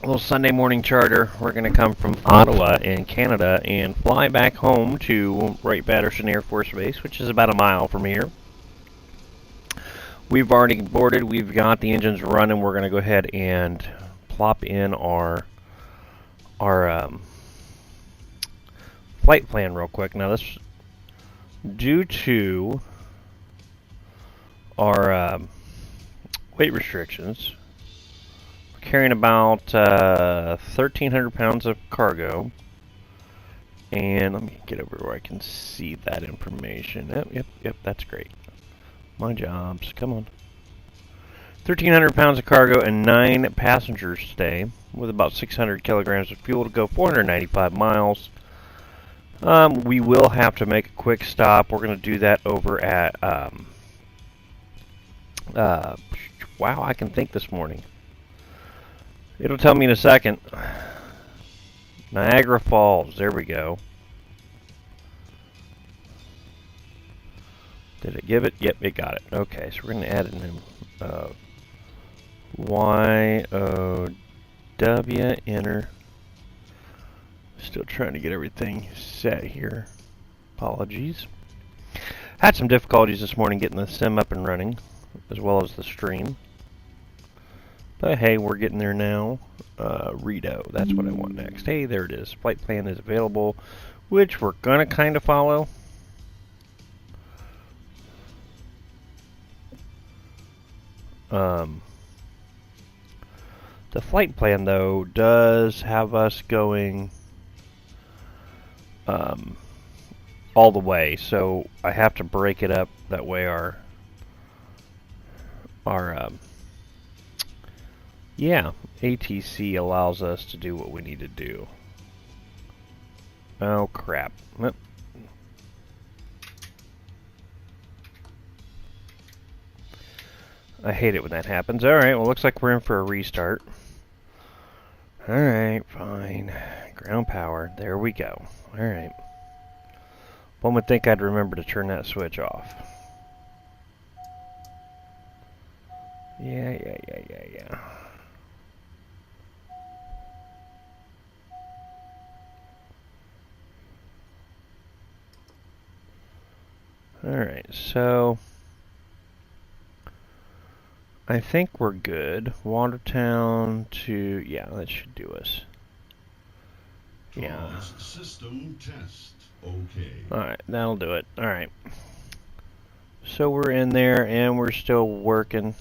A little Sunday morning charter. We're going to come from Ottawa in Canada and fly back home to Wright-Patterson Air Force Base, which is about a mile from here. We've already boarded. We've got the engines running. We're going to go ahead and plop in our flight plan real quick. Now, this due to our weight restrictions. Carrying about 1,300 pounds of cargo. And let me get over where I can see that information. Yep, that's great. My jobs, come on. 1,300 pounds of cargo and 9 passengers stay, with about 600 kilograms of fuel to go, 495 miles. We will have to make a quick stop. We're going to do that over at, wow, I can think this morning. It'll tell me in a second. Niagara Falls. There we go. Did it give it? Yep, it got it. Okay, so we're going to add in Y-O-W, enter. Still trying to get everything set here. Apologies. Had some difficulties this morning getting the sim up and running, as well as the stream. But hey, we're getting there now. Redo, that's what I want next. Hey, there it is. Flight plan is available, which we're going to kind of follow. The flight plan, though, does have us going all the way, so I have to break it up. That way yeah, ATC allows us to do what we need to do. Oh, crap. I hate it when that happens. Alright, well, looks like we're in for a restart. Alright, fine. Ground power. There we go. Alright. One would think I'd remember to turn that switch off. Yeah. Alright, so I think we're good. Watertown to, yeah, that should do us. Yeah. System test. Okay. Alright, that'll do it. Alright. So we're in there and we're still working.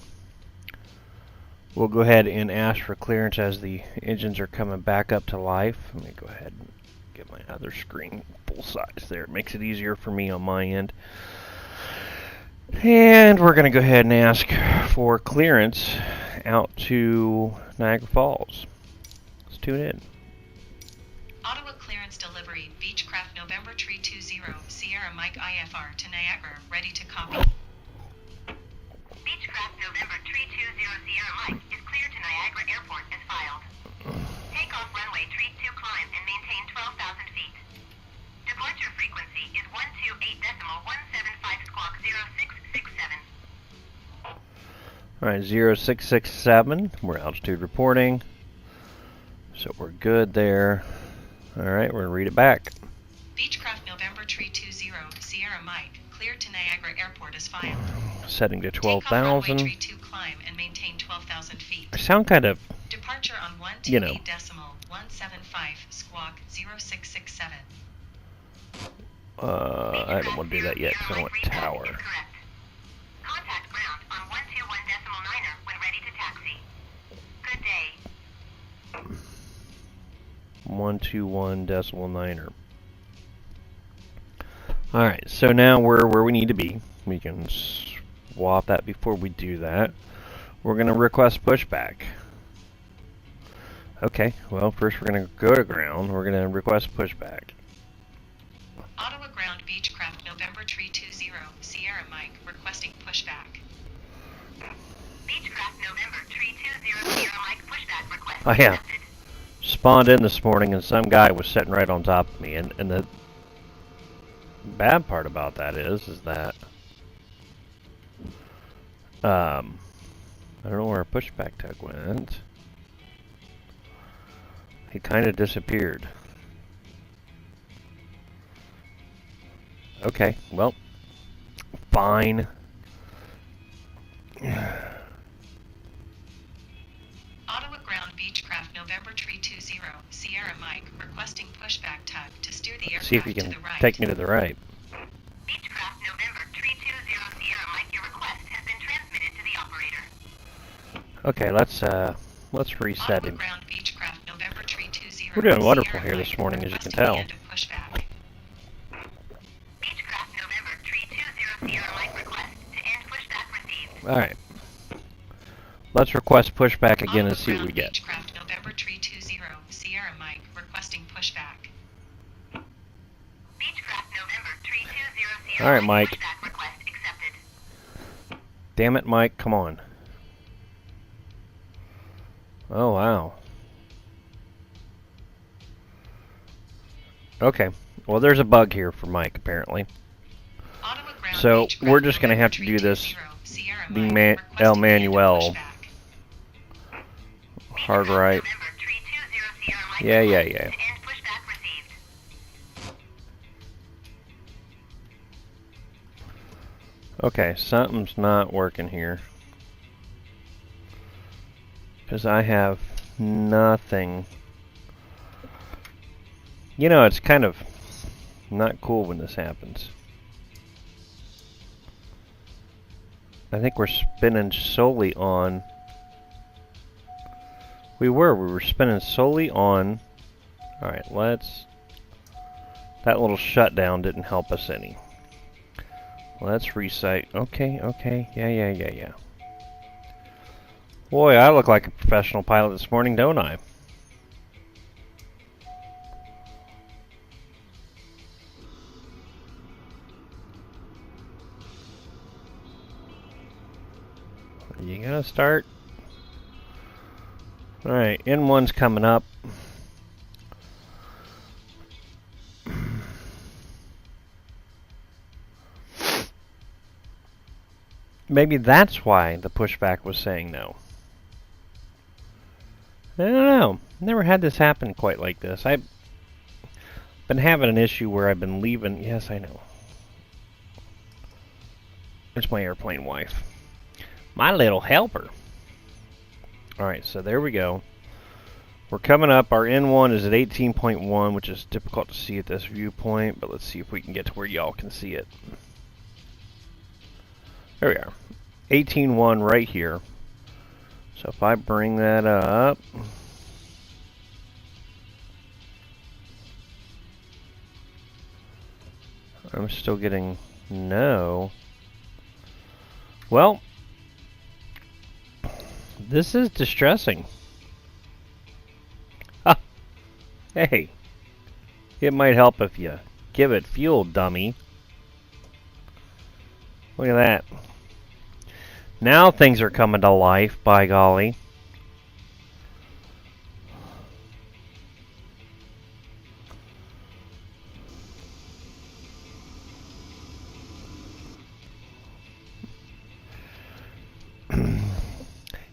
We'll go ahead and ask for clearance as the engines are coming back up to life. Let me go ahead and get my other screen full size there. It makes it easier for me on my end. And we're going to go ahead and ask for clearance out to Niagara Falls. Let's tune in. Ottawa clearance delivery, Beechcraft November 320, Sierra Mike IFR to Niagara, ready to copy. Beechcraft November 320 Sierra Mike is clear to Niagara Airport as filed. Takeoff runway 32 climb and maintain 12,000 feet. Departure frequency is 128.175 squawk 0667. Alright, 0667. We're altitude reporting. So we're good there. Alright, we're going to read it back. Beechcraft November 320, Sierra Mike, clear to Niagara Airport as filed. Setting to Takeoff 12,000. runway 32 climb and maintain 12,000 feet. I sound kind of, Departure on 128.175 squawk 0667. I don't want to do that yet because I want tower. Contact ground on 121.9er when ready to taxi. Good day. 121.9er. Alright, so now we're where we need to be. We can swap that before we do that. We're going to request pushback. Okay, well, first we're going to go to ground. We're going to request pushback. Ottawa ground Beechcraft November 320, Sierra Mike, requesting pushback. Beechcraft November 320 Sierra Mike pushback request Oh, yeah. accepted. Spawned in this morning and some guy was sitting right on top of me. And the bad part about that is that I don't know where our pushback tug went. He kind of disappeared. Okay, well, fine. Ottawa Ground Beechcraft November 320 Sierra Mike requesting pushback tug to steer the aircraft See if you to can the right. take me to the right. Beechcraft November 320 Sierra Mike, your request has been transmitted to the operator. Okay, let's reset Ottawa him. Ground Beechcraft November 320 We're doing wonderful Sierra here Mike this morning, as you can requesting the tell. end of pushback. Beechcraft November 320 Sierra Mike, request to end pushback received. All right. Let's request pushback again and Ottawa see what we Ground get. Beechcraft November 320 Sierra Mike requesting pushback. Beechcraft November 320 Sierra All right, Mike. pushback request accepted. Damn it, Mike, come on. Oh, wow. Okay. Well, there's a bug here for Mike, apparently. Ottawa Ground So, Beechcraft we're just going to November have to do this 320 Sierra the Mike El requesting the end of Manuel pushback. hard right. November 320 Sierra Mike, Yeah. to end pushback received. Okay, something's not working here. Because I have nothing. You know, it's kind of not cool when this happens. I think we're spinning solely on... We were spinning solely on... Alright, let's... That little shutdown didn't help us any. Let's recite. Okay. Yeah. Boy, I look like a professional pilot this morning, don't I? Are you gonna start? Alright, N1's coming up. Maybe that's why the pushback was saying no. I don't know. Never had this happen quite like this. I've been having an issue where I've been leaving. Yes, I know. It's my airplane wife. My little helper. Alright, so there we go. We're coming up. Our N1 is at 18.1, which is difficult to see at this viewpoint, but let's see if we can get to where y'all can see it. There we are. 18.1 right here. So if I bring that up, I'm still getting no. Well, this is distressing. Ah, hey, it might help if you give it fuel, dummy. Look at that. Now things are coming to life, by golly.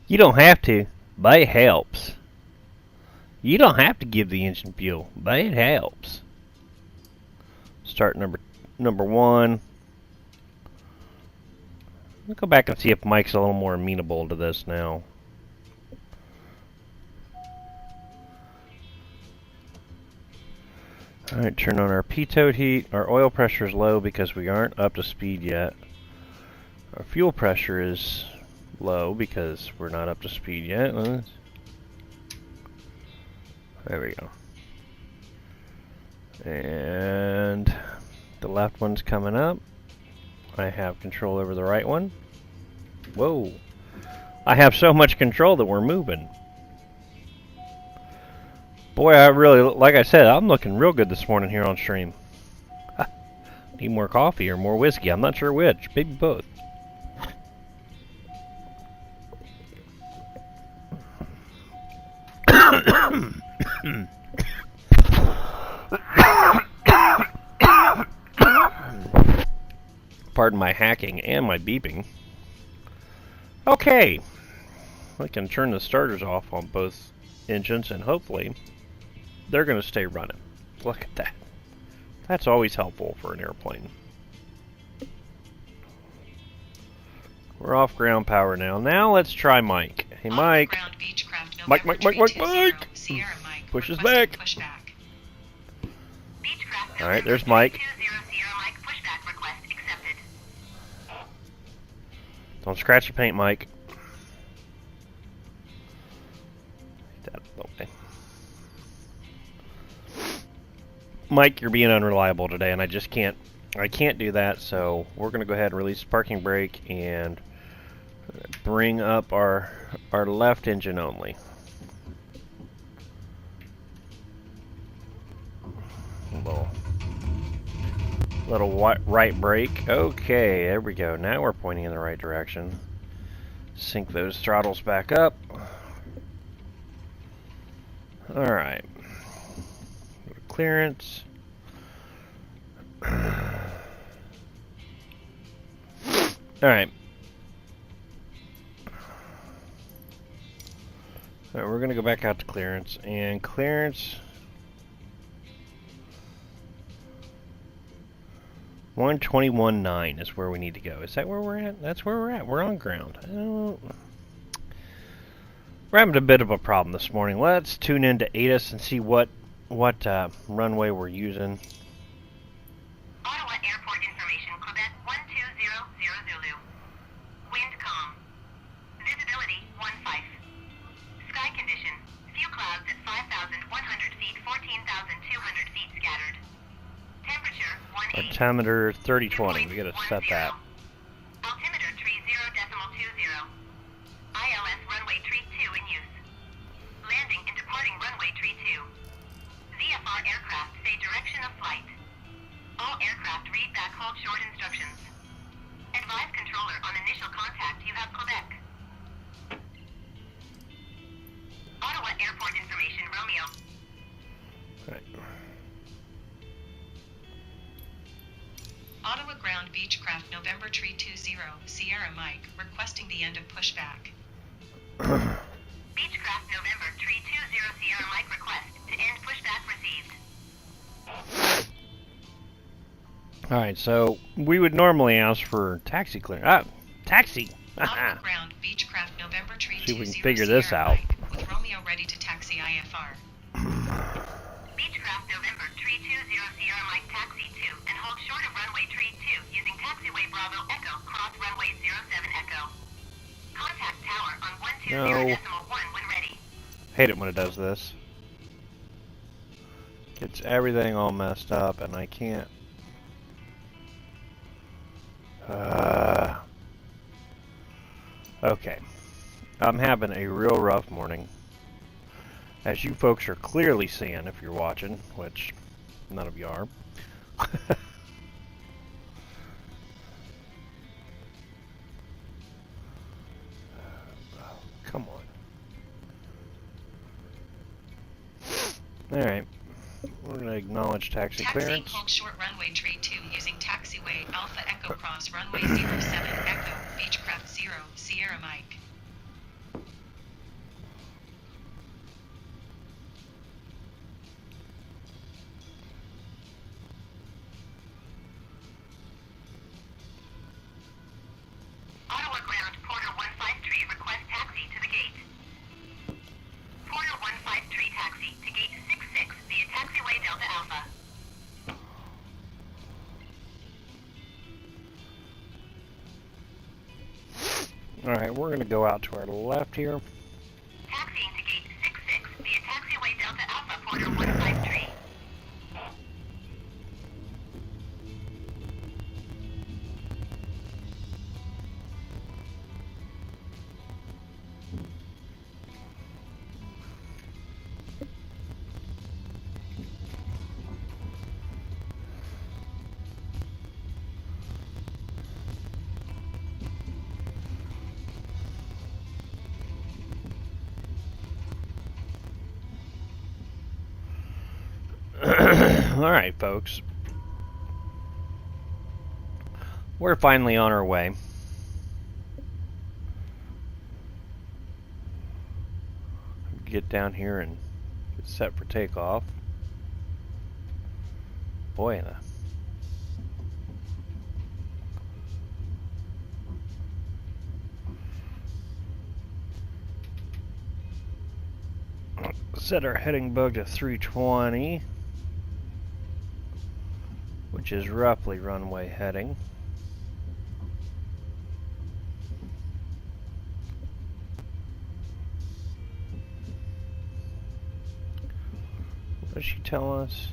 You don't have to, but it helps. You don't have to give the engine fuel, but it helps. Start number one. Let's go back and see if Mike's a little more amenable to this now. Alright, turn on our pitot heat. Our oil pressure is low because we aren't up to speed yet. Our fuel pressure is low because we're not up to speed yet. There we go. And the left one's coming up. I have control over the right one. Whoa. I have so much control that we're moving. Boy, I really, like I said, I'm looking real good this morning here on stream. Need more coffee or more whiskey. I'm not sure which. Maybe both. Pardon my hacking and my beeping. Okay. I can turn the starters off on both engines and hopefully they're going to stay running. Look at that. That's always helpful for an airplane. We're off ground power now. Now let's try Mike. Hey, Mike. Ground Beechcraft Mike. Sierra Mike. Push us Requesting back. Pushback. Beechcraft All right, November there's Mike. 320 Sierra Mike pushback request accepted. Don't scratch the paint, Mike. That okay. Mike, you're being unreliable today, and I can't do that, so we're going to go ahead and release the parking brake and bring up our left engine only. Little right brake. Okay, there we go. Now we're pointing in the right direction. Sync those throttles back up. Alright. Clearance. Alright. Alright, we're going to go back out to clearance. And clearance... 121.9 is where we need to go. Is that where we're at? That's where we're at. We're on ground. We're having a bit of a problem this morning. Let's tune into ATIS and see what runway we're using. Ottawa Airport information, Quebec 1200 Zulu. Wind calm. Visibility 15. Sky condition. Few clouds at 5,100 feet, 14,200 feet scattered. Temperature 18. Altimeter 3020. We gotta set that. Altimeter 30.20. ILS runway tree 2 in use. Landing and departing runway tree 2. VFR aircraft say direction of flight. All aircraft read back hold short instructions. Advise controller on initial contact you have Quebec. Ottawa Airport information, Romeo. Right. Ottawa Ground Beechcraft November 320 Sierra Mike. Requesting the end of pushback. Beechcraft November 320 Sierra Mike request to end pushback received. Alright, so we would normally ask for taxi clearance. Ah, taxi! Ottawa Ground Beechcraft November 320 See if we can figure this out. Mike, with Romeo ready to taxi IFR. Beechcraft November 320 Sierra Mike taxi 2 and hold short of runway tree 2 using taxiway Bravo Echo cross runway 07 Echo. Contact tower on 120.1 when ready. Hate it when it does this. Gets everything all messed up and I can't. Okay. I'm having a real rough morning. As you folks are clearly seeing if you're watching, which none of you are. Come on. Alright. We're going to acknowledge taxi clearance. Taxiing hold short runway tree 2 using taxiway Alpha Echo cross runway 07 Echo Beechcraft 0 Sierra Mike. Ottawa Ground Porter 153 request taxi to the gate. Porter 153 taxi to gate 66 via taxiway Delta Alpha. Alright, we're going to go out to our left here. Taxiing to gate 66 via taxiway Delta Alpha Porter 153. Alright, folks. We're finally on our way. Get down here and set for takeoff. Boy, set our heading bug to 320, which is roughly runway heading. What does she tell us?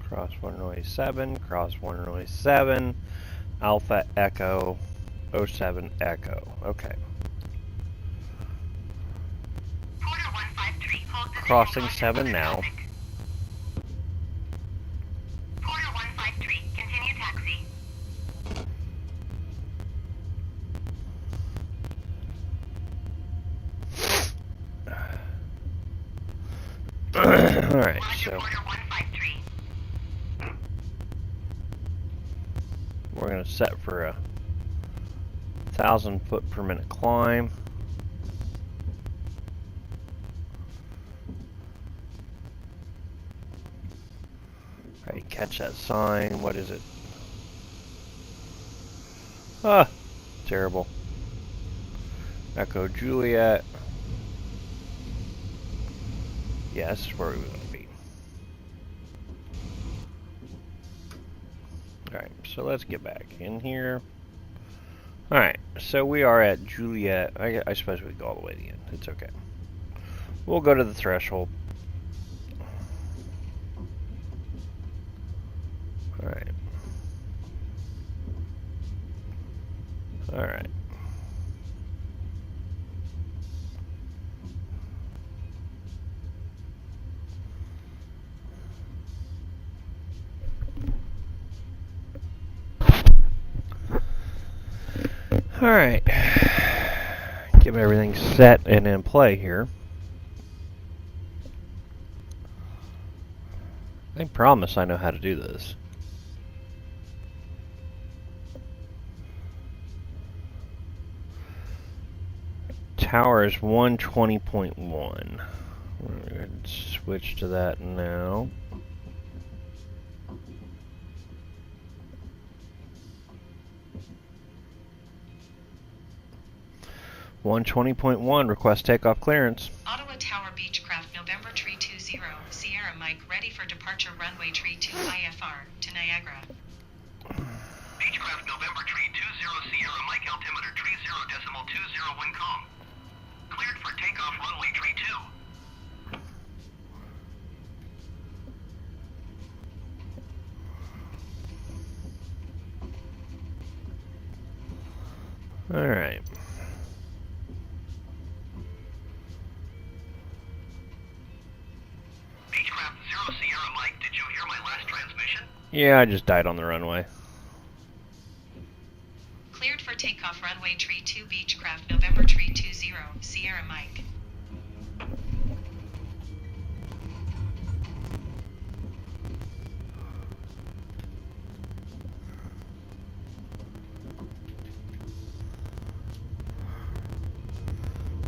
Cross 107, cross 107, Alpha Echo 07 Echo. Okay. Porter 153, hold position Crossing caution 7 for now. traffic. Porter 153, continue taxi. Alright, Roger, so Porter 153. we're going to set for a 1,000 foot per minute climb. Alright, catch that sign. What is it? Ah, terrible. Echo Juliet. Yeah, this is where we want to be. Alright, so let's get back in here. Alright, so we are at Juliet. I suppose we go all the way to the end. It's okay. We'll go to the threshold. Alright. Alright. Alright. Get everything set and in play here. I promise I know how to do this. Tower is 120.1. We're going to switch to that now. (120.1) request takeoff clearance. Ottawa Tower Beechcraft November Tree 20 Sierra Mike ready for departure runway Tree 2 IFR to Niagara. Beechcraft November Tree 20 Sierra Mike altimeter Tree 0.20 wind calm. Cleared for takeoff runway Tree 2. All right. Beechcraft 0 Sierra Mike, did you hear my last transmission? Yeah, I just died on the runway. Cleared for takeoff runway Tree 2 Beechcraft November Tree 20 Sierra Mike.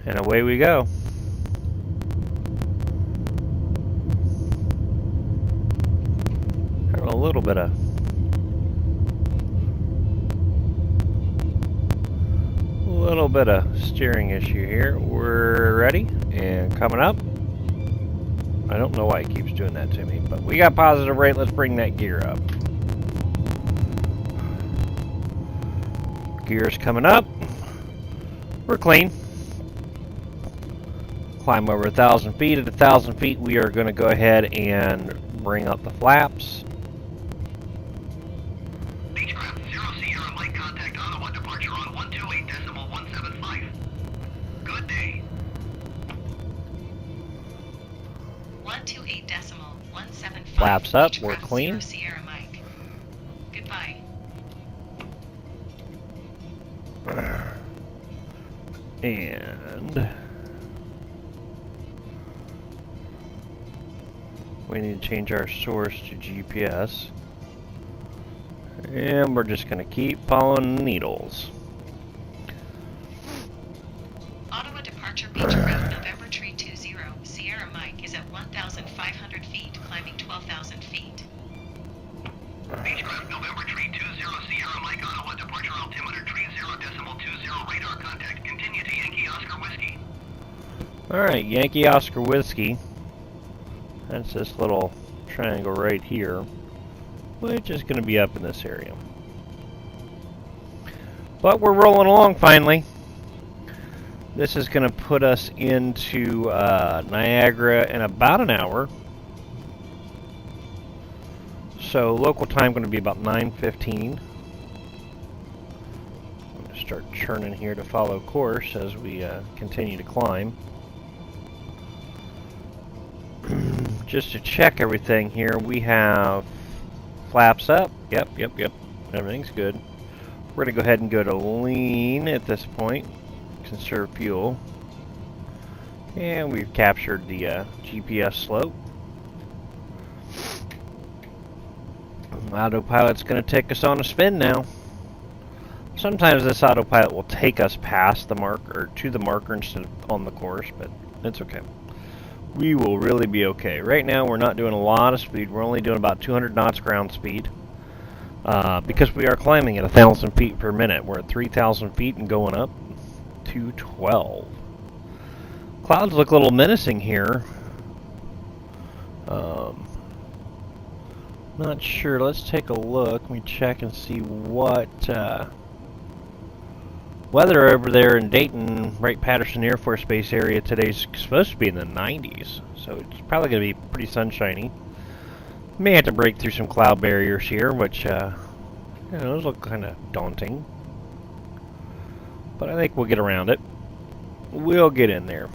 And away we go. Having a little bit of steering issue here. We're ready and coming up. I don't know why it keeps doing that to me, but we got positive rate. Let's bring that gear up. Gear's coming up. We're clean. Climb over 1,000 feet. At 1,000 feet, we are going to go ahead and bring up the flaps. Beechcraft 0 Sierra Mike, contact Ottawa, departure on 128.175. Good day. 128.175. Flaps up, we're Beechcraft clean. 0 Sierra Mike. Goodbye. And We need to change our source to GPS. And we're just going to keep following the needles. Ottawa departure Beechcraft November 320 Sierra Mike is at 1,500 feet, climbing 12,000 feet. Beechcraft November 320 Sierra Mike Ottawa departure altimeter 30.20 radar contact. Continue to Yankee Oscar Whiskey. Alright, Yankee Oscar Whiskey. That's this little triangle right here, which is going to be up in this area. But we're rolling along finally. This is going to put us into Niagara in about an hour. So local time going to be about 9:15. I'm going to start churning here to follow course as we continue to climb. Just to check everything here, we have flaps up. Yep. Everything's good. We're going to go ahead and go to lean at this point. Conserve fuel. And we've captured the GPS slope. Autopilot's going to take us on a spin now. Sometimes this autopilot will take us past the marker, or to the marker instead of on the course, but it's okay. We will really be okay. Right now we're not doing a lot of speed. We're only doing about 200 knots ground speed. Because we are climbing at 1,000 feet per minute. We're at 3,000 feet and going up to 12. Clouds look a little menacing here. Not sure. Let's take a look. Let me check and see what weather over there in Dayton, Wright-Patterson Air Force Base area today's supposed to be in the 90s. So it's probably going to be pretty sunshiny. May have to break through some cloud barriers here, which those look kind of daunting. But I think we'll get around it. We'll get in there.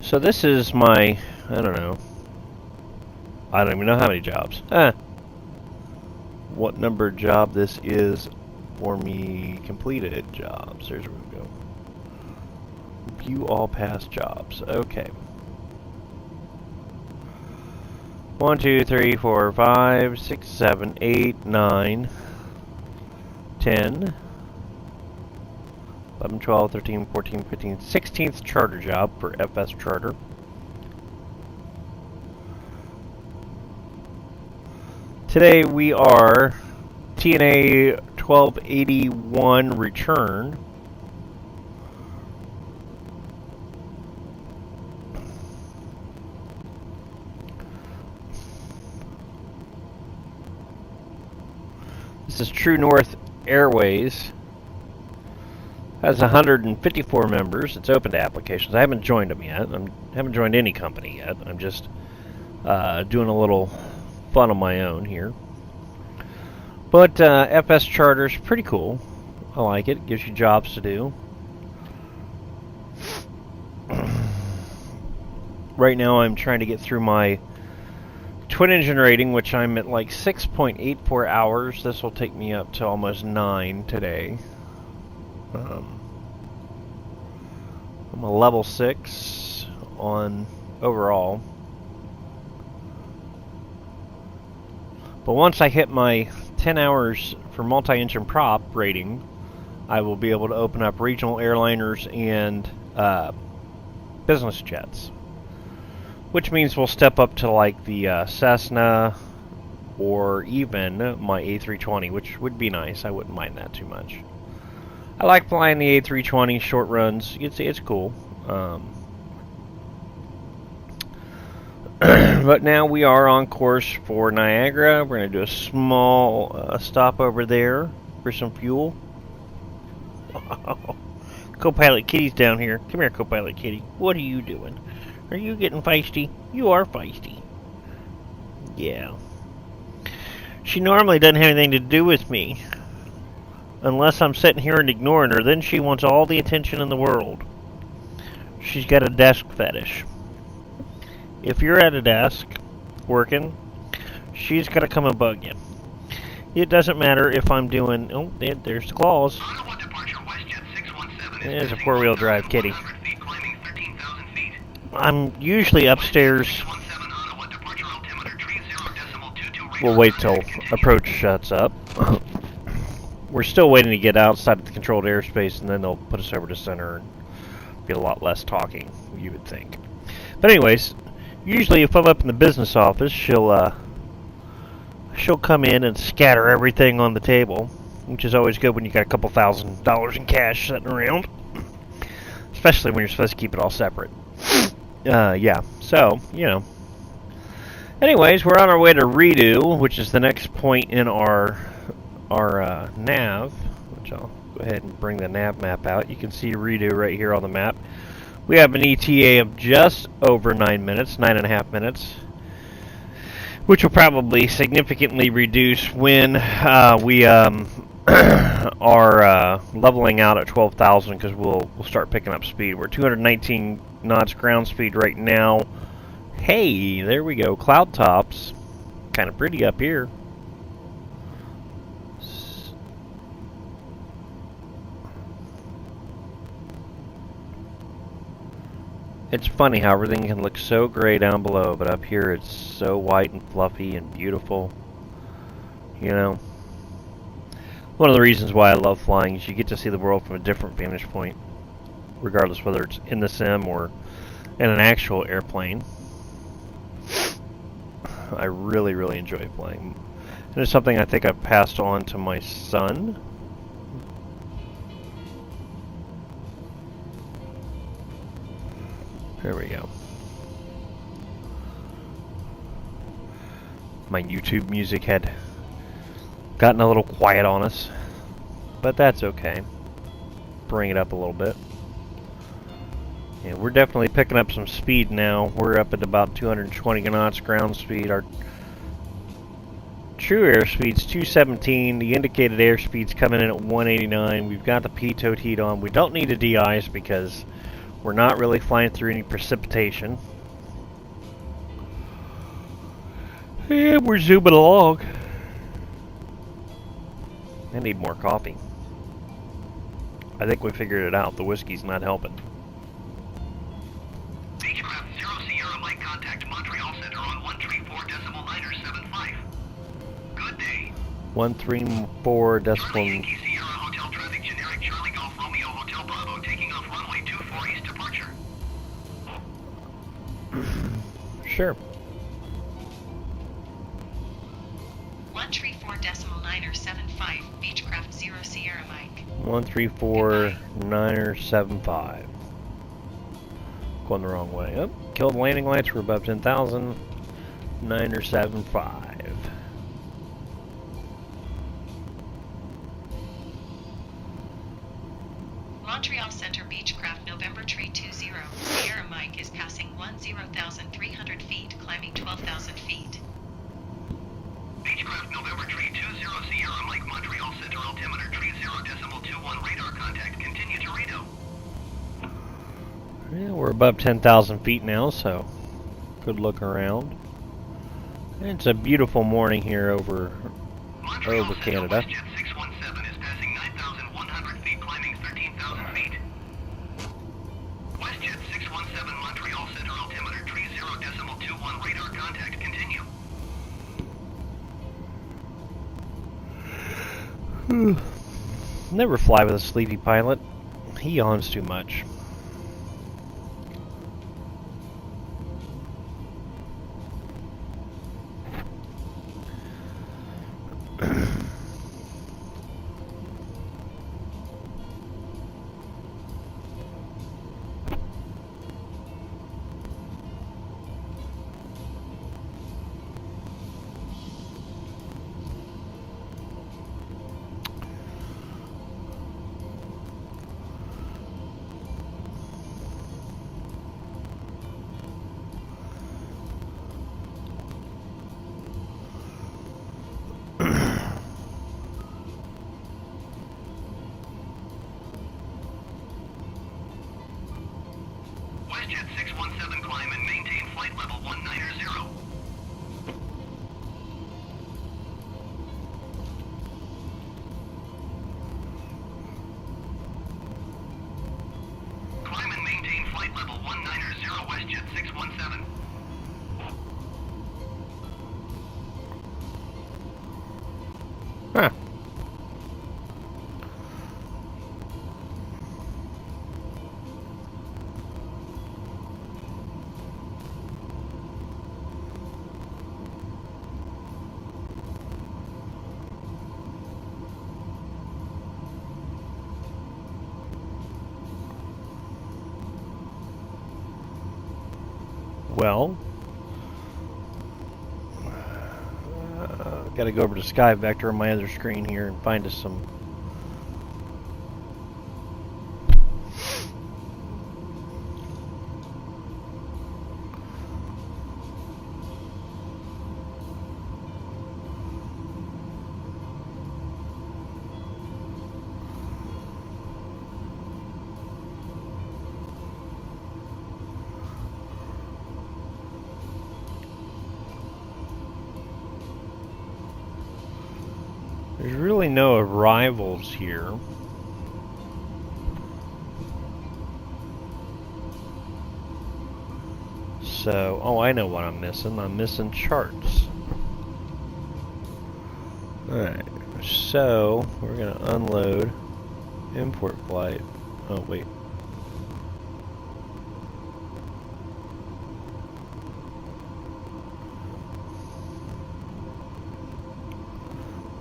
So this is my, I don't even know how many jobs. What number job this is for me completed jobs. There's where we go. View all past jobs. Okay. 1, 2, 3, 4, 5, 6, 7, 8, 9, 10, 11, 12, 13, 14, 15, 16th charter job for FS Charter. Today we are TNA 1281 return. This is True North Airways. Has 154 members. It's open to applications. I haven't joined them yet. I haven't joined any company yet. I'm just doing a little fun on my own here. But FS Charter's pretty cool. I like it. It gives you jobs to do. Right now I'm trying to get through my twin engine rating, which I'm at like 6.84 hours. This will take me up to almost 9 today. I'm a level 6 on overall. But once I hit my 10 hours for multi-engine prop rating, I will be able to open up regional airliners and business jets. Which means we'll step up to like the Cessna or even my A320, which would be nice. I wouldn't mind that too much. I like flying the A320 short runs. It's cool. But now we are on course for Niagara. We're going to do a small stop over there for some fuel. Co-pilot Kitty's down here. Come here, Co-pilot Kitty. What are you doing? Are you getting feisty? You are feisty. Yeah. She normally doesn't have anything to do with me. Unless I'm sitting here and ignoring her. Then she wants all the attention in the world. She's got a desk fetish. If you're at a desk working, she's got to come and bug you. It doesn't matter if I'm doing... Oh, there's the claws. There's a four-wheel drive kitty. I'm usually upstairs. We'll wait till approach shuts up. We're still waiting to get outside of the controlled airspace, and then they'll put us over to center and be a lot less talking, you would think. But anyways, usually if I'm up in the business office, she'll come in and scatter everything on the table, which is always good when you got a couple $1,000s in cash sitting around, especially when you're supposed to keep it all separate. Yeah, so, you know. Anyways, we're on our way to Redo, which is the next point in our nav, which I'll go ahead and bring the nav map out. You can see Redo right here on the map. We have an ETA of just over 9 minutes, 9.5 minutes, which will probably significantly reduce when we are leveling out at 12,000, because we'll start picking up speed. We're 219 knots ground speed right now. Hey, there we go. Cloud tops. Kind of pretty up here. It's funny how everything can look so gray down below, but up here it's so white and fluffy and beautiful. You know? One of the reasons why I love flying is you get to see the world from a different vantage point, regardless whether it's in the sim or in an actual airplane. I really, really enjoy flying. And it's something I think I've passed on to my son. There we go. My YouTube music had gotten a little quiet on us, but that's okay. Bring it up a little bit. Yeah, we're definitely picking up some speed now. We're up at about 220 knots ground speed. Our true airspeed's 217. The indicated airspeed's coming in at 189. We've got the pitot heat on. We don't need a de-ice because we're not really flying through any precipitation. Yeah, we're zooming along. I need more coffee. I think we figured it out. The whiskey's not helping. Beechcraft 0 Sierra Mike contact Montreal Center on 134.975. Good day. 134 decimal. Yankee Sierra Hotel traffic generic Charlie Golf Romeo Hotel Bravo taking off runway 24 east departure. Sure. 134.975 Beechcraft 0 Sierra Mike. 134.975. Going the wrong way. Oh, killed landing lights. We're above 10,000. 975. Montreal Center Beechcraft November 320 Sierra Mike is passing 10,300 feet, climbing 12,000 feet. Beechcraft November 320 Sierra Mike Montreal Center altimeter 30.21 radar contact. Continue to Reno. Yeah, we're above 10,000 feet now, so good look around. It's a beautiful morning here over Canada. WestJet 617 is passing 9,100 feet, climbing 13,000 feet. WestJet 617 Montreal Center altimeter 30.21 radar contact. Continue. Never fly with a sleepy pilot. He yawns too much. WestJet 617 climb and maintain flight level 190. Climb and maintain flight level 190 WestJet Well, got to go over to Sky Vector on my other screen here and find us some. There's really no arrivals here. So, oh, I know what I'm missing. I'm missing charts. Alright, so we're going to unload import flight. Oh, wait.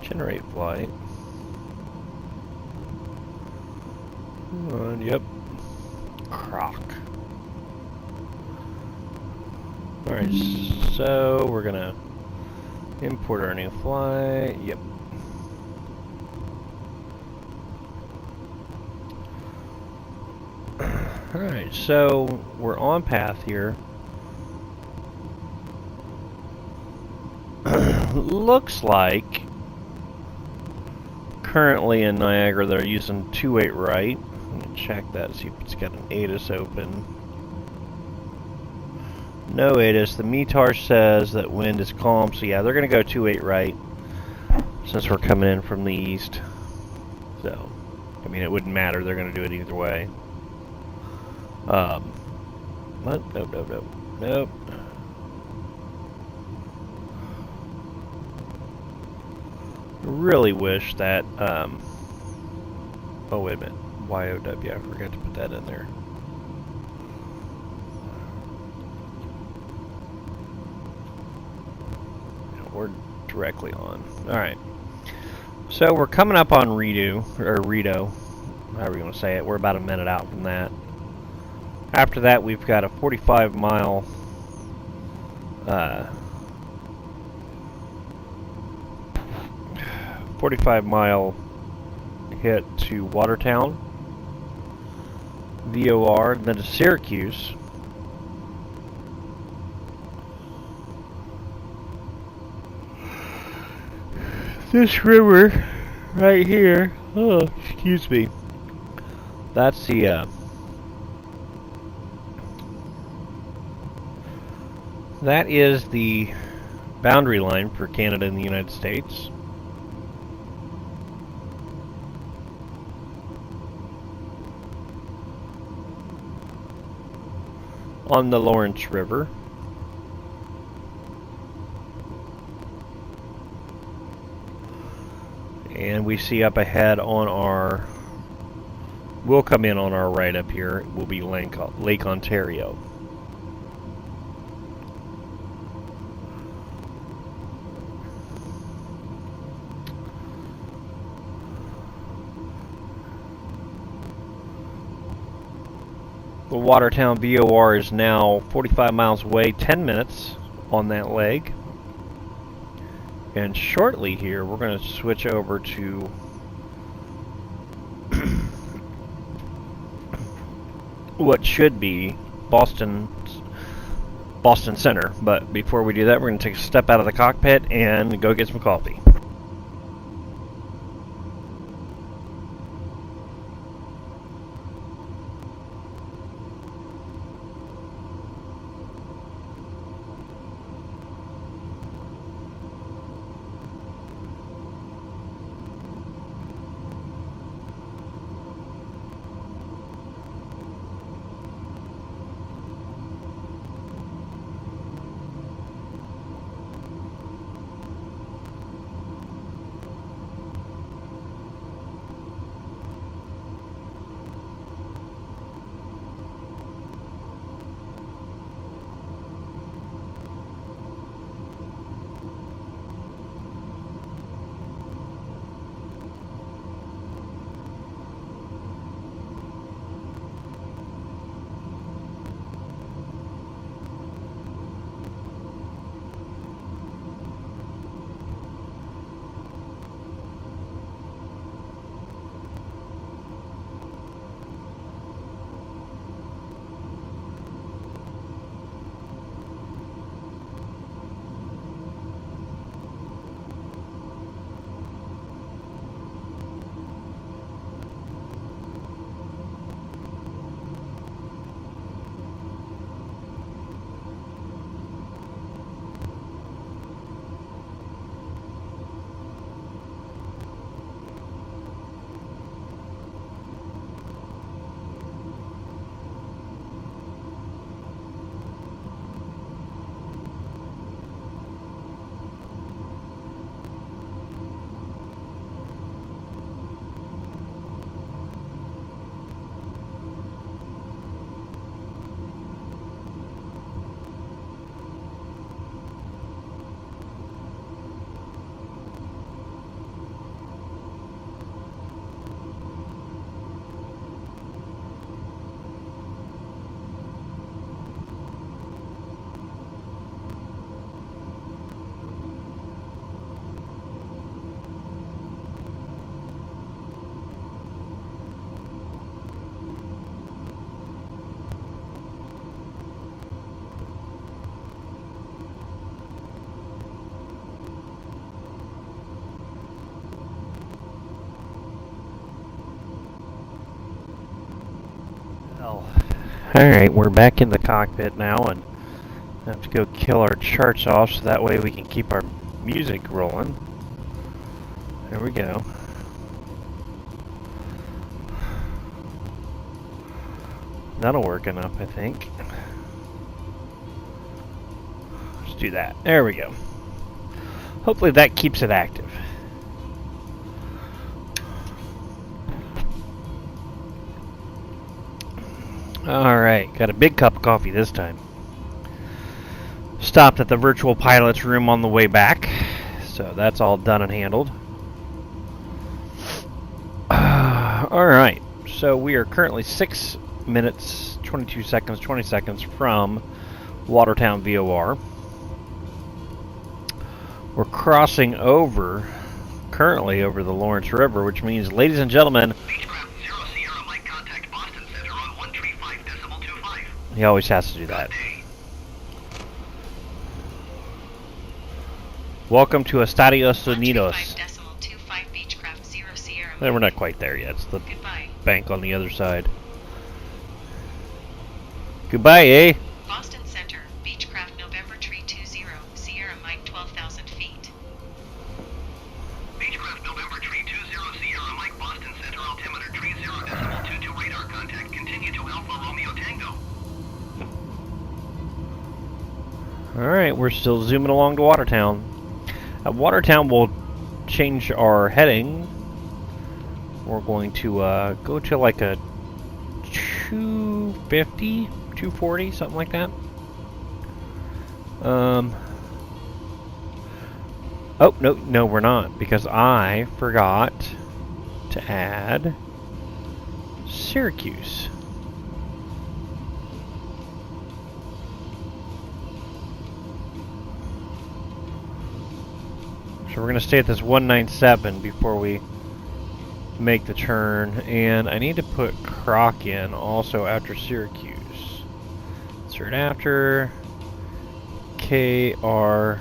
Generate flight. Yep. Croc. Alright, so we're gonna import our new flight. Yep. Alright, so we're on path here. Looks like currently in Niagara they're using 2.8 right. Let me check that, see if it's got an ATIS open. No ATIS. The METAR says that wind is calm, so yeah, they're going to go 2.8 right since we're coming in from the east. So, I mean, it wouldn't matter. They're going to do it either way. What? Nope. Really wish that, oh, wait a minute. YOW, I forgot to put that in there. We're directly on. Alright. So we're coming up on Rito, however you want to say it. We're about a minute out from that. After that, we've got a 45-mile hit to Watertown, VOR, then to Syracuse. This river right here, oh, excuse me, that's the that is the boundary line for Canada and the United States. On the Lawrence River. And we see up ahead on our, we'll come in on our right up here, will be Lake Ontario. The Watertown VOR is now 45 miles away, 10 minutes on that leg. And shortly here, we're going to switch over to what should be Boston Center. But before we do that, we're going to take a step out of the cockpit and go get some coffee. Alright, we're back in the cockpit now, and I have to go kill our charts off so that way we can keep our music rolling. There we go. That'll work enough, I think. Let's do that. There we go. Hopefully that keeps it active. Alright, got a big cup of coffee this time. Stopped at the virtual pilot's room on the way back, so that's all done and handled. Alright, so we are currently 6 minutes, 22 seconds, 20 seconds from Watertown VOR. We're crossing over, currently over the Lawrence River, which means, ladies and gentlemen, he always has to do that. Welcome to Estados Unidos. We're not quite there yet. It's the bank on the other side. Goodbye, eh? Boston Center, Beechcraft November Tree 20, Sierra Mike 12,000 feet. Beechcraft November Tree 20, Sierra Mike Boston Center, altimeter 30.22 radar contact. Continue to Alpha Romeo Tango. Alright, we're still zooming along to Watertown. At Watertown, we'll change our heading. We're going to go to like a 250, 240, something like that. Oh, no, we're not, because I forgot to add Syracuse. So we're going to stay at this 197 before we make the turn, and I need to put Croc in also after Syracuse. Insert after KROC,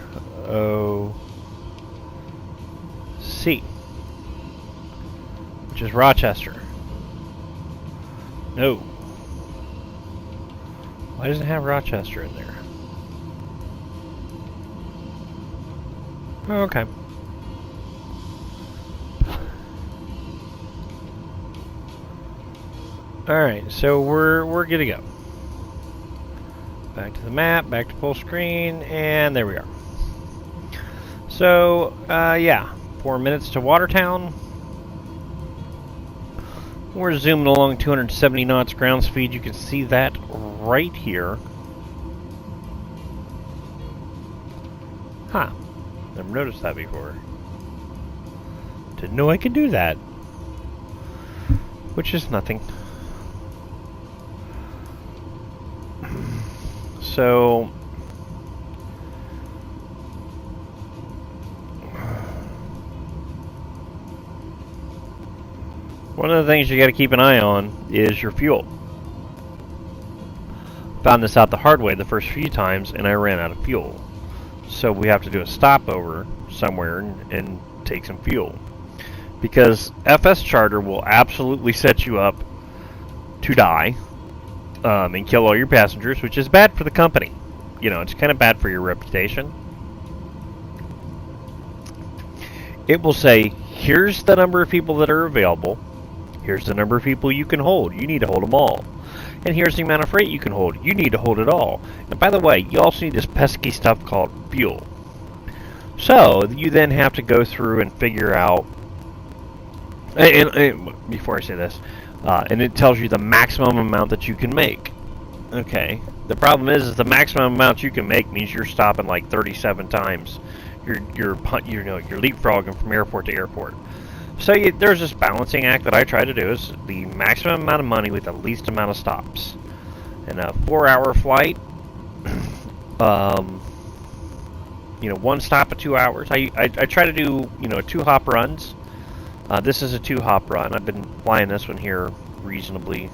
which is Rochester. No. Why doesn't it have Rochester in there? Oh, okay. Alright, so we're good to go. Back to the map, back to full screen, and there we are. So, yeah, 4 minutes to Watertown. We're zooming along 270 knots ground speed. You can see that right here. Huh. Never noticed that before. Didn't know I could do that. Which is nothing. So, one of the things you got to keep an eye on is your fuel. Found this out the hard way the first few times, and I ran out of fuel. So we have to do a stopover somewhere and take some fuel. Because FS Charter will absolutely set you up to die. And kill all your passengers, which is bad for the company. You know, it's kind of bad for your reputation. It will say, here's the number of people that are available. Here's the number of people you can hold. You need to hold them all. And here's the amount of freight you can hold. You need to hold it all. And by the way, you also need this pesky stuff called fuel. So, you then have to go through and figure out... And before I say this... and it tells you the maximum amount that you can make. Okay. The problem is the maximum amount you can make means you're stopping like 37 times. You're leapfrogging from airport to airport. So there's this balancing act that I try to do is the maximum amount of money with the least amount of stops. And a 4-hour flight, one stop at 2 hours. I try to do 2-hop runs. This is a 2-hop run. I've been flying this one here reasonably,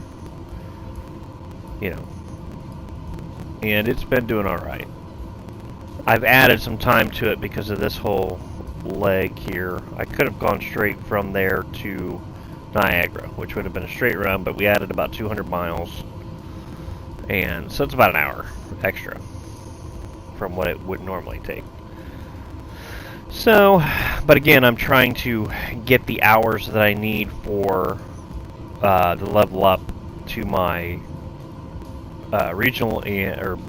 and it's been doing alright. I've added some time to it because of this whole leg here. I could have gone straight from there to Niagara, which would have been a straight run, but we added about 200 miles. And so it's about an hour extra from what it would normally take. So, but again, I'm trying to get the hours that I need for to level up to my regional or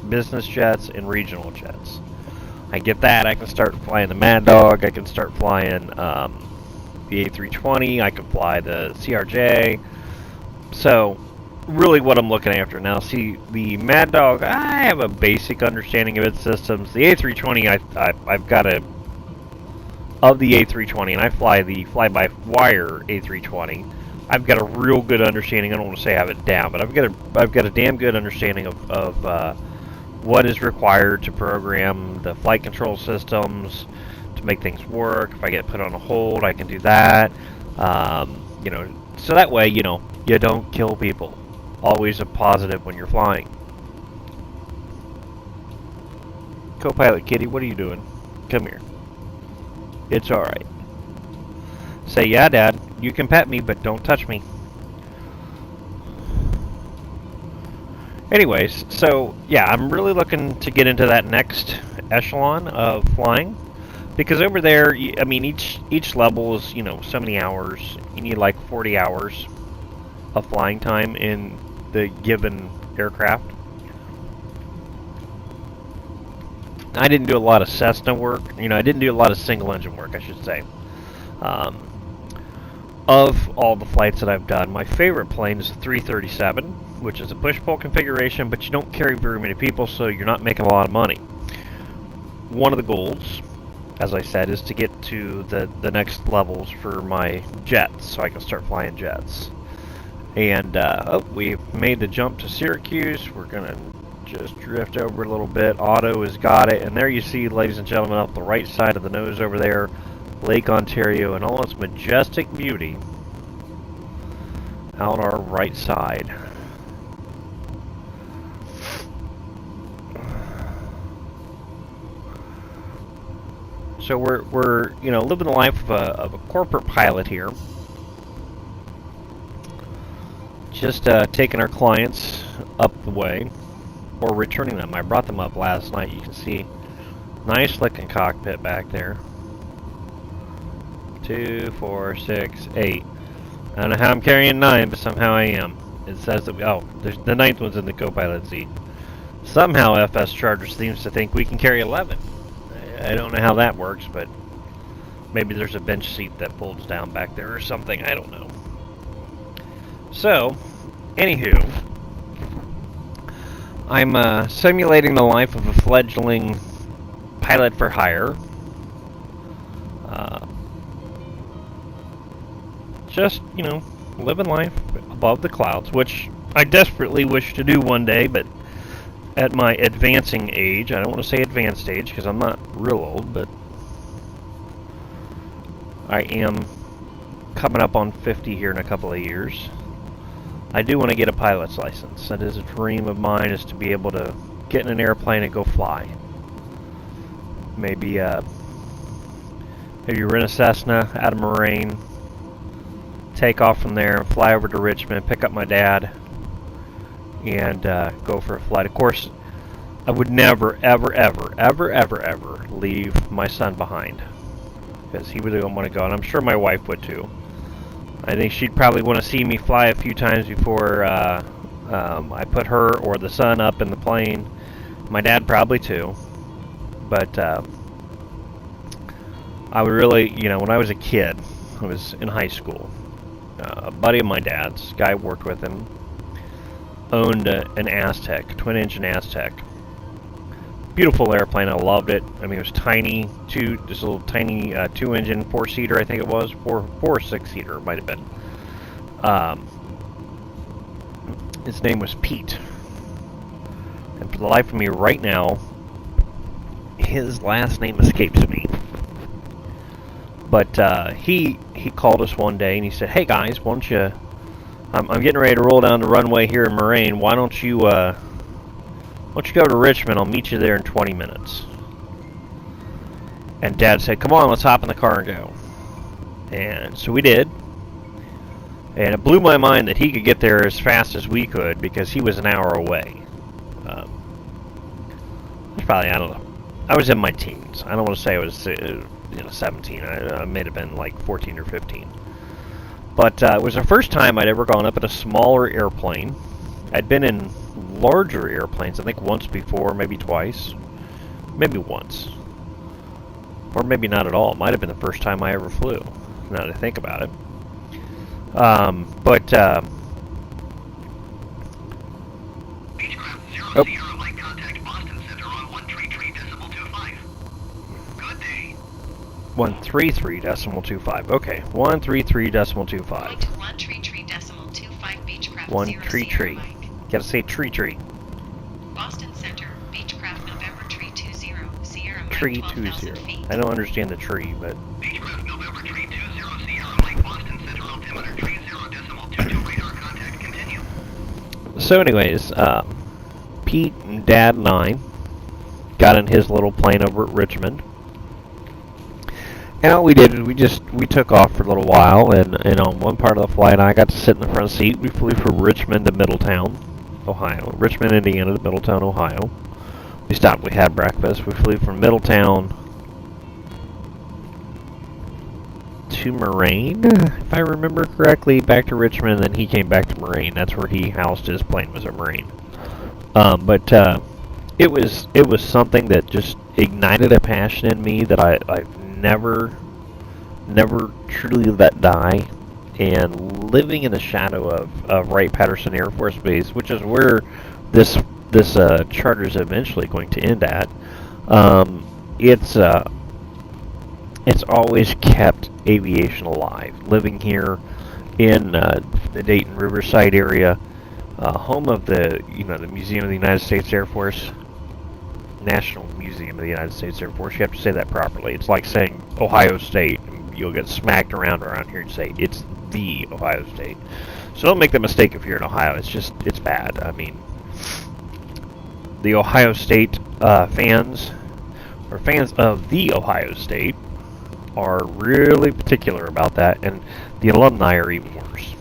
business jets and regional jets. I get that, I can start flying the Mad Dog, I can start flying the A320, I can fly the CRJ. So, really what I'm looking after. Now, see, the Mad Dog, I have a basic understanding of its systems. The A320, I've got a... Of the A320, and I fly the fly-by-wire A320, I've got a real good understanding. I don't want to say I have it down, but I've got a damn good understanding of what is required to program the flight control systems to make things work. If I get put on a hold, I can do that. You know, so that way, you know, you don't kill people. Always a positive when you're flying. Co-pilot Kitty, what are you doing? Come here. It's alright. Say, yeah, Dad, you can pet me, but don't touch me. Anyways, so, yeah, I'm really looking to get into that next echelon of flying. Because over there, I mean, each level is, you know, so many hours. You need like 40 hours of flying time in the given aircraft. I didn't do a lot of Cessna work. You know, I didn't do a lot of single engine work, I should say. Of all the flights that I've done, my favorite plane is the 337, which is a push-pull configuration, but you don't carry very many people, so you're not making a lot of money. One of the goals, as I said, is to get to the next levels for my jets, so I can start flying jets. And, we've made the jump to Syracuse. We're going to just drift over a little bit. Otto has got it. And there you see, ladies and gentlemen, up the right side of the nose over there, Lake Ontario, and all its majestic beauty out our right side. So we're you know, living the life of a corporate pilot here. Just taking our clients up the way, or returning them. I brought them up last night. You can see nice looking cockpit back there. 2, 4, 6, 8. I don't know how I'm carrying 9, but somehow I am. It says that there's the 9th one's in the co-pilot seat. Somehow FS Charter seems to think we can carry 11. I don't know how that works, but maybe there's a bench seat that folds down back there or something. I don't know. So, anywho, I'm simulating the life of a fledgling pilot for hire. Just, you know, living life above the clouds, which I desperately wish to do one day, but at my advancing age, I don't want to say advanced age because I'm not real old, but I am coming up on 50 here in a couple of years. I do want to get a pilot's license. That is a dream of mine, is to be able to get in an airplane and go fly. Maybe rent a Cessna out of Moraine, take off from there, fly over to Richmond, pick up my dad, and go for a flight. Of course, I would never, ever, ever, ever, ever, ever leave my son behind, because he would want to go, and I'm sure my wife would too. I think she'd probably want to see me fly a few times before I put her or the son up in the plane. My dad probably too. But I would really, you know, when I was a kid, I was in high school, a buddy of my dad's, guy I worked with him, owned an Aztec, twin-engine Aztec. Beautiful airplane, I loved it. I mean, it was tiny, this little tiny 2-engine, 4-seater, I think it was, 4 or 6-seater, it might have been. His name was Pete. And for the life of me right now, his last name escapes me. But he called us one day and he said, "Hey guys, why don't you? I'm getting ready to roll down the runway here in Moraine. Why don't you go to Richmond? I'll meet you there in 20 minutes." And Dad said, "Come on, let's hop in the car and go." And so we did. And it blew my mind that he could get there as fast as we could because he was an hour away. Probably, I don't know. I was in my teens. I don't want to say I was 17. I may have been like 14 or 15. But it was the first time I'd ever gone up in a smaller airplane. I'd been in larger airplanes, I think once before, maybe twice. Maybe once. Or maybe not at all. It might have been the first time I ever flew, now that I think about it. Beechcraft 00 Mike, contact Boston Center on 133.25. Good day. 133.25. Okay, 133.25. Point 133.25 Beechcraft 1 0 tree Sierra tree. Mike. Gotta say tree. Boston Center, Beechcraft November tree 20, Sierra Mike Tree 12,000 20. feet. I don't understand the tree, but Beechcraft November 320 Sierra Mike, Boston Center altimeter 30.22 radar contact. Continue. so anyways, Pete and Dad and I got in his little plane over at Richmond. And all we did is we took off for a little while, and on one part of the flight I got to sit in the front seat. We flew from Richmond to Middletown, Ohio. Richmond, Indiana to Middletown, Ohio. We stopped, we had breakfast. We flew from Middletown to Moraine, if I remember correctly, back to Richmond, and then he came back to Moraine. That's where he housed his plane, was at Moraine. It was something that just ignited a passion in me that I've never truly let die. And living in the shadow of Wright-Patterson Air Force Base, which is where this charter is eventually going to end at, it's always kept aviation alive. Living here in the Dayton Riverside area, home of the Museum of the United States Air Force, National Museum of the United States Air Force. You have to say that properly. It's like saying Ohio State. You'll get smacked around here and say it's the Ohio State. So don't make the mistake if you're in Ohio. It's bad. I mean, the Ohio State fans, or fans of the Ohio State, are really particular about that, and the alumni are even worse.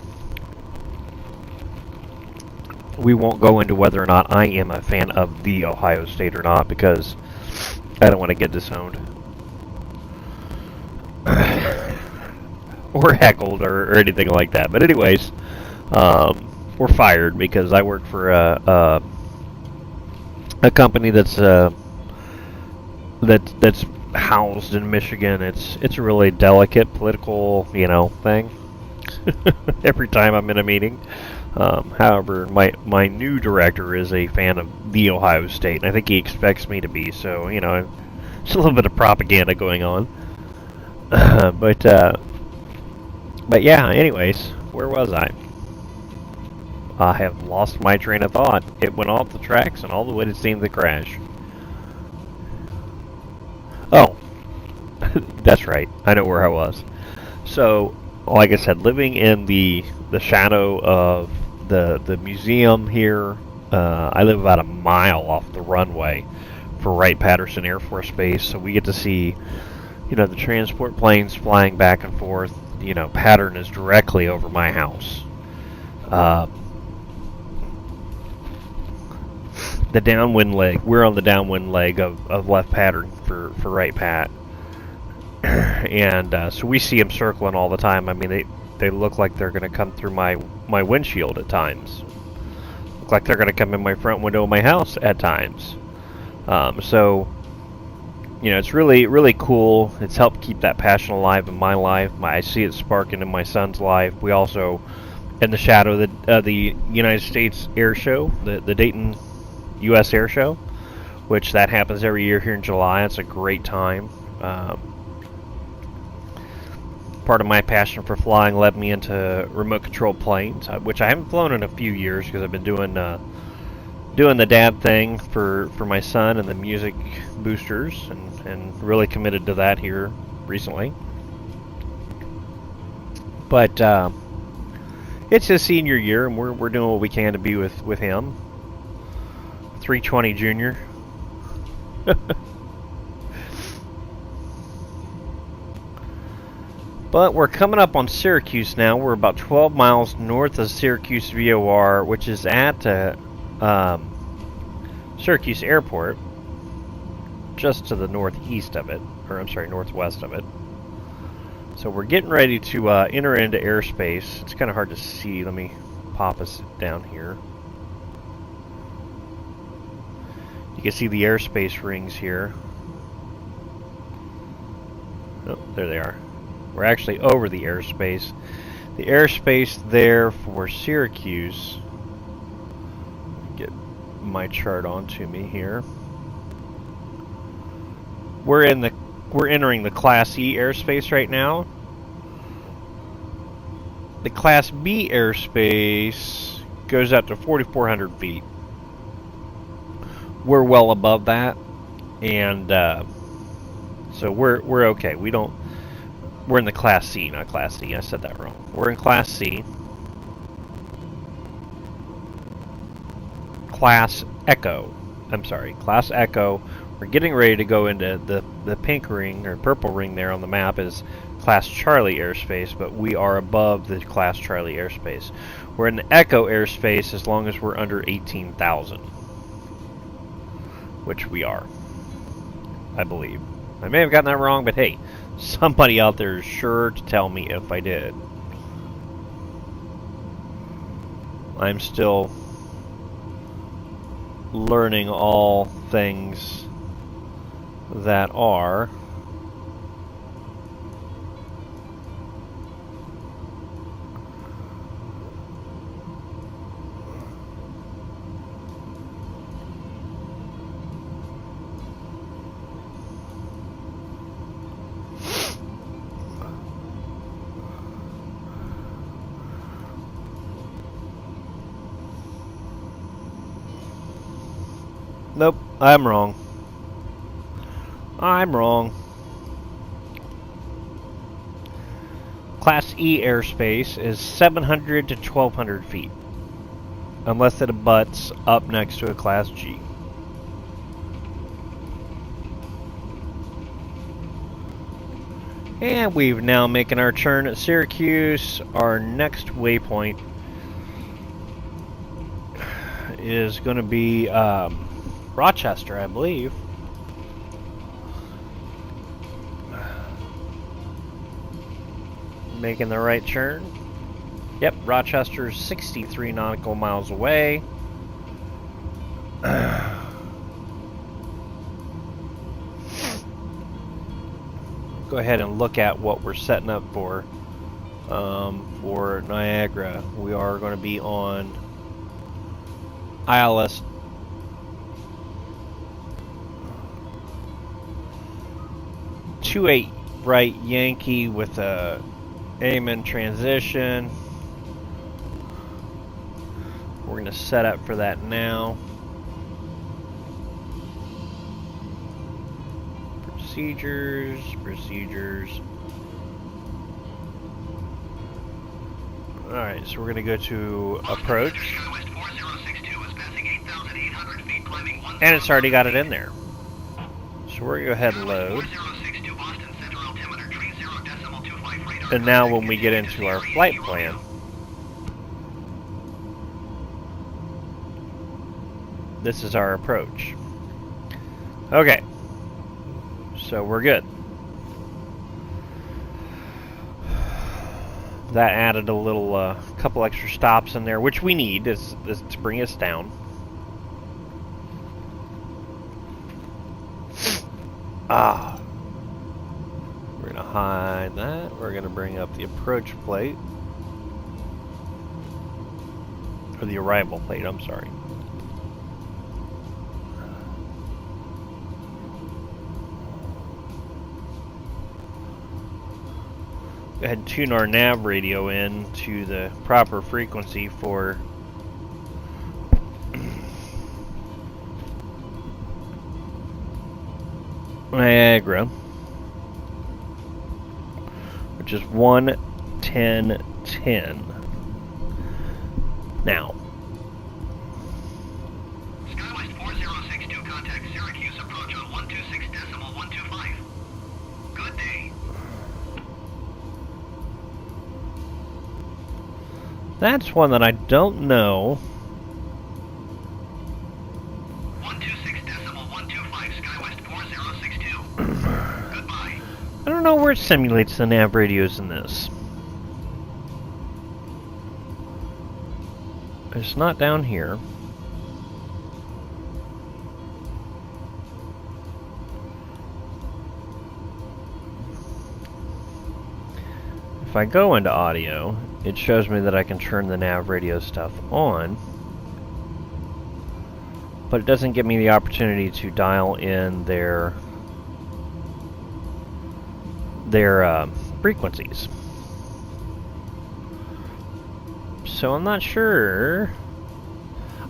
We won't go into whether or not I am a fan of the Ohio State or not, because I don't want to get disowned. Or heckled or anything like that. But anyways, we're fired because I work for a company that's housed in Michigan. It's a really delicate political, thing. Every time I'm in a meeting. However, my new director is a fan of the Ohio State, and I think he expects me to be. So it's a little bit of propaganda going on. But yeah. Anyways, where was I? I have lost my train of thought. It went off the tracks and all the way to seeing the crash. Oh, that's right. I know where I was. So, like I said, living in the shadow of the museum here, I live about a mile off the runway for Wright-Patterson Air Force Base, so we get to see, the transport planes flying back and forth. Pattern is directly over my house. The downwind leg, we're on the downwind leg of left Pattern for Wright Pat. And so we see them circling all the time. I mean, they look like they're going to come through my windshield at times. Look like they're going to come in my front window of my house at times. So, it's really, really cool. It's helped keep that passion alive in my life. I see it sparking in my son's life. We also, in the shadow of the United States Air Show, the Dayton U.S. Air Show, which that happens every year here in July. It's a great time. Part of my passion for flying led me into remote control planes, which I haven't flown in a few years because I've been doing the dad thing for my son and the music boosters, and really committed to that here recently. But it's his senior year, and we're doing what we can to be with him. 320 Junior. But we're coming up on Syracuse now. We're about 12 miles north of Syracuse VOR, which is at Syracuse Airport, just to the northeast of it, or I'm sorry, northwest of it. So we're getting ready to enter into airspace. It's kind of hard to see. Let me pop us down here. You can see the airspace rings here. Oh, there they are. We're actually over the airspace. The airspace there for Syracuse. Get my chart onto me here. We're entering the Class E airspace right now. The Class B airspace goes up to 4,400 feet. We're well above that, and so we're okay. We're in the Class C, not Class D. I said that wrong. We're in Class C. Class Echo. I'm sorry, Class Echo. We're getting ready to go into the pink ring, or purple ring there on the map is Class Charlie airspace, but we are above the Class Charlie airspace. We're in the Echo airspace as long as we're under 18,000. Which we are, I believe. I may have gotten that wrong, but hey, somebody out there is sure to tell me if I did. I'm still learning all things that are Nope, I'm wrong. I'm wrong. Class E airspace is 700 to 1,200 feet. Unless it abuts up next to a Class G. And we've now making our turn at Syracuse. Our next waypoint is going to be Rochester, I believe. Making the right turn. Yep, Rochester's 63 nautical miles away. Go ahead and look at what we're setting up for Niagara. We are going to be on ILS 28 right Yankee with a aim transition. We're going to set up for that now. Procedures. Alright, so we're going to go to approach. And it's already got it in there. So we're going to go ahead and load. And now when we get into our flight plan, this is our approach. Okay. So we're good. That added a little couple extra stops in there, which we need is to bring us down. We're going to hide that. We're going to bring up the approach plate. Or the arrival plate, I'm sorry. Go ahead and tune our nav radio in to the proper frequency for Niagara, which is 110.10. Now, Skywest 4062, contact Syracuse approach on 126.125. Good day. That's one that I don't know. 126.125 SkyWest 4062. Goodbye. I don't know where it simulates the nav radios in this. It's not down here. If I go into audio, it shows me that I can turn the nav radio stuff on, but it doesn't give me the opportunity to dial in their frequencies. So I'm not sure.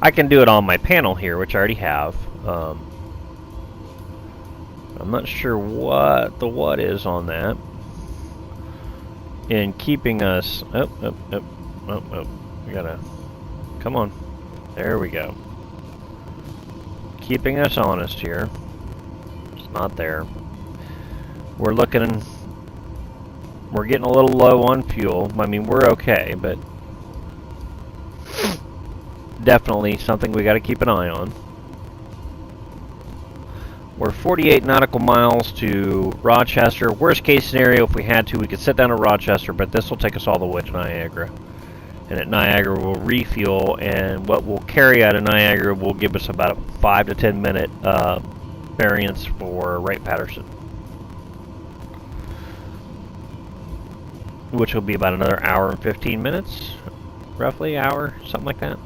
I can do it on my panel here, which I already have. I'm not sure what the what is on that. In keeping us... Oh, we gotta... Come on. There we go. Keeping us honest here. It's not there. We're looking... We're getting a little low on fuel. I mean, we're okay, but... Definitely something we gotta keep an eye on. We're 48 nautical miles to Rochester. Worst case scenario, if we had to, we could sit down at Rochester, but this will take us all the way to Niagara. And at Niagara, we'll refuel, and what we'll carry out of Niagara will give us about a 5 to 10 minute variance for Wright-Patterson, which will be about another hour and 15 minutes, roughly, hour, something like that.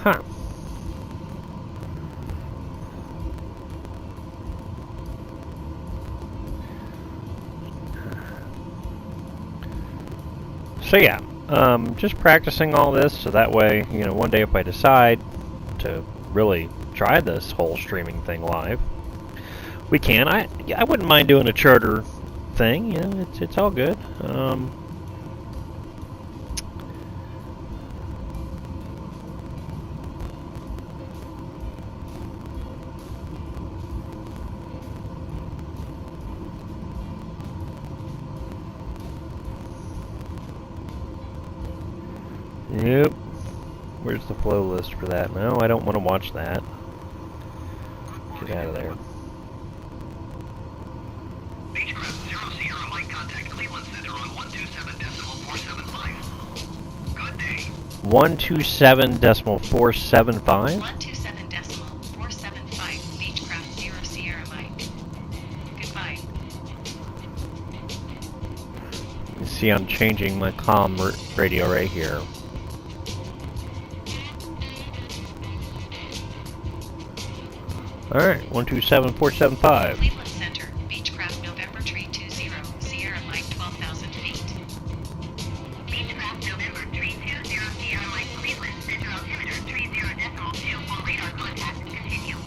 Huh. So yeah, just practicing all this so that way, you know, one day if I decide to really try this whole streaming thing live, we can. I wouldn't mind doing a charter thing. You know, it's all good. Yep. Where's the flow list for that? No, I don't want to watch that. Get out of there. Beechcraft 0 Sierra Mike, contact Cleveland Center on 127.475. Good day. 127.475? 127.475 Beechcraft 0 Sierra Mike. Goodbye. You see, I'm changing my comm radio right here. Alright, 127.475. Cleveland Center, Beechcraft November Tree 20, Sierra Mike 12,000 feet. Beechcraft November 320 Sierra Mike, Cleveland Center, altimeter 30.2 for radar contact. Continue.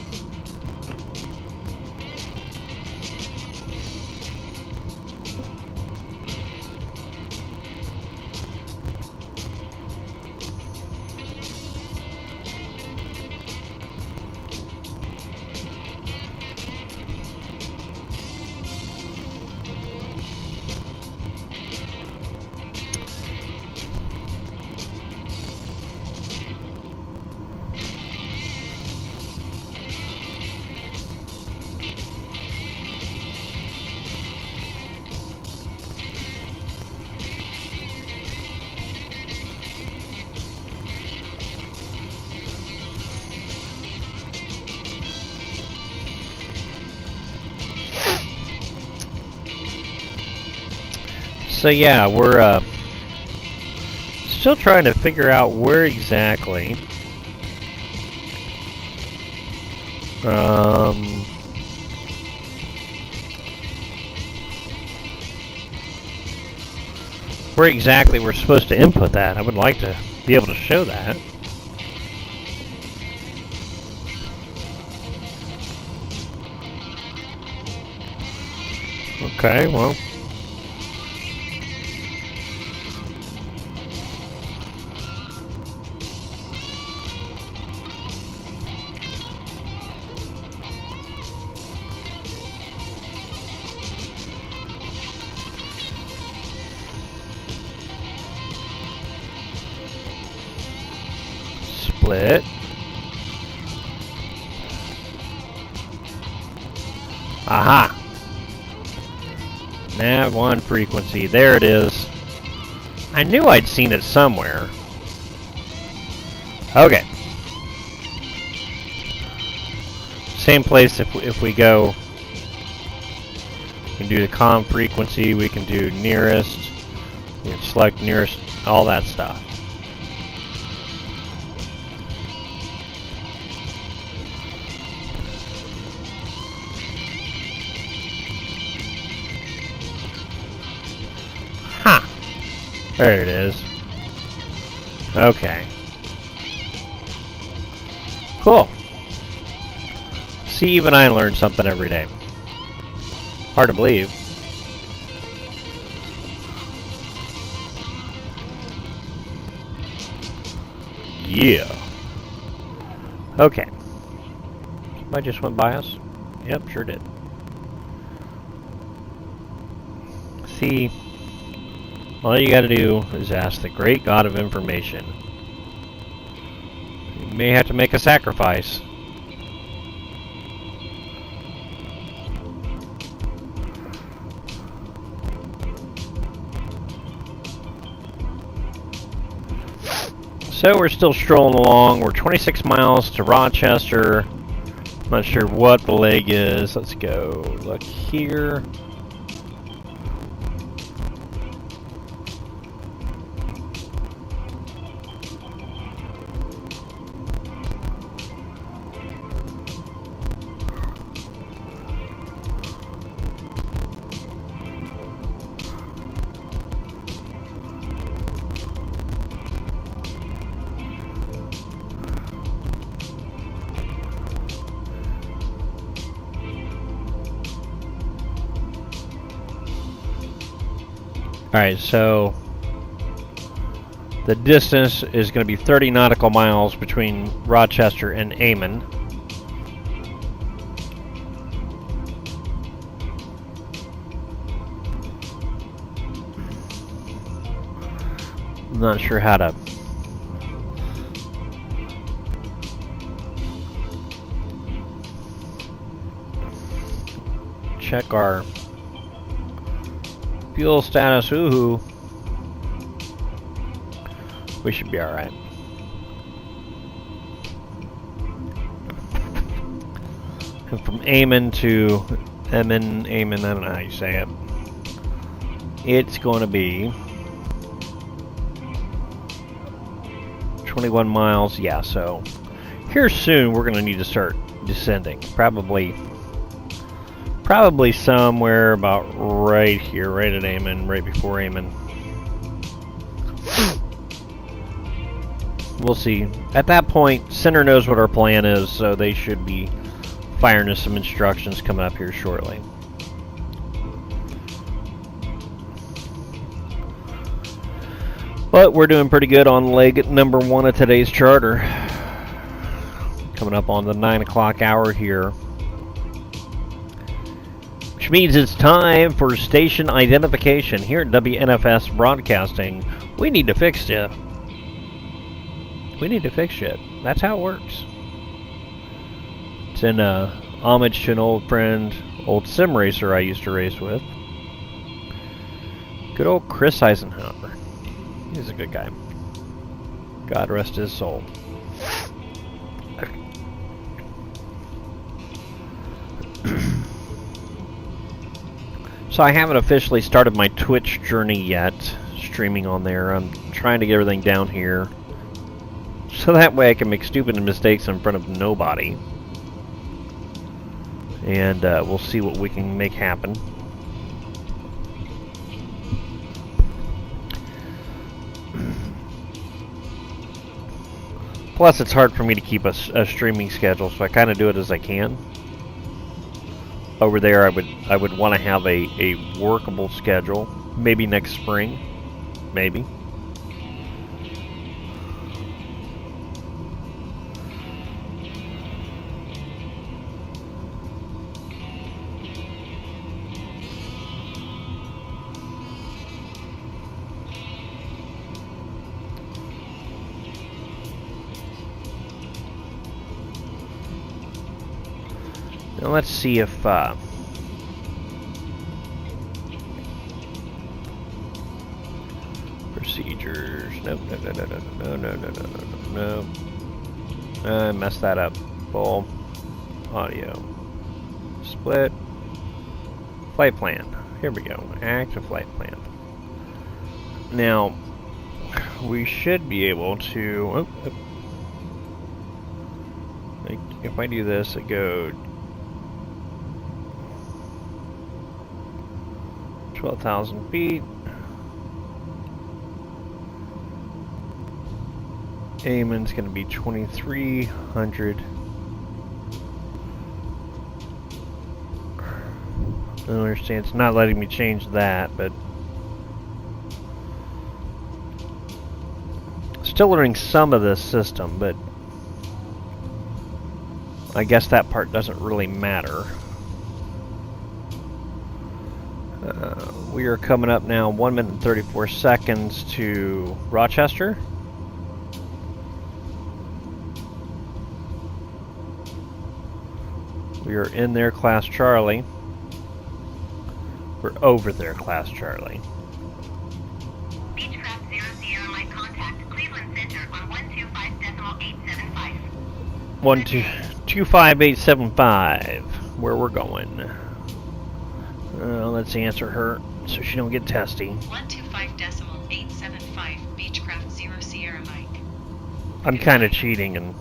So yeah, we're still trying to figure out where exactly we're supposed to input that. I would like to be able to show that. Okay, well. split. Aha! Nav1 frequency. There it is. I knew I'd seen it somewhere. Okay. Same place if we go. We can do the comm frequency. We can do nearest. We can select nearest. All that stuff. Huh. There it is. Okay. Cool. See, even I learn something every day. Hard to believe. Yeah. Okay. Somebody just went by us? Yep, sure did. See, all you gotta do is ask the great God of information. You may have to make a sacrifice. So we're still strolling along. We're 26 miles to Rochester. Not sure what the leg is. Let's go look here. Alright, so the distance is going to be 30 nautical miles between Rochester and Amman. I'm not sure how to check our fuel status. Woohoo. We should be alright. And from Amman to Amman, I don't know how you say it. It's going to be 21 miles. Yeah, so here soon we're going to need to start descending. Probably somewhere about right here, right at Amman, right before Amman. We'll see. At that point, Center knows what our plan is, so they should be firing us some instructions coming up here shortly. But we're doing pretty good on leg number 1 of today's charter. Coming up on the 9 o'clock hour here. Which means it's time for station identification here at WNFS Broadcasting. We need to fix it. We need to fix shit. That's how it works. It's in homage to an old friend, old sim racer I used to race with. Good old Chris Eisenhower. He's a good guy. God rest his soul. So I haven't officially started my Twitch journey yet, streaming on there. I'm trying to get everything down here, so that way I can make stupid mistakes in front of nobody. And we'll see what we can make happen. Plus, it's hard for me to keep a streaming schedule, so I kind of do it as I can. Over there, I would want to have a workable schedule. Maybe next spring. Maybe. Now let's see if procedures. Nope, no. I messed that up. Full audio. Split. Flight plan. Here we go. Active flight plan. Now, we should be able to. If I do this, it goes 12,000 feet. Aiming's going to be 2,300. I don't understand. It's not letting me change that, but still learning some of this system, but I guess that part doesn't really matter. We are coming up now 1 minute and 34 seconds to Rochester. We are in their class Charlie. We're over their class Charlie. Beechcraft 0 Sierra Mike contact Cleveland Center on 125.875. 125.875. Where we're going. Let's answer her so she don't get testy. 125.875 Beechcraft 0 Sierra Mike. I'm kind of cheating and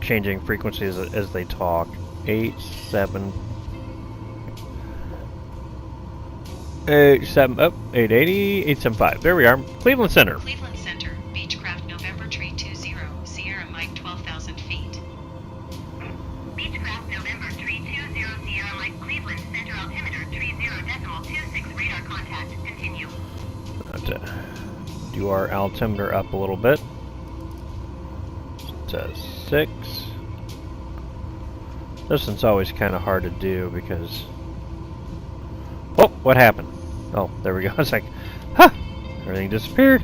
changing frequencies as they talk. 880. 875. There we are. Cleveland Center. Cleveland Center, Beechcraft November Tree 20, Sierra Mike 12,000 feet. Beechcraft November Tree 20 Sierra Mike Cleveland Center altimeter 30.26 radar contact. Continue. Do our altimeter up a little bit. It says 6. This one's always kind of hard to do because... Oh, what happened? Oh, there we go. It's like, huh! Everything disappeared.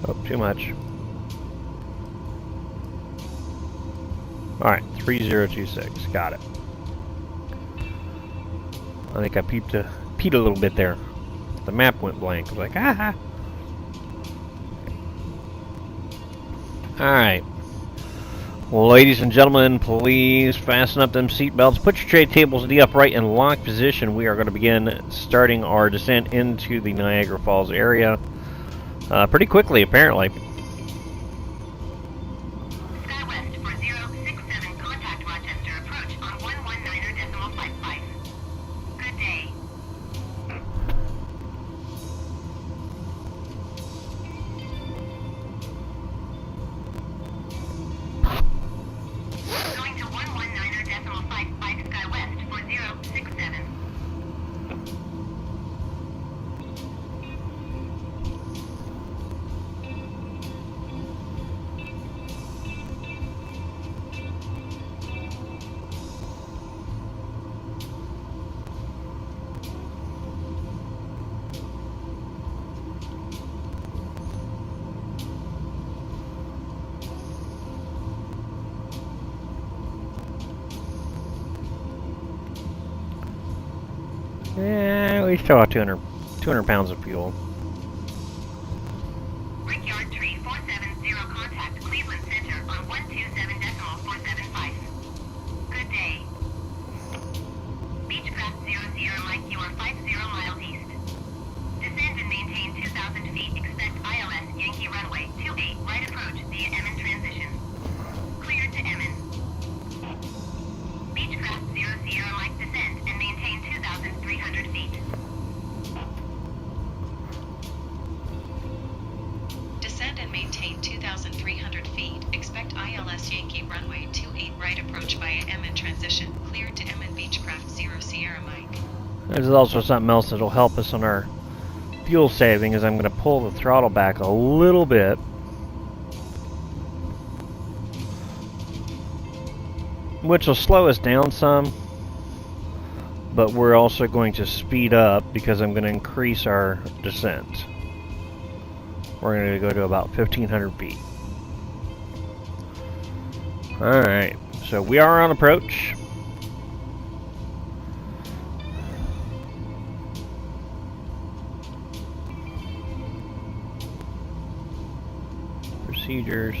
Oh, too much. Alright, 3026. Got it. I think I peeped a little bit there. The map went blank. I was like, ah! Alright. Ladies and gentlemen, please fasten up them seatbelts. Put your tray tables in the upright and lock position. We are going to begin starting our descent into the Niagara Falls area pretty quickly, apparently. SkyWest for 067, contact Rochester, approach on 119.55. Good day. Going to 119.55 SkyWest for 067. Yeah, we still have 200 pounds of fuel. Brickyard Tree 470, contact Cleveland Center on 127.475. Good day. Beechcraft 0 Sierra Mike, you are 50 miles east. Descend and maintain 2,000 feet. Expect ILS Yankee runway 28, right approach via Emmon transition. Cleared to Emmon. Beechcraft 0 Sierra Mike, descend and maintain 2,300 feet. Descend and maintain 2,300 feet. Expect ILS Yankee runway 28 right approach via Emmon transition. Cleared to Emmon Beechcraft 0 Sierra Mike. There's also something else that'll help us on our fuel saving is I'm going to pull the throttle back a little bit. Which will slow us down some. But we're also going to speed up because I'm going to increase our descent. We're going to go to about 1,500 feet. Alright, so we are on approach. Procedures.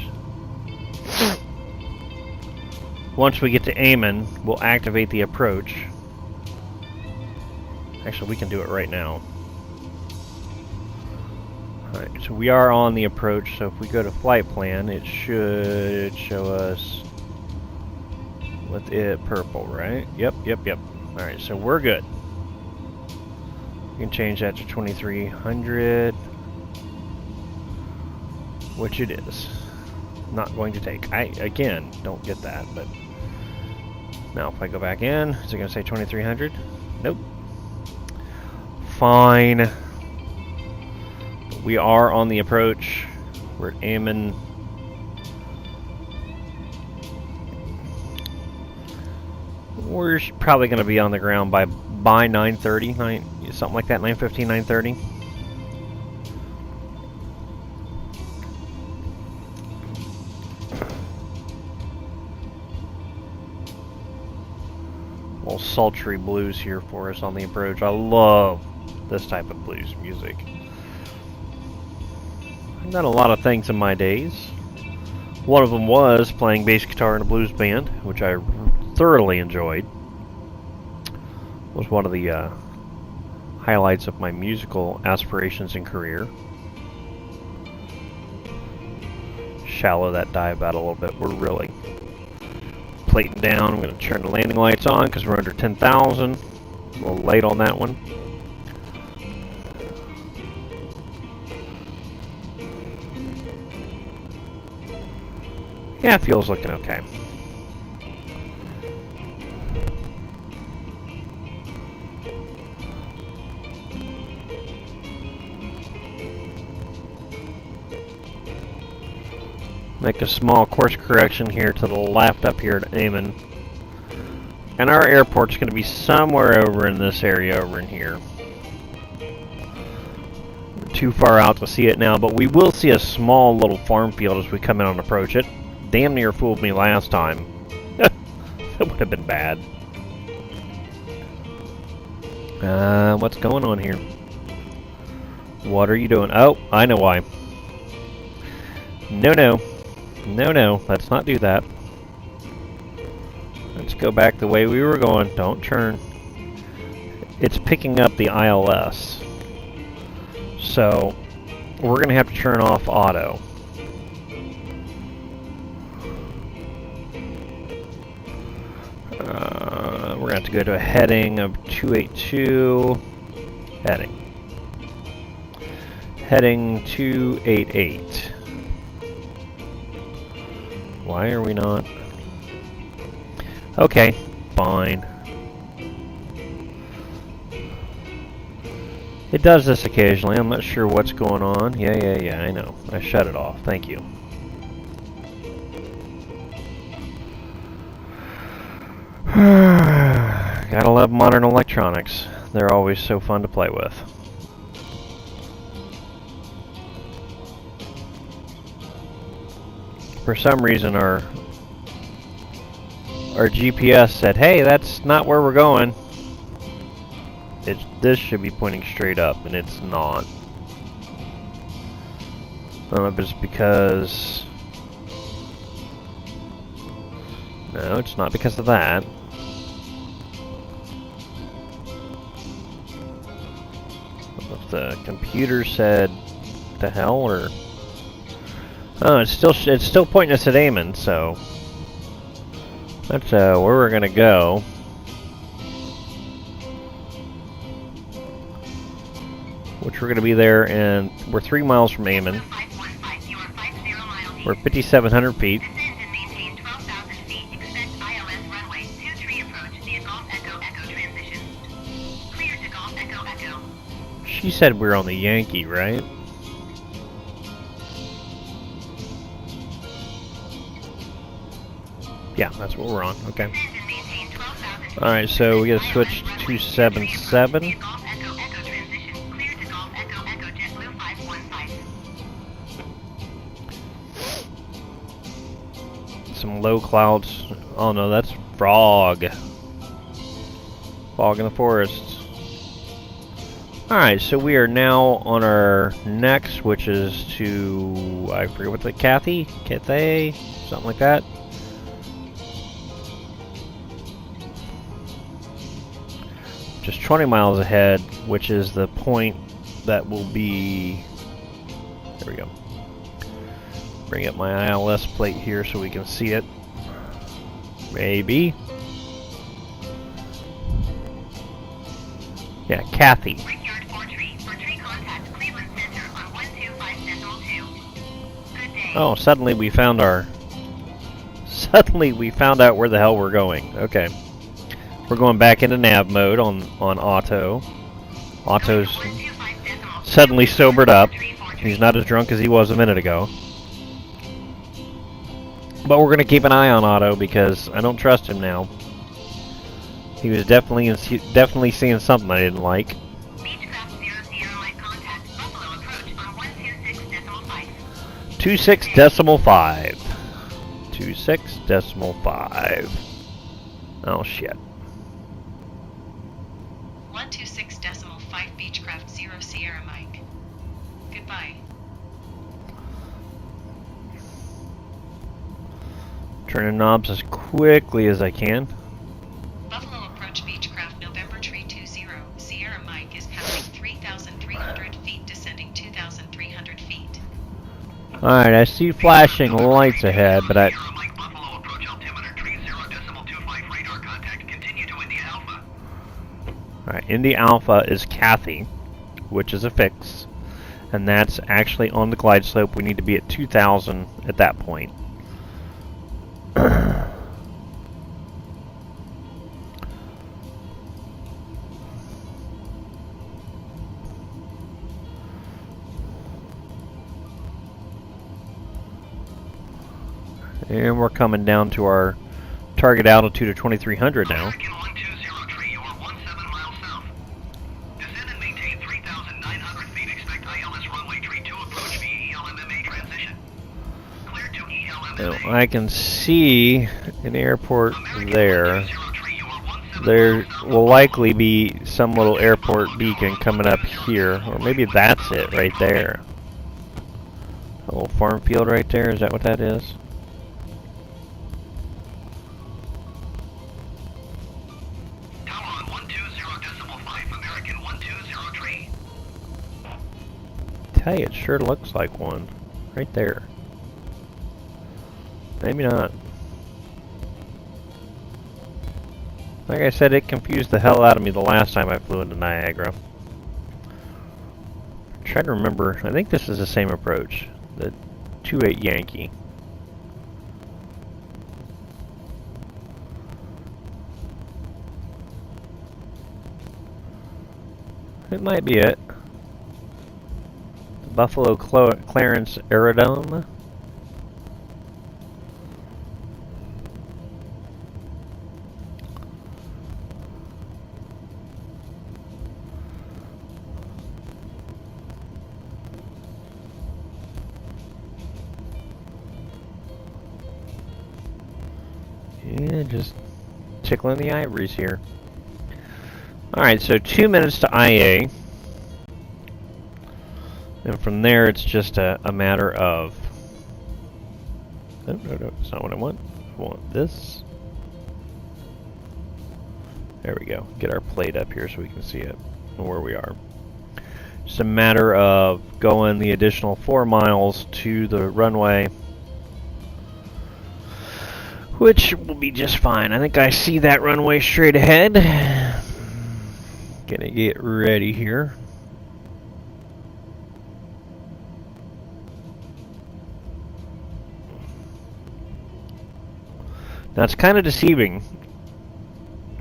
Once we get to Amen, we'll activate the approach. Actually, we can do it right now. Alright, so we are on the approach, so if we go to flight plan, it should show us with it purple, right? Yep. Alright, so we're good. You can change that to 2300, which it is. Not going to take. I, again, don't get that, but now if I go back in, is it going to say 2300? Nope. Fine. We are on the approach. We're aiming. We're probably going to be on the ground by 9:30, something like that, 9:15, 9:30. Little sultry blues here for us on the approach. I love this type of blues music. I've done a lot of things in my days. One of them was playing bass guitar in a blues band, which I thoroughly enjoyed. Was one of the highlights of my musical aspirations and career. Shallow that dive out a little bit. We're really plating down. I'm going to turn the landing lights on because we're under 10,000. A little late on that one. Yeah, fuel's looking okay. Make a small course correction here to the left up here at Amen. And our airport's going to be somewhere over in this area over in here. We're too far out to see it now, but we will see a small little farm field as we come in on approach. It damn near fooled me last time. It would have been bad. What's going on here? What are you doing? Oh, I know why. No, let's not do that. Let's go back the way we were going. Don't turn. It's picking up the ILS. So, we're going to have to turn off auto. We're going to have to go to a heading of 282. Heading 288. Why are we not? Okay, fine. It does this occasionally. I'm not sure what's going on. Yeah, I know. I shut it off. Thank you. Gotta love modern electronics. They're always so fun to play with. For some reason our GPS said, hey, that's not where we're going. This should be pointing straight up, and it's not. I don't know if it's because... No, it's not because of that. If the computer said to hell, or... Oh, it's still pointing us at Amen, so that's where we're gonna go. Which we're gonna be there, and we're 3 miles from Amen. We're 5,700 feet. She said we're on the Yankee, right? Yeah, that's what we're on. Okay. Alright, so we gotta switch to 277. some low clouds. Oh no, that's fog. Fog in the forests. Alright, so we are now on our next, which is to, I forget what's it, Kffo? Something like that. Just 20 miles ahead, which is the point that will be, there we go. Bring up my ILS plate here so we can see it. Maybe. Yeah, Kffo. Oh, suddenly we found our... Suddenly we found out where the hell we're going. Okay. We're going back into nav mode on Auto. Auto's suddenly sobered up. He's not as drunk as he was a minute ago. But we're going to keep an eye on Auto because I don't trust him now. He was definitely seeing something I didn't like. 26.5. 26.5. Oh shit. 126.5 Beechcraft 0 Sierra Mike. Goodbye. Turning knobs as quickly as I can. Buffalo approach Beechcraft November Tree 20 Sierra Mike is passing 3,300 feet, descending 2,300 feet. Alright, I see flashing lights ahead, but I... Alright, Indy Alpha is Kffo, which is a fix. And that's actually on the glide slope. We need to be at 2,000 at that point. And we're coming down to our target altitude of 2,300 now. Now, I can see an airport there. There will likely be some little airport beacon coming up here, or maybe that's it right there. A little farm field right there, is that what that is? Hey, it sure looks like one. Right there. Maybe not. Like I said, it confused the hell out of me the last time I flew into Niagara. I'm trying to remember. I think this is the same approach. The 28 Yankee. It might be it. The Buffalo Clarence Aerodrome. Yeah, just tickling the ivories here. Alright, so 2 minutes to IA. And from there, it's just a matter of... No, that's not what I want. I want this. There we go. Get our plate up here so we can see it and where we are. It's a matter of going the additional 4 miles to the runway, which will be just fine. I think I see that runway straight ahead. Gonna get ready here. Now it's kind of deceiving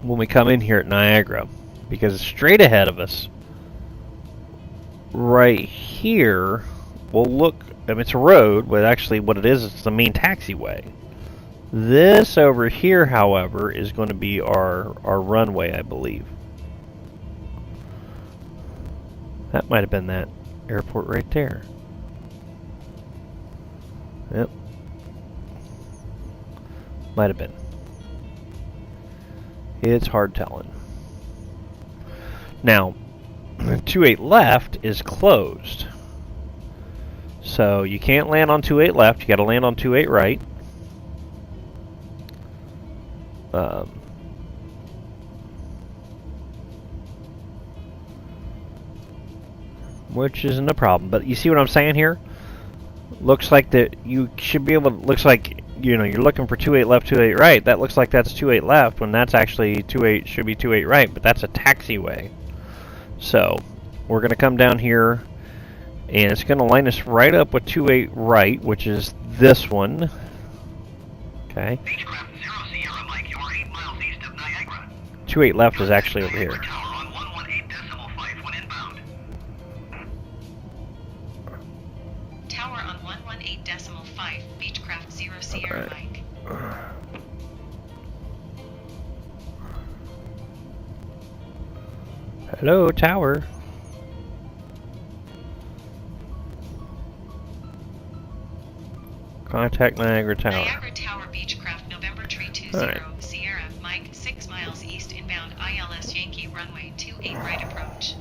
when we come in here at Niagara, because straight ahead of us, right here, will look, I mean, it's a road, but actually what it is, it's the main taxiway. This over here, however, is going to be our runway, I believe. That might have been that airport right there. Yep. Might have been. It's hard telling. Now, 28 left is closed. So you can't land on 28 left, you gotta land on 28 right. Which isn't a problem, but you see what I'm saying here? Looks like that you should be able to, looks like, you know, you're looking for 28 left, 28 right. That looks like that's 28 left when that's actually 28, should be 28 right, but that's a taxiway. So, we're going to come down here, and it's going to line us right up with 28 right, which is this one. Okay. 28 left is actually over here. Tower on 118.5, Beechcraft 0 Sierra Mike. Hello, tower. Contact Niagara Tower. Niagara Tower, Beechcraft, November Tree 20, Alright. Sierra Mike, 6 miles east inbound, ILS Yankee runway 28 right approach.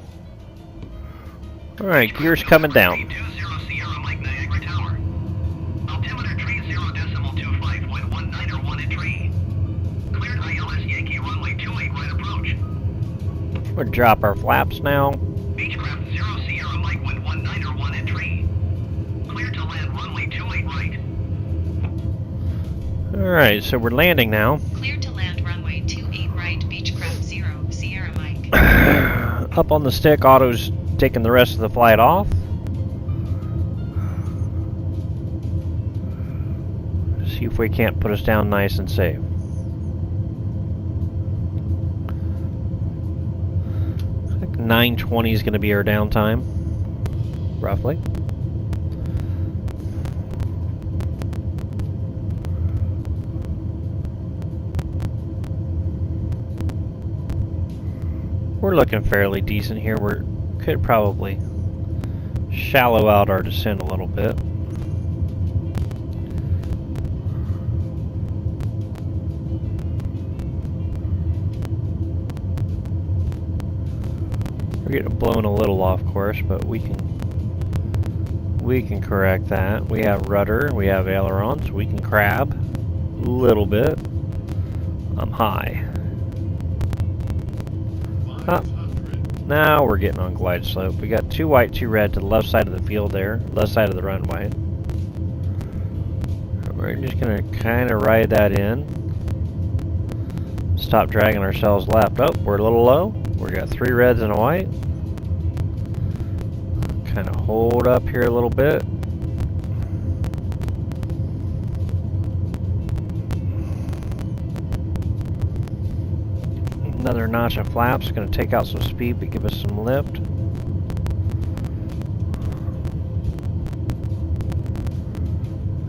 Alright, gears coming down. We'll drop our flaps now. Beechcraft 0 Sierra Mike 11901 entry. Clear to land runway 28 right. Alright, so we're landing now. Clear to land runway 28 right, Beechcraft 0 Sierra Mike. Up on the stick, auto's taking the rest of the flight off. See if we can't put us down nice and safe. I think 9:20 is going to be our downtime, roughly. We're looking fairly decent here. We could probably shallow out our descent a little bit. We're getting blown a little off course, but we can correct that. We have rudder, we have ailerons, we can crab a little bit. I'm high. Oh, now we're getting on glide slope. We got 2 white, 2 red to the left side of the field there, left side of the runway. We're just gonna kind of ride that in. Stop dragging ourselves left. Oh, we're a little low. We got 3 reds and a white. Kind of hold up here a little bit. Another notch of flaps. Going to take out some speed but give us some lift.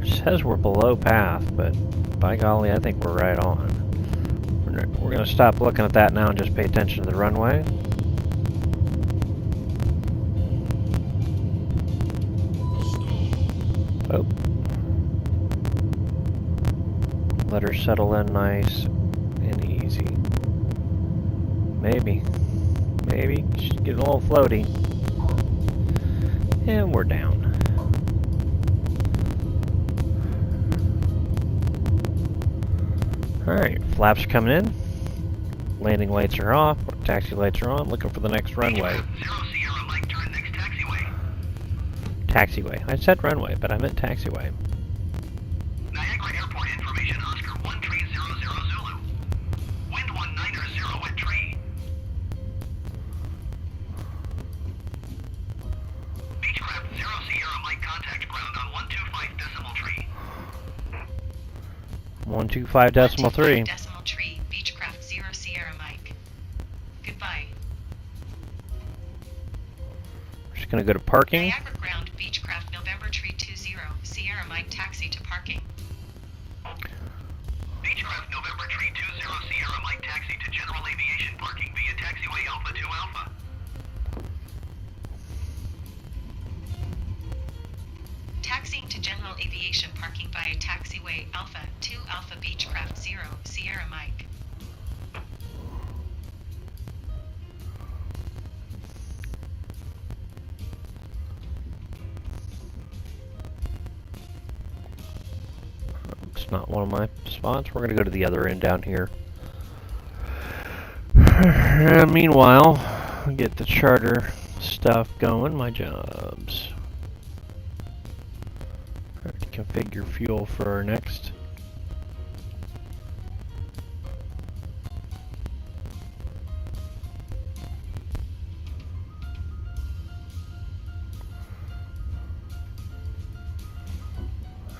It says we're below path, but by golly, I think we're right on. We're going to stop looking at that now and just pay attention to the runway. Oh. Let her settle in nice and easy. Maybe. Just get a little floaty. And we're down. Alright, flaps are coming in. Landing lights are off. Taxi lights are on. Looking for the next runway. Taxiway. I said runway, but I meant taxiway. Niagara Airport information, Oscar 1300 Zulu. Wind 190 at tree. Beechcraft 0 Sierra Mike contact ground on 125.3. 125.3. Decimal tree, Beechcraft 0 Sierra Mike. Goodbye. We're just going to go to parking. Niagara ground, Beechcraft November Tree 20, Sierra Mike taxi to parking. Beechcraft November Tree 20 Sierra Mike taxi to general aviation parking via taxiway Alpha 2 Alpha. Taxiing to general aviation parking via taxiway Alpha 2 Alpha Beechcraft 0 Sierra Mike. It's not one of my spots. We're going to go to the other end down here. Meanwhile, get the charter stuff going, my jobs. Alright, configure fuel for our next.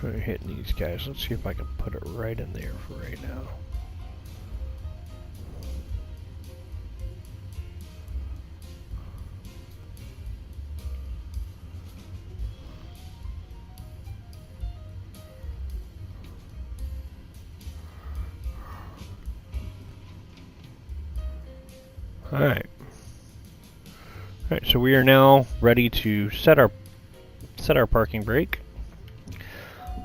Alright, hitting these guys. Let's see if I can put it right in there for right now. Alright. Alright, so we are now ready to set our parking brake.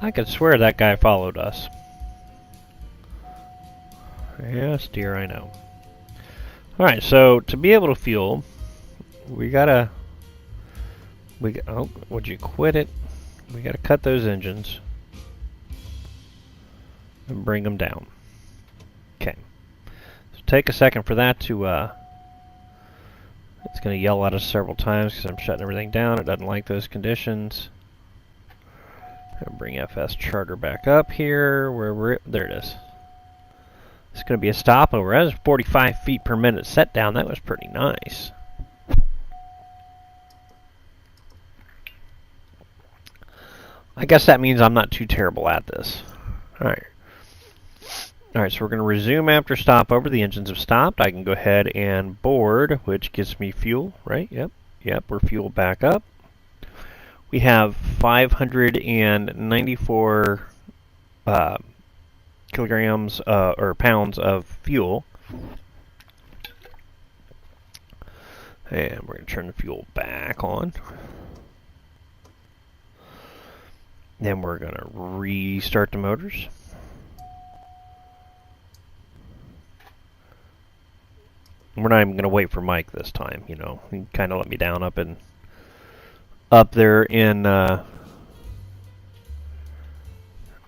I could swear that guy followed us. Yes, dear, I know. Alright, so to be able to fuel, oh, would you quit it? We gotta cut those engines and bring them down. Okay. So take a second for that to, it's going to yell at us several times because I'm shutting everything down. It doesn't like those conditions. I'll bring FS Charter back up here. There it is. It's going to be a stopover. That was 45 feet per minute set down. That was pretty nice. I guess that means I'm not too terrible at this. Alright. Alright, so we're going to resume after stopover. The engines have stopped. I can go ahead and board, which gives me fuel, right? Yep, we're fueled back up. We have 594 kilograms or pounds of fuel. And we're going to turn the fuel back on. Then we're going to restart the motors. We're not even going to wait for Mike this time, you know. He kind of let me down up there in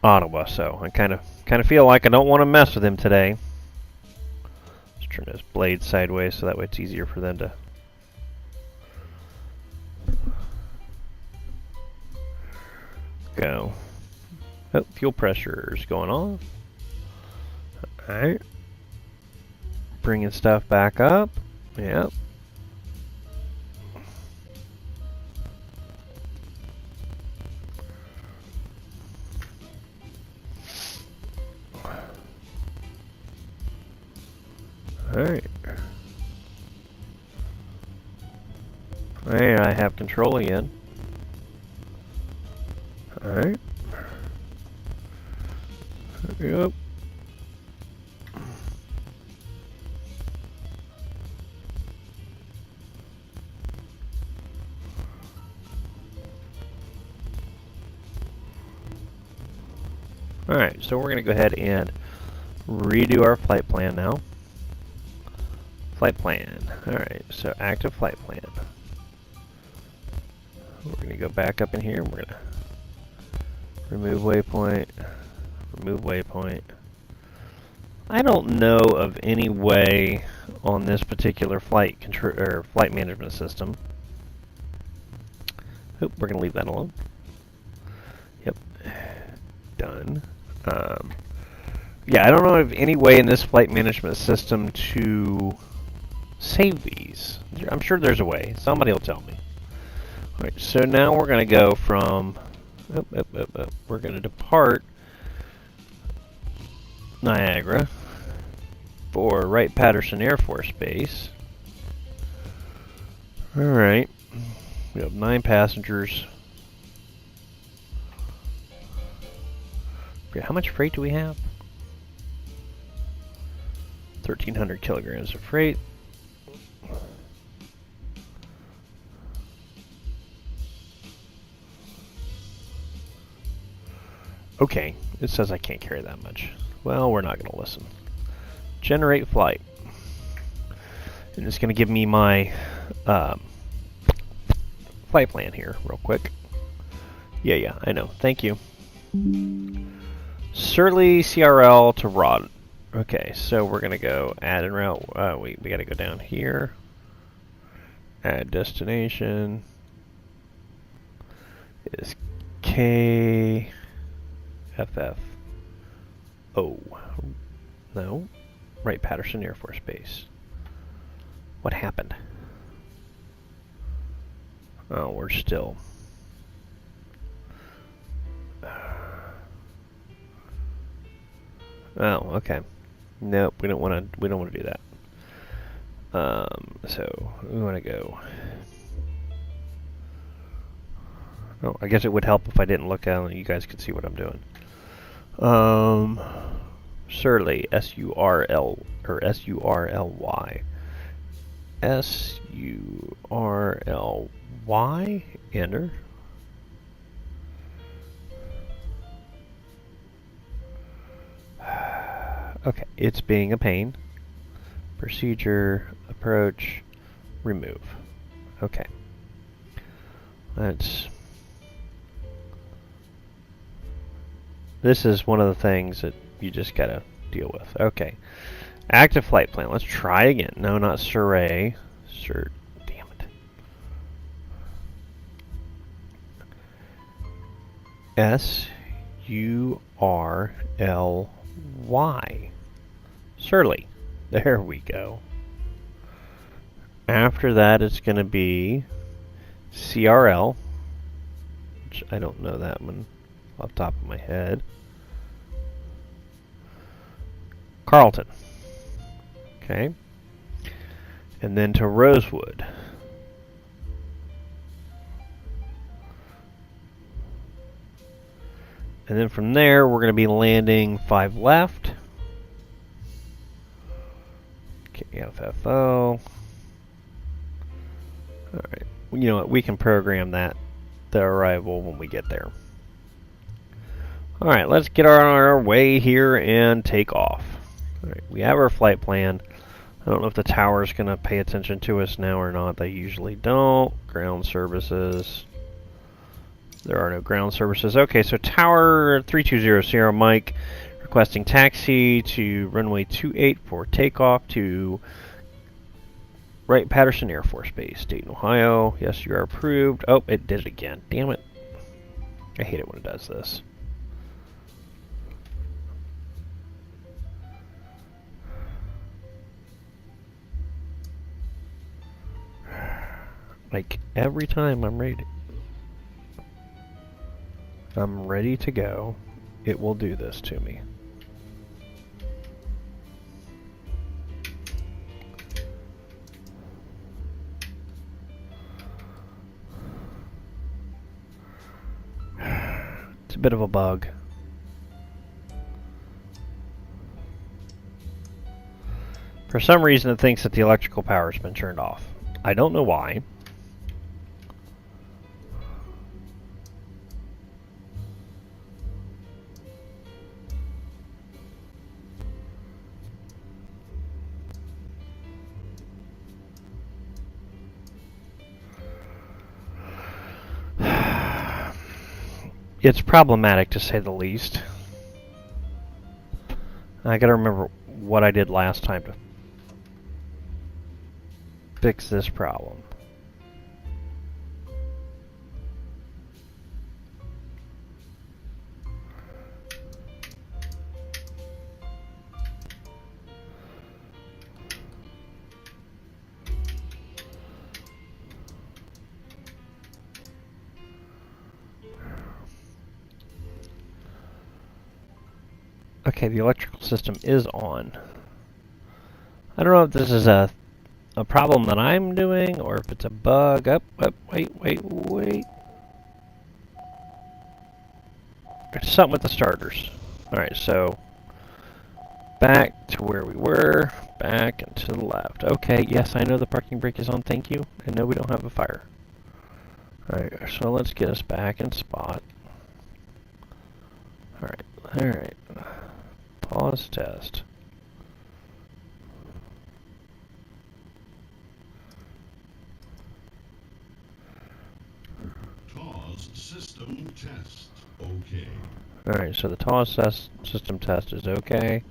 Ottawa, so I kind of feel like I don't want to mess with him today. Let's turn this blade sideways so that way it's easier for them to go. Oh, fuel pressure is going off. Alright. Bringing stuff back up. Yep. Alright. Hey, I have control again. Alright. Yep. Alright, so we're going to go ahead and redo our flight plan now. Flight plan. Alright, so active flight plan. We're going to go back up in here and we're going to remove waypoint. Remove waypoint. I don't know of any way on this particular flight control or flight management system. Oop, we're going to leave that alone. Yep. Done. Yeah, I don't know of any way in this flight management system to save these. I'm sure there's a way. Somebody will tell me. Alright, so now we're going to go from... We're going to depart Niagara for Wright-Patterson Air Force Base. Alright. We have 9 passengers. How much freight do we have? 1,300 kilograms of freight. Okay, it says I can't carry that much. Well, we're not going to listen. Generate flight. And it's going to give me my flight plan here real quick. Yeah, I know. Thank you. Surly CRL to Rod. Okay, so we're going to go add en route. We got to go down here. Add destination is KFF. Oh, no. Wright-Patterson Air Force Base. What happened? Oh, we're still. Oh, okay. Nope, we don't want to. We don't want to do that. So we want to go. Oh, I guess it would help if I didn't look out and you guys could see what I'm doing. Surly, S-U-R-L or S-U-R-L-Y. S-U-R-L-Y. Enter. Okay, it's being a pain. Procedure, approach, remove. Okay. This is one of the things that you just gotta deal with. Okay. Active flight plan. Let's try again. No, not Surrey. Damn it. S-U-R-L-Y. Surly. There we go. After that, it's going to be CRL, which I don't know that one off the top of my head. Carlton. Okay. And then to Rosewood. And then from there, we're going to be landing 5 left. Kffo. Alright. You know what? We can program the arrival when we get there. Alright, let's get on our way here and take off. Alright, we have our flight plan. I don't know if the tower's going to pay attention to us now or not. They usually don't. Ground services. There are no ground services. Okay, so Tower 320 Sierra Mike requesting taxi to runway 28 for takeoff to Wright-Patterson Air Force Base, Dayton, Ohio. Yes, you are approved. Oh, it did it again. Damn it. I hate it when it does this. Like, every time I'm ready to go, it will do this to me. It's a bit of a bug. For some reason it thinks that the electrical power has been turned off. I don't know why. It's problematic, to say the least. I gotta remember what I did last time to fix this problem. Okay, the electrical system is on. I don't know if this is a problem that I'm doing or if it's a bug. Wait. It's something with the starters. Alright, so back to where we were, back and to the left. Okay, yes, I know the parking brake is on, thank you. I know we don't have a fire. Alright, so let's get us back in spot. Alright. Pause test. TAWS system test. Okay. Alright, so the TAWS system test is okay.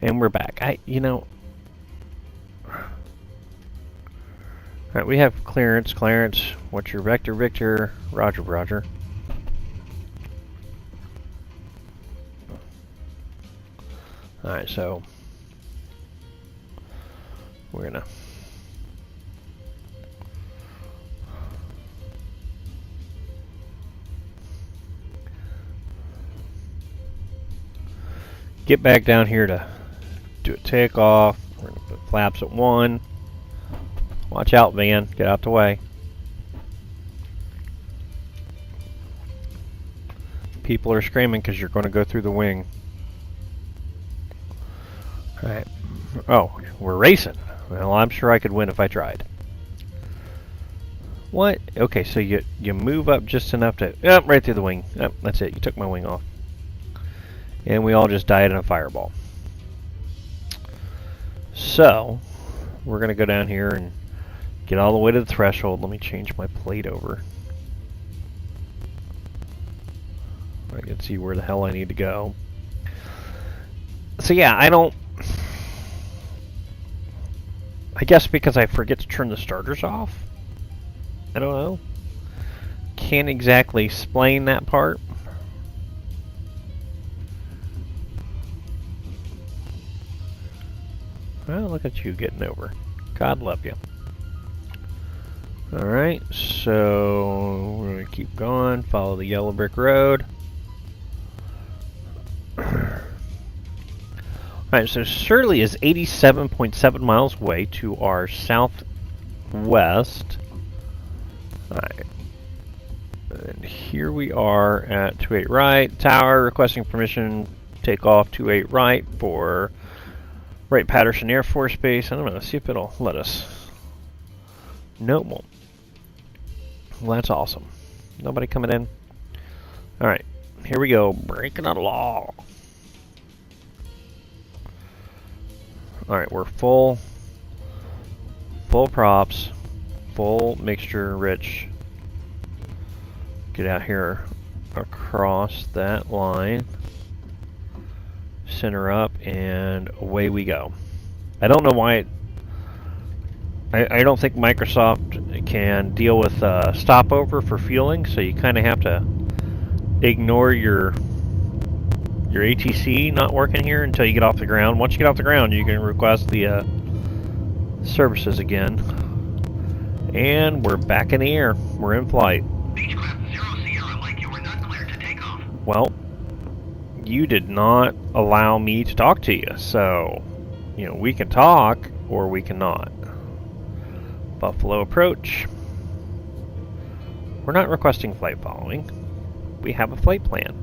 And we're back. Alright, we have clearance. What's your vector, Victor? Roger. Alright, so we're gonna get back down here to do a takeoff. We're gonna put flaps at 1. Watch out, van. Get out the way. People are screaming because you're going to go through the wing. Alright. Oh, we're racing. Well, I'm sure I could win if I tried. What? Okay, so you move up just enough to... Yep, right through the wing. Yep, that's it. You took my wing off. And we all just died in a fireball. So, we're going to go down here and get all the way to the threshold. Let me change my plate over. I can see where the hell I need to go. So yeah, I guess because I forget to turn the starters off. I don't know. Can't exactly explain that part. Well, look at you getting over. God love you. Alright, so we're going to keep going, follow the yellow brick road. Alright, so Shirley is 87.7 miles away to our southwest. Alright. And here we are at 28 right. Tower requesting permission take off 28 right for Wright Patterson Air Force Base. I'm going to see if it'll let us. No, it won't. Well, that's awesome. Nobody coming in? Alright, here we go. Breaking the law. Alright, we're full props, full mixture rich. Get out here across that line. Center up, and away we go. I don't know why I don't think Microsoft can deal with stopover for fueling, so you kind of have to ignore your ATC not working here until you get off the ground. Once you get off the ground, you can request the services again. And we're back in the air. We're in flight. Beechcraft 0 Sierra Mike, you were not cleared to take off. Well, you did not allow me to talk to you, so we can talk or we cannot. Buffalo approach. We're not requesting flight following. We have a flight plan.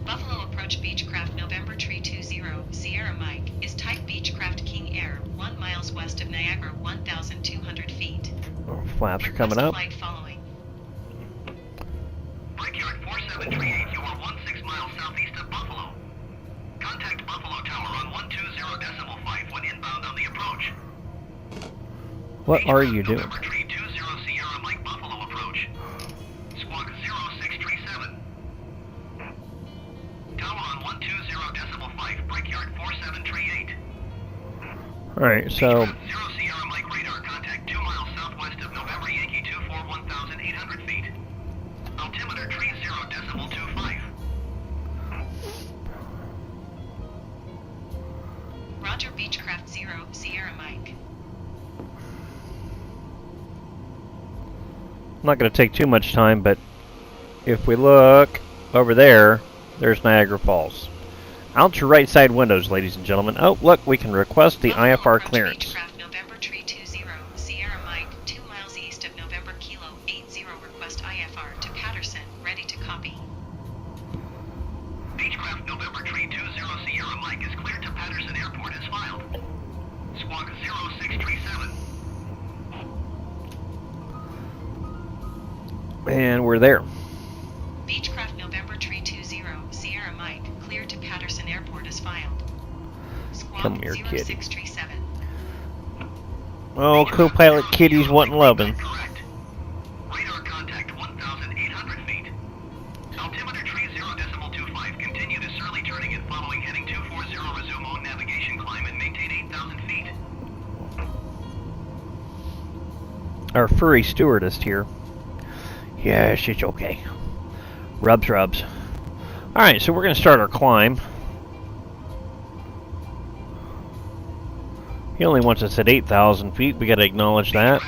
Buffalo approach Beechcraft November Tree 20 Sierra Mike is type Beechcraft King Air 1 miles west of Niagara 1,200 feet. Oh, flaps are coming up. Flight following. Brickyard 4738, you are 16 miles southeast of Buffalo. Contact Buffalo Tower on 120.5 when inbound on the approach. What are you doing? November Tree 20 Sierra Mike Buffalo approach. Squawk 0637. Tower on 120.5, Brickyard 4738. Alright, so 0 Sierra Mike radar contact 2 miles southwest of November Yankee 24 1,800 feet. Altimeter 30.25. Roger Beechcraft 0 Sierra Mike. not going to take too much time, but if we look over there, there's Niagara Falls. Out your right side windows, ladies and gentlemen. Oh, look, we can request the IFR clearance. November Tree 20 Sierra Mike 2 miles east of November Kilo 80 request IFR to Patterson, ready to copy. Beechcraft November Tree 20 Sierra Mike is cleared to Patterson Airport as filed. Squawk 0637. And we're there. Beechcraft November Tree 20 Come here, kitty. 0637. Oh, co-pilot kitty's wanting loving. Correct. Radar contact 1,800 feet. Altimeter tree 0.25. Continue to Surly turning and following heading 240. Resume on navigation climb and maintain 8,000 feet. Our furry stewardess here. Yeah, she's okay. Rubs, rubs. Alright, so we're going to start our climb. He only wants us at 8,000 feet. We got to acknowledge that.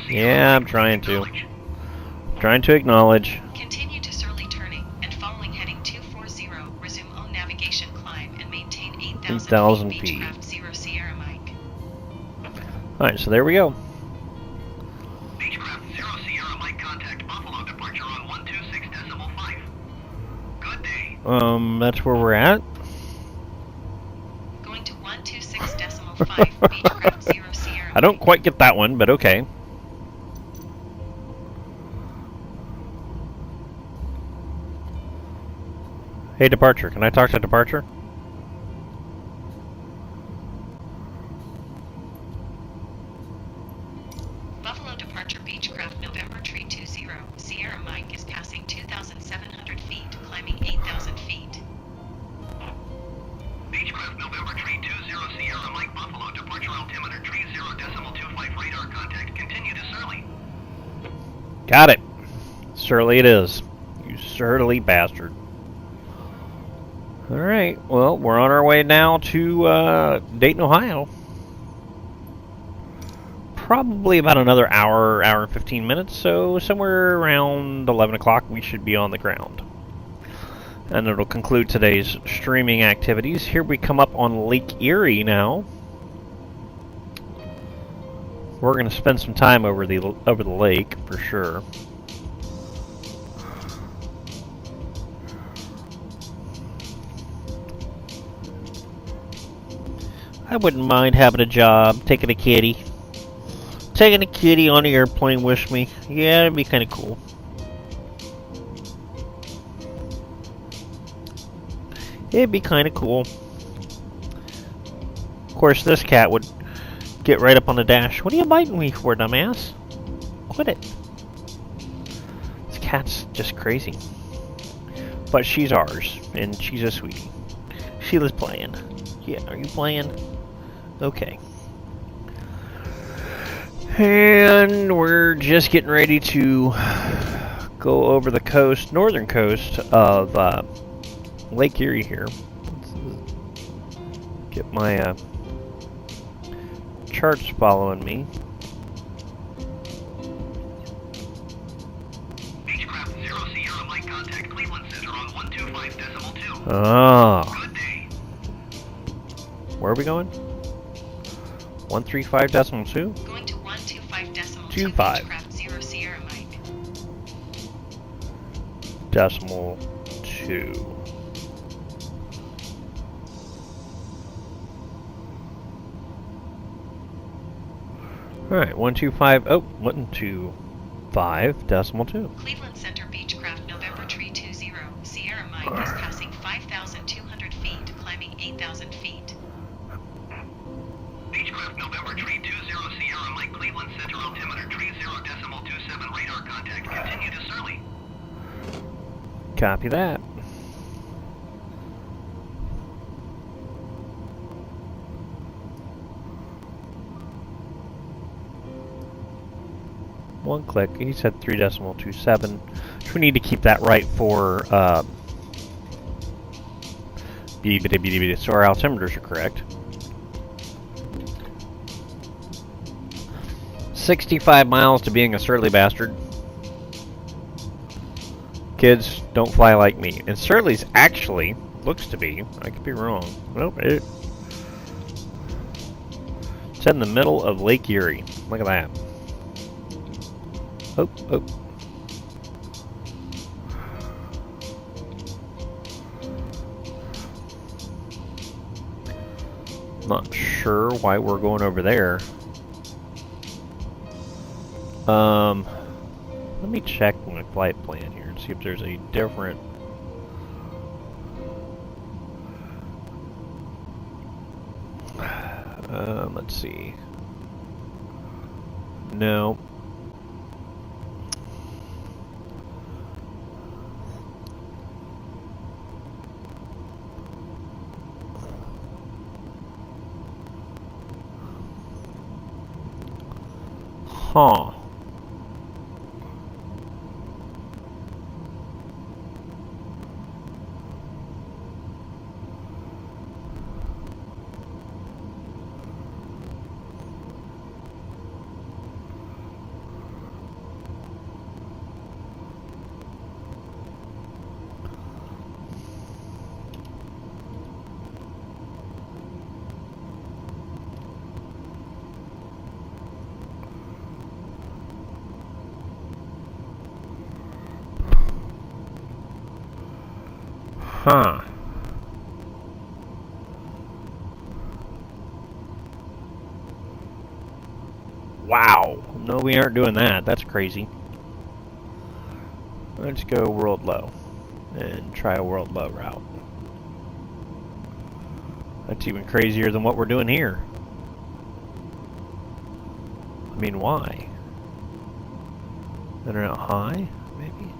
Yeah, I'm trying to. Trying to acknowledge. Continue to Surly turning and following heading 240. Resume on navigation climb and maintain 8,000 feet. Beechcraft 0 Sierra Mike. Alright, so there we go. Beechcraft 0 Sierra Mike contact Buffalo departure on 126.5. Good day. That's where we're at. Going to 126.5. Beechcraft 0 Sierra. I don't quite get that one, but okay. Hey, departure. Can I talk to departure? Buffalo departure Beechcraft November Tree 20. Sierra Mike is passing 2,700 feet, climbing 8,000 feet. Beechcraft November Tree 20 Sierra Mike Buffalo departure altimeter tree 0.25 radar contact. Continue to Surly. Got it. Surly it is. You surly bastard. Alright, well, we're on our way now to Dayton, Ohio. Probably about another hour and 15 minutes, so somewhere around 11 o'clock we should be on the ground. And it'll conclude today's streaming activities. Here we come up on Lake Erie now. We're going to spend some time over the lake for sure. I wouldn't mind having a job, taking a kitty. Taking a kitty on the airplane with me. Yeah, it'd be kind of cool. It'd be kind of cool. Of course, this cat would get right up on the dash. What are you biting me for, dumbass? Quit it. This cat's just crazy. But she's ours, and she's a sweetie. Sheila's playing. Yeah, are you playing? Okay. And we're just getting ready to go over the coast, northern coast of Lake Erie here. Let's get my charts following me. Beechcraft 0 Sierra Mike contact Cleveland Center on 125.2. Oh. Good day. Where are we going? 135.2? Going to 125.25. 25. Beechcraft 0 Sierra Mike. Decimal 2. Alright, 125. Oh, 125 decimal 2. Cleveland Center Beechcraft November Tree 20. Sierra Mike is passing 5,200 feet, climbing 8,000 feet. Beechcraft November Tree 20 Sierra Mike Cleveland Center altimeter tree 0.27 radar contact. Continue to Surly. Copy that. One click. He said 3.27. We need to keep that right for so our altimeters are correct. 65 miles to being a surly bastard. Kids, don't fly like me. And Surly's actually looks to be. I could be wrong. Nope. It's in the middle of Lake Erie. Look at that. Oh, oh. Not sure why we're going over there. Let me check my flight plan here and see if there's a different. Let's see. No. Huh. Huh. Wow. No, we aren't doing that. That's crazy. Let's go world low and try a world low route. That's even crazier than what we're doing here. I mean, why? Internet high, maybe?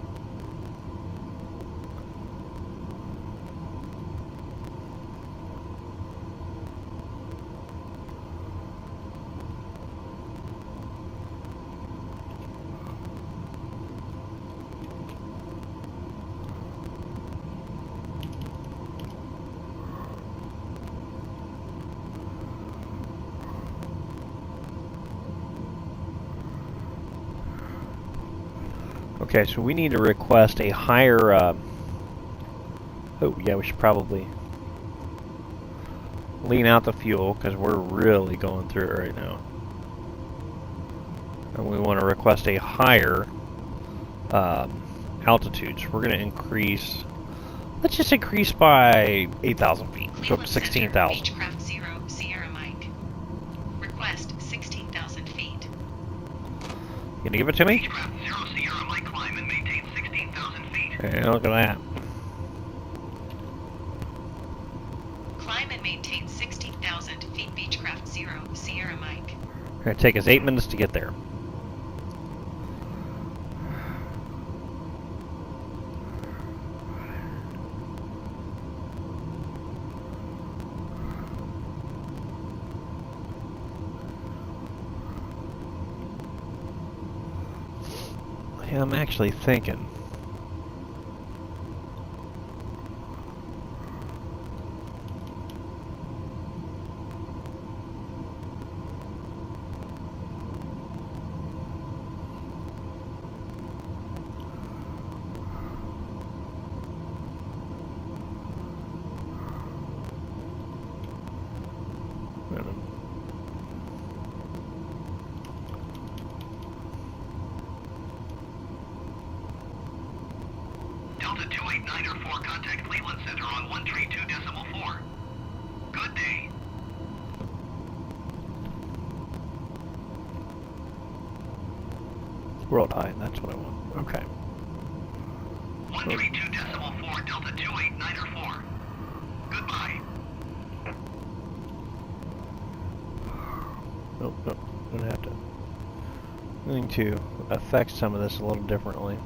Okay, so we need to request a higher, oh yeah, we should probably lean out the fuel, because we're really going through it right now. And we want to request a higher altitude, so we're going to increase, let's just increase by 8,000 feet, go up to 16,000. Beechcraft 0, Sierra Mike. Request 16,000 feet. You gonna give it to me? Beechcraft 0, Sierra Mike, climb and maintain 16,000 feet. Okay, look at that. Climb and maintain 16,000 feet. Beechcraft 0, Sierra Mike. It's going to take us 8 minutes to get there. Yeah, I'm actually thinking. Delta 28904, contact Cleveland Center on 132.4. Good day. World high, that's what I want. Okay. 132.4, Delta 28904. Goodbye. Nope, nope. I'm gonna have to. I'm going to affect some of this a little differently.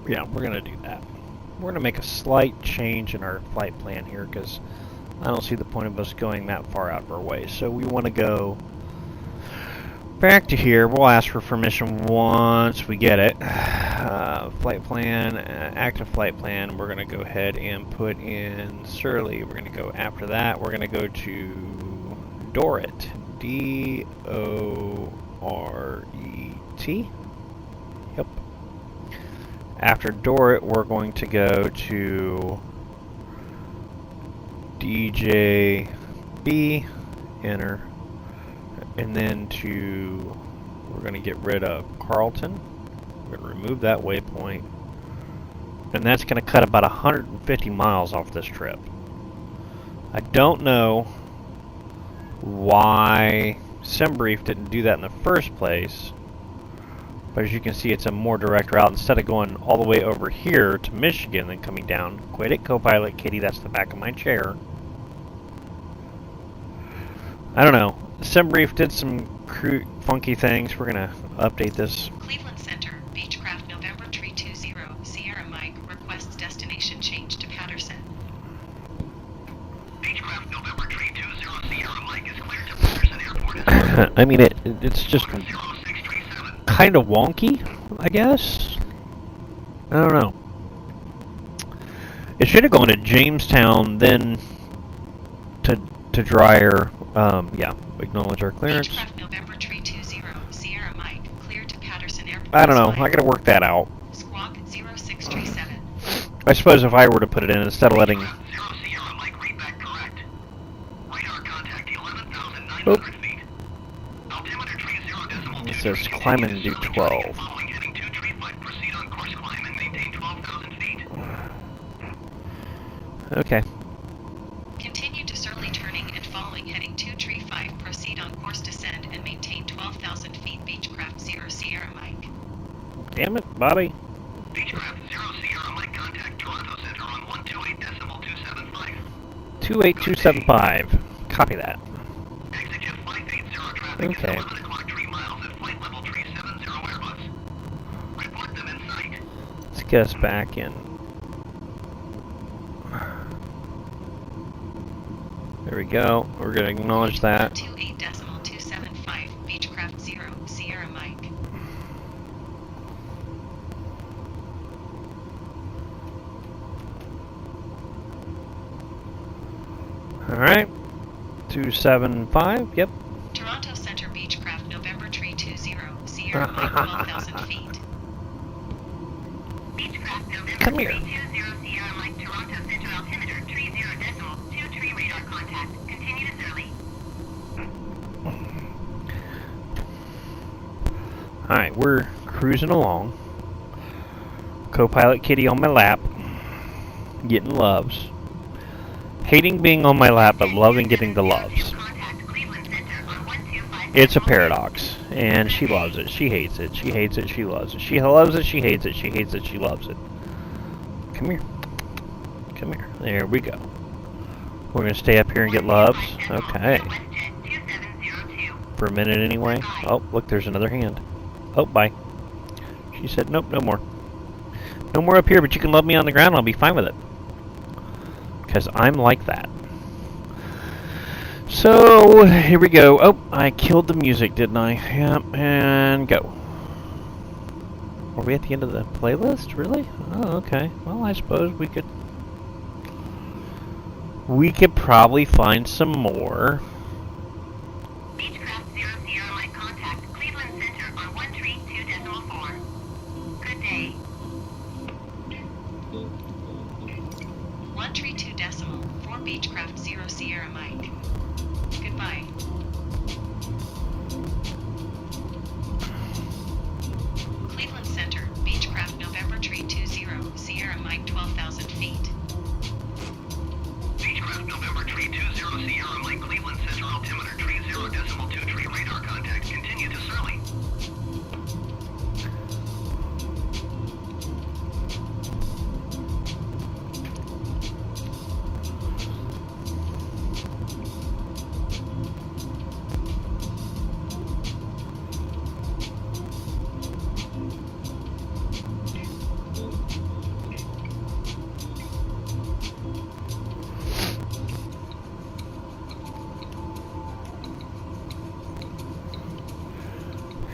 Yeah, we're going to do that. We're going to make a slight change in our flight plan here because I don't see the point of us going that far out of our way. So we want to go back to here. We'll ask for permission once we get it. flight plan, active flight plan. We're going to go ahead and put in Surly. We're going to go after that. We're going to go to Doret. D-O-R-E-T. Yep. After Doret, we're going to go to DJB, enter, and then we're going to get rid of Carlton. We're going to remove that waypoint, and that's going to cut about 150 miles off this trip. I don't know why SimBrief didn't do that in the first place, but as you can see, it's a more direct route. Instead of going all the way over here to Michigan and coming down, quit it, Copilot Kitty, that's the back of my chair. I don't know. SimBrief did some funky things. We're going to update this. Cleveland Center, Beechcraft, November 320, Sierra Mike requests destination change to Patterson. Beechcraft, November 320, Sierra Mike is cleared to Patterson Airport. I mean, it's just kind of wonky, I guess. I don't know. It should have gone to Jamestown, then to Dreyer. Yeah, acknowledge our clearance. Beechcraft, November 320, Sierra Mike cleared to Patterson Airport. I don't know. I gotta work that out. Squawk 0637. I suppose if I were to put it in instead of letting. Sierra Mike, read back correct. Radar contact 11,900 Oop. feet. Altimeter tree 0.2. It says climb and do 12. Following heading 235, proceed on course climb and maintain 12,000 feet. Okay. Continue to Surly turning and following heading 235. Proceed on course descend and maintain 12,000 feet. Beechcraft 0 Sierra Mike. Damn it, Bobby. Beechcraft 0 Sierra Mike, contact Toronto Center on 128.275. 28275. Copy that. Exit jet 580 traffic Okay. is 11 o'clock 3 miles at flight level 370 Airbus. Report them in sight. Let's get us back in. There we go. We're going to acknowledge that. 28.275. Beechcraft 0 Sierra Mike. Alright. 275. Yep. Toronto Center Beechcraft November 320 Sierra Mike 12,000 feet. Beechcraft November Come here. 320 Sierra Mike, Toronto Center altimeter 30.23 radar contact. Continue to Surly. Alright, we're cruising along. Copilot Kitty on my lap. Getting loves. Hating being on my lap, but loving getting the loves. Contact Cleveland Center on 125. It's a paradox. And she loves it. She hates it. She hates it. She loves it. She loves it. She hates it. She hates it. She loves it. Come here. Come here. There we go. We're going to stay up here and get loves. Okay. WestJet 2702. For a minute anyway. Oh, look, there's another hand. Oh, bye. She said, nope, no more. No more up here, but you can love me on the ground. I'll be fine with it. Because I'm like that. So, here we go. Oh, I killed the music, didn't I? Yep, and go. Are we at the end of the playlist? Really? Oh, okay. Well, I suppose we could probably find some more. Beechcraft 0 Sierra Mike, contact Cleveland Center on 132.4. Good day. 132.4 Beechcraft 0 Sierra Mike. Goodbye. Cleveland Center, Beechcraft November 320 Sierra Mike 12,000 feet. Beechcraft November 320 Sierra Mike, Cleveland Center altimeter 30.23 radar contact. Continue to Surly.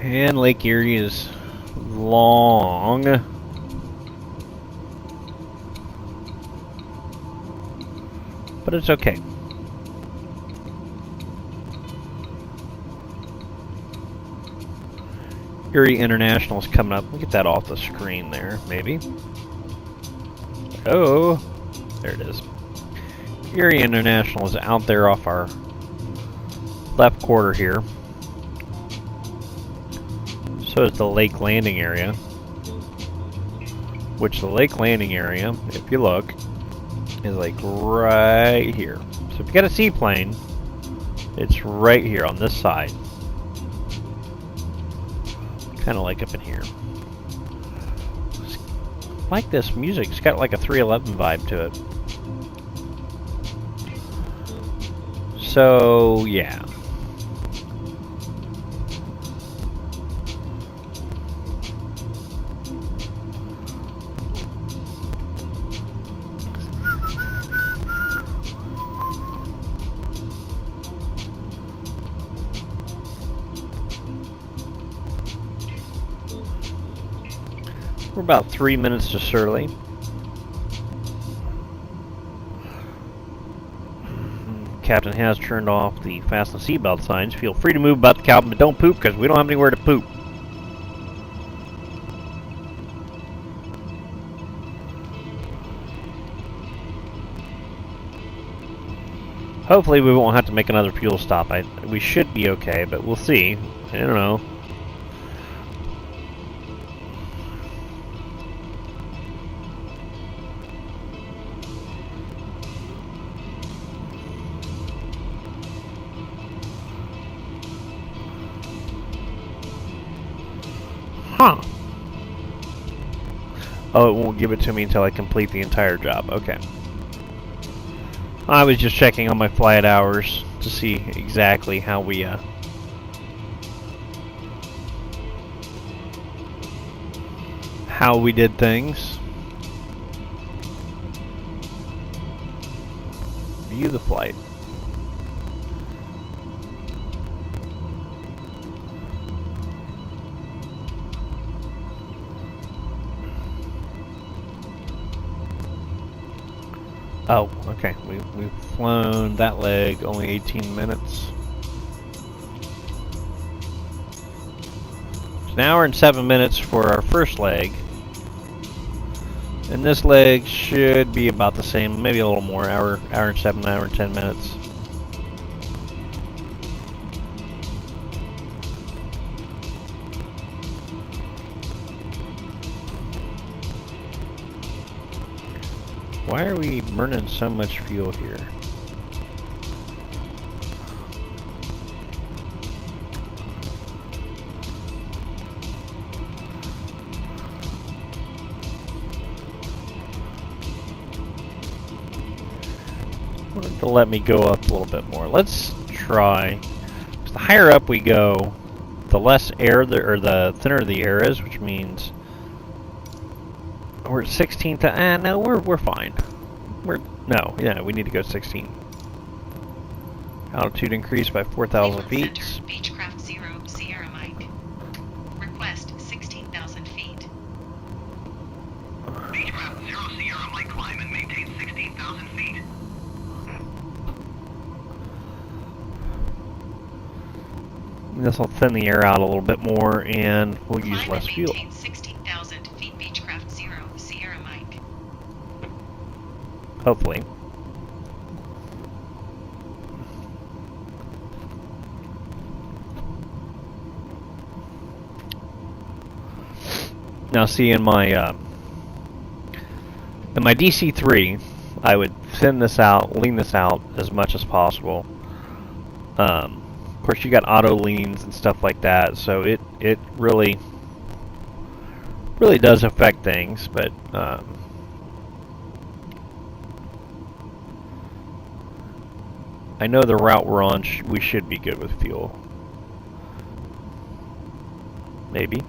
And Lake Erie is long. but it's okay. Erie International is coming up. We'll get that off the screen there, maybe. Oh, there it is. Erie International is out there off our left quarter here. So is the Lake Landing area. Which the Lake Landing area, if you look, is like right here. So if you got a seaplane, it's right here on this side. Kind of like up in here. I like this music. It's got like a 311 vibe to it. So, yeah. We're about 3 minutes to Surly. Captain has turned off the fasten seatbelt signs. Feel free to move about the cabin, but don't poop because we don't have anywhere to poop. Hopefully we won't have to make another fuel stop. We should be okay, but we'll see. I don't know. Huh. Oh, it won't give it to me until I complete the entire job. Okay. I was just checking on my flight hours to see exactly how we did things. View the flight. Oh, okay. We've flown that leg only 18 minutes. It's an hour and 7 minutes for our first leg. And this leg should be about the same, maybe a little more. Hour and 7, hour and 10 minutes. Why are we burning so much fuel here? To let me go up a little bit more. Let's try. The higher up we go, the less air or the thinner the air is, which means we're at 16. No, we're fine. Yeah, we need to go 16. Altitude increased by 4,000 feet. Center, Beechcraft 0, Sierra Mike. Request 16,000 feet. Beechcraft 0, Sierra Mike, climb and maintain 16,000 feet. This will thin the air out a little bit more, and we'll use less fuel. Maintain 16,000 feet. Beechcraft 0, Sierra Mike. Hopefully. Now, see, in my DC3, I would thin this out, lean this out as much as possible. Of course, you got auto leans and stuff like that, so it really does affect things. But I know the route we're on, we should be good with fuel. Maybe.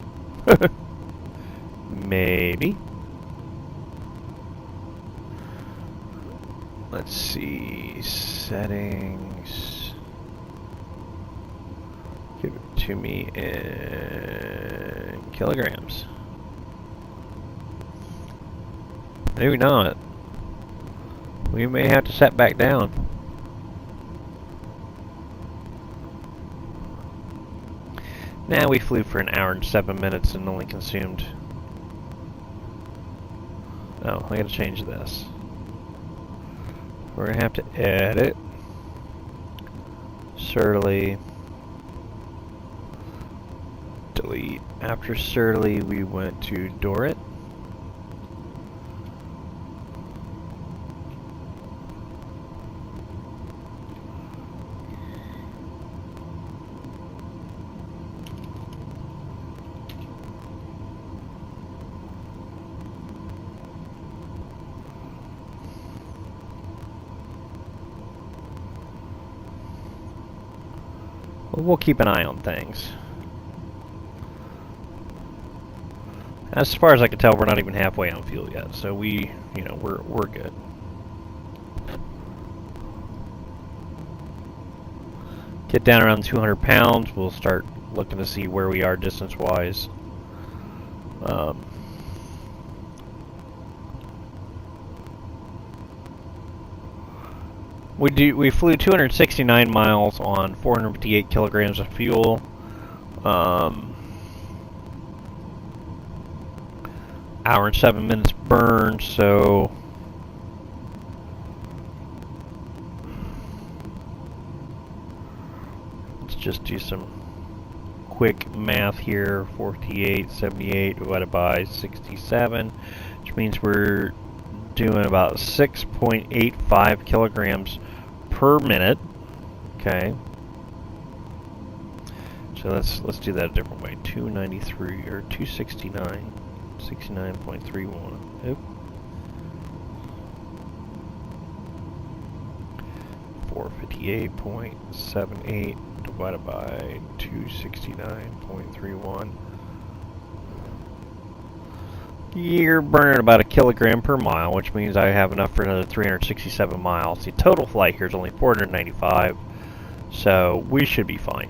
Maybe. Let's see. Settings. Give it to me in kilograms. Maybe not. we may have to set back down. Now we flew for an hour and 7 minutes and only consumed... Oh, I gotta change this. We're gonna have to edit. Surly. Delete. After Surly, we went to Dorit. We'll keep an eye on things. As far as I can tell, we're not even halfway on fuel yet, so we're good. Get down around 200 pounds, we'll start looking to see where we are distance-wise. We flew 269 miles on 458 kilograms of fuel. Hour and 7 minutes burned, so let's just do some quick math here. 4878 divided by 67, which means we're doing about 6.85 kilograms per minute. Okay. So let's do that a different way. 293 or 269, 69.31. Oop. 458.78 divided by 269.31. You're burning about a kilogram per mile, which means I have enough for another 367 miles. The total flight here is only 495, so we should be fine,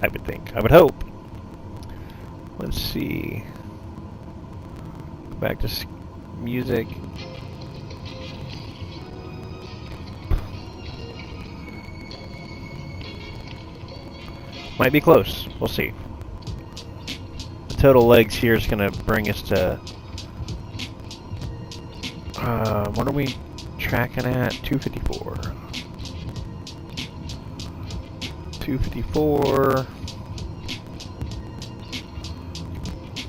I would think. I would hope. Let's see. Back to music. Might be close. We'll see. Total legs here is going to bring us to, what are we tracking at? 254. 254.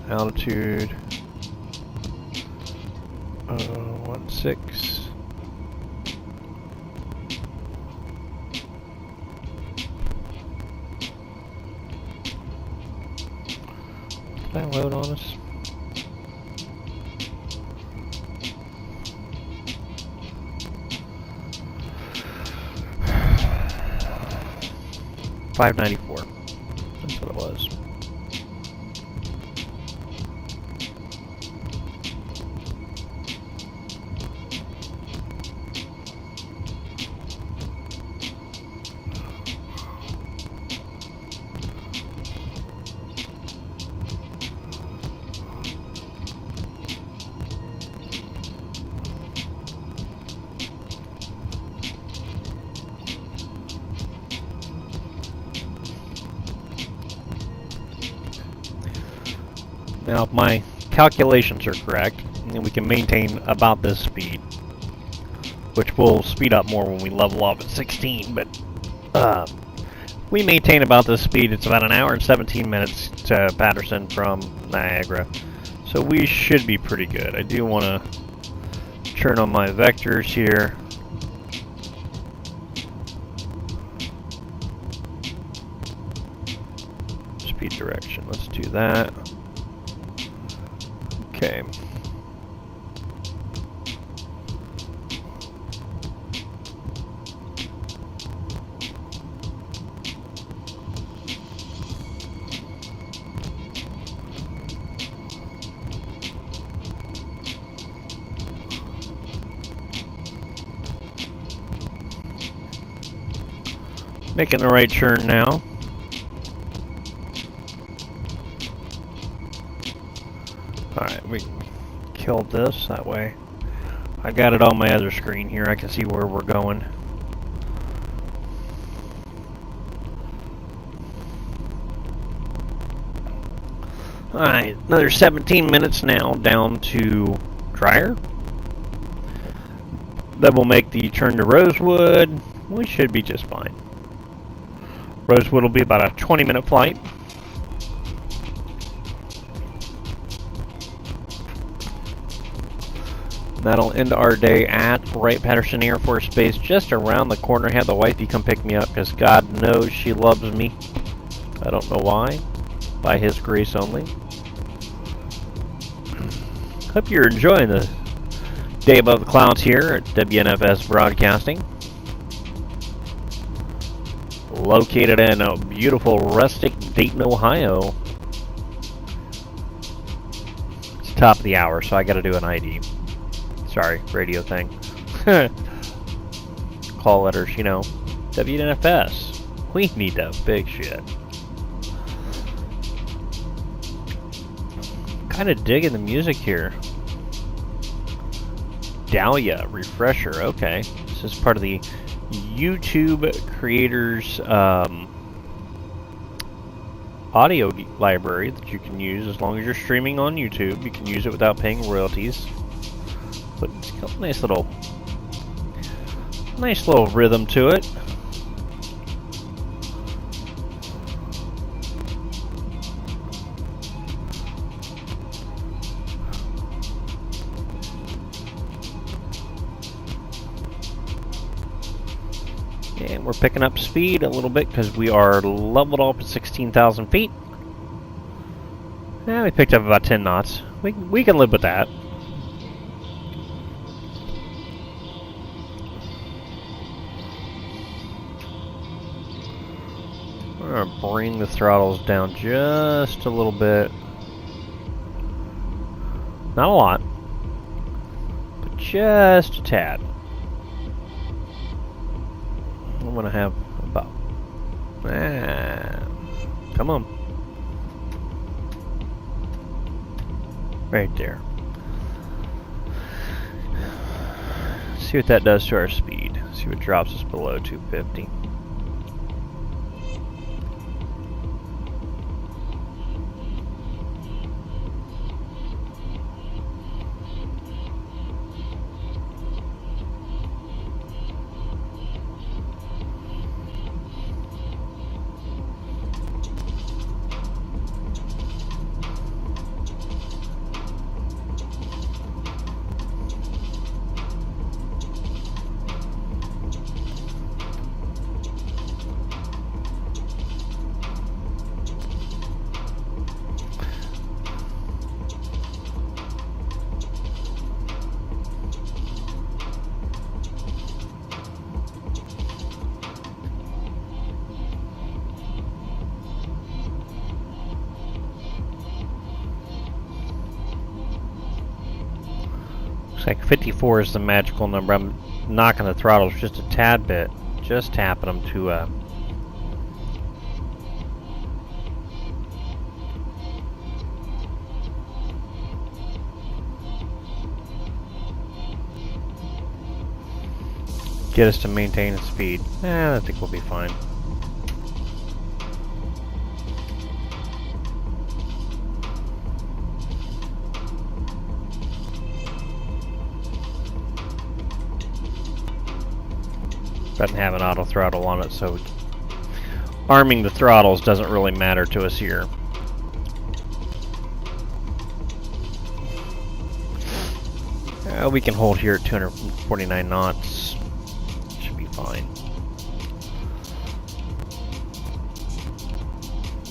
Altitude. 16. Did that load on us? $594. That's what it was. Now, if my calculations are correct, we can maintain about this speed, which will speed up more when we level off at 16, but we maintain about this speed. It's about an hour and 17 minutes to Patterson from Niagara, so we should be pretty good. I do want to turn on my vectors here. Speed direction, let's do that. Okay. Making the right turn now. Alright, we killed this that way. I got it on my other screen here. I can see where we're going. Alright, another 17 minutes now down to dryer. That will make the turn to rosewood. We should be just fine. Rosewood will be about a 20-minute flight. That'll end our day at Wright-Patterson Air Force Base, just around the corner. I had the wifey come pick me up because God knows she loves me. I don't know why. By His grace only. Hope you're enjoying the day above the clouds here at WNFS Broadcasting. Located in a beautiful rustic Dayton, Ohio. It's top of the hour, so I gotta do an ID. Sorry, radio thing. Call letters, you know. WNFS. We need that big shit. Kind of digging the music here. Dahlia Refresher. Okay, this is part of the YouTube creators audio library that you can use as long as you're streaming on YouTube. You can use it without paying royalties. But it's got a nice little rhythm to it. And we're picking up speed a little bit because we are leveled up at 16,000 feet. And we picked up about 10 knots. We can live with that. We're going to bring the throttles down just a little bit. Not a lot, but just a tad. I'm going to have about... come on. Right there. See what that does to our speed. See what drops us below 250. Looks like 54 is the magical number. I'm knocking the throttles just a tad bit. Just tapping them to get us to maintain the speed. I think we'll be fine. Doesn't have an auto throttle on it, so arming the throttles doesn't really matter to us here. We can hold here at 249 knots. Should be fine.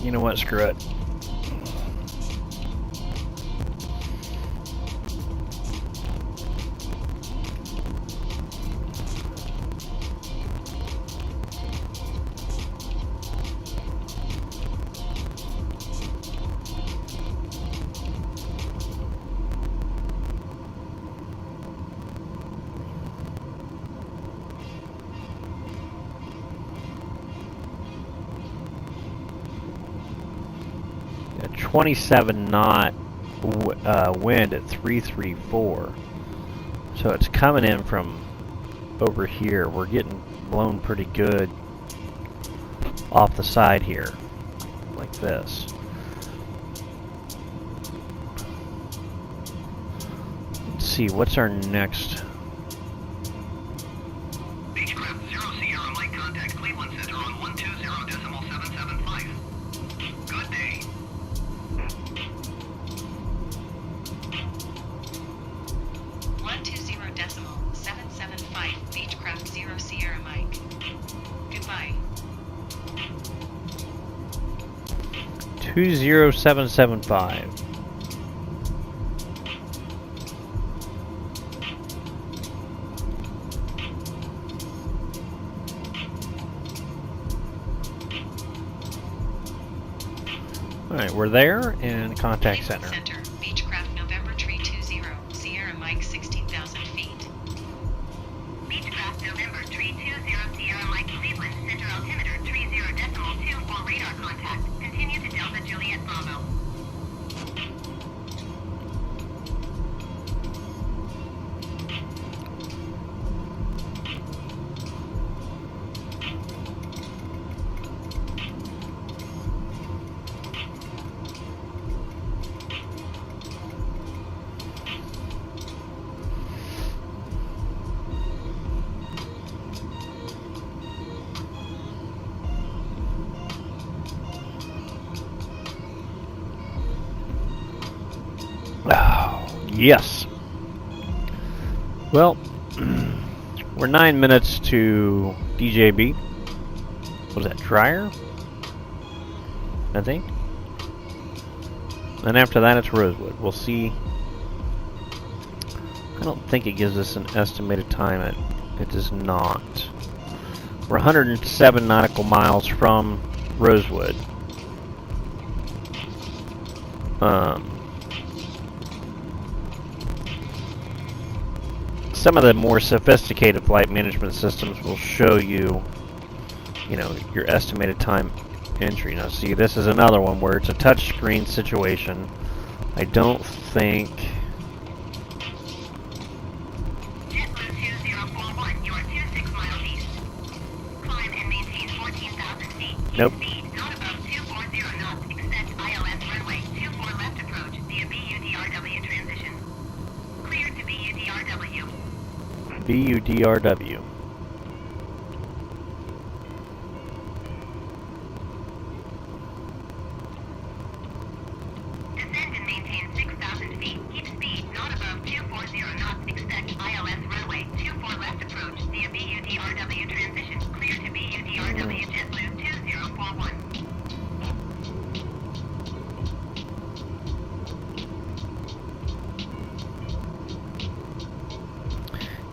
You know what? Screw it. A 27 knot wind at 334. So it's coming in from over here. We're getting blown pretty good off the side here, like this. Let's see, what's our next? Beechcraft 0 Sierra Mike contact Cleveland Center on 120.775. Good day. Beechcraft 0 Sierra Mike. Goodbye. 20775. Alright, we're there, and contact center. Beechcraft November Tree 20, Sierra Mike 16,000 feet. Beechcraft November Tree 20 Sierra Mike Cleveland Center altimeter 30.24 radar contact. Continue to Delta Juliet Bravo. Oh, yes. Well, we're 9 minutes to DJB. What was that, Dryer? I think. And after that, it's Rosewood. We'll see. I don't think it gives us an estimated time. It does not. We're 107 nautical miles from Rosewood. Some of the more sophisticated flight management systems will show you, you know, your estimated time entry. Now, see, this is another one where it's a touchscreen situation. I don't think. JetBlue 2041, you are 26 miles east. Climb and maintain 14,000 feet. Nope. Speed not above 240 knots. Expect ILS runway 24 left approach via BUDRW transition. Cleared to BUDRW. BUDRW. Descend and maintain 6,000 feet. Keep speed not above 240 knots. Expect ILS runway 24 left approach via BUDRW transition. Clear to BUDRW JetBlue 2041.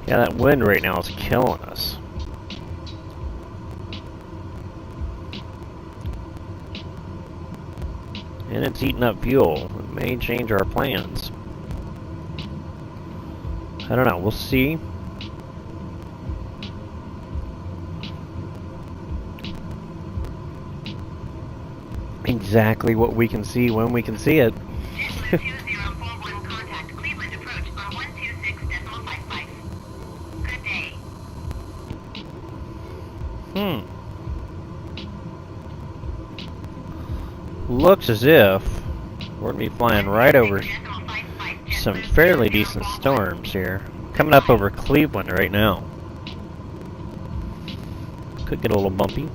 Yeah, that wind right now is killing us. And it's eating up fuel. It may change our plans. I don't know. We'll see. Exactly what we can see when we can see it. JetBlue 2041 contact Cleveland approach on 126.55. Good day. Looks as if we're going to be flying right over some fairly decent storms here. Coming up over Cleveland right now. Could get a little bumpy.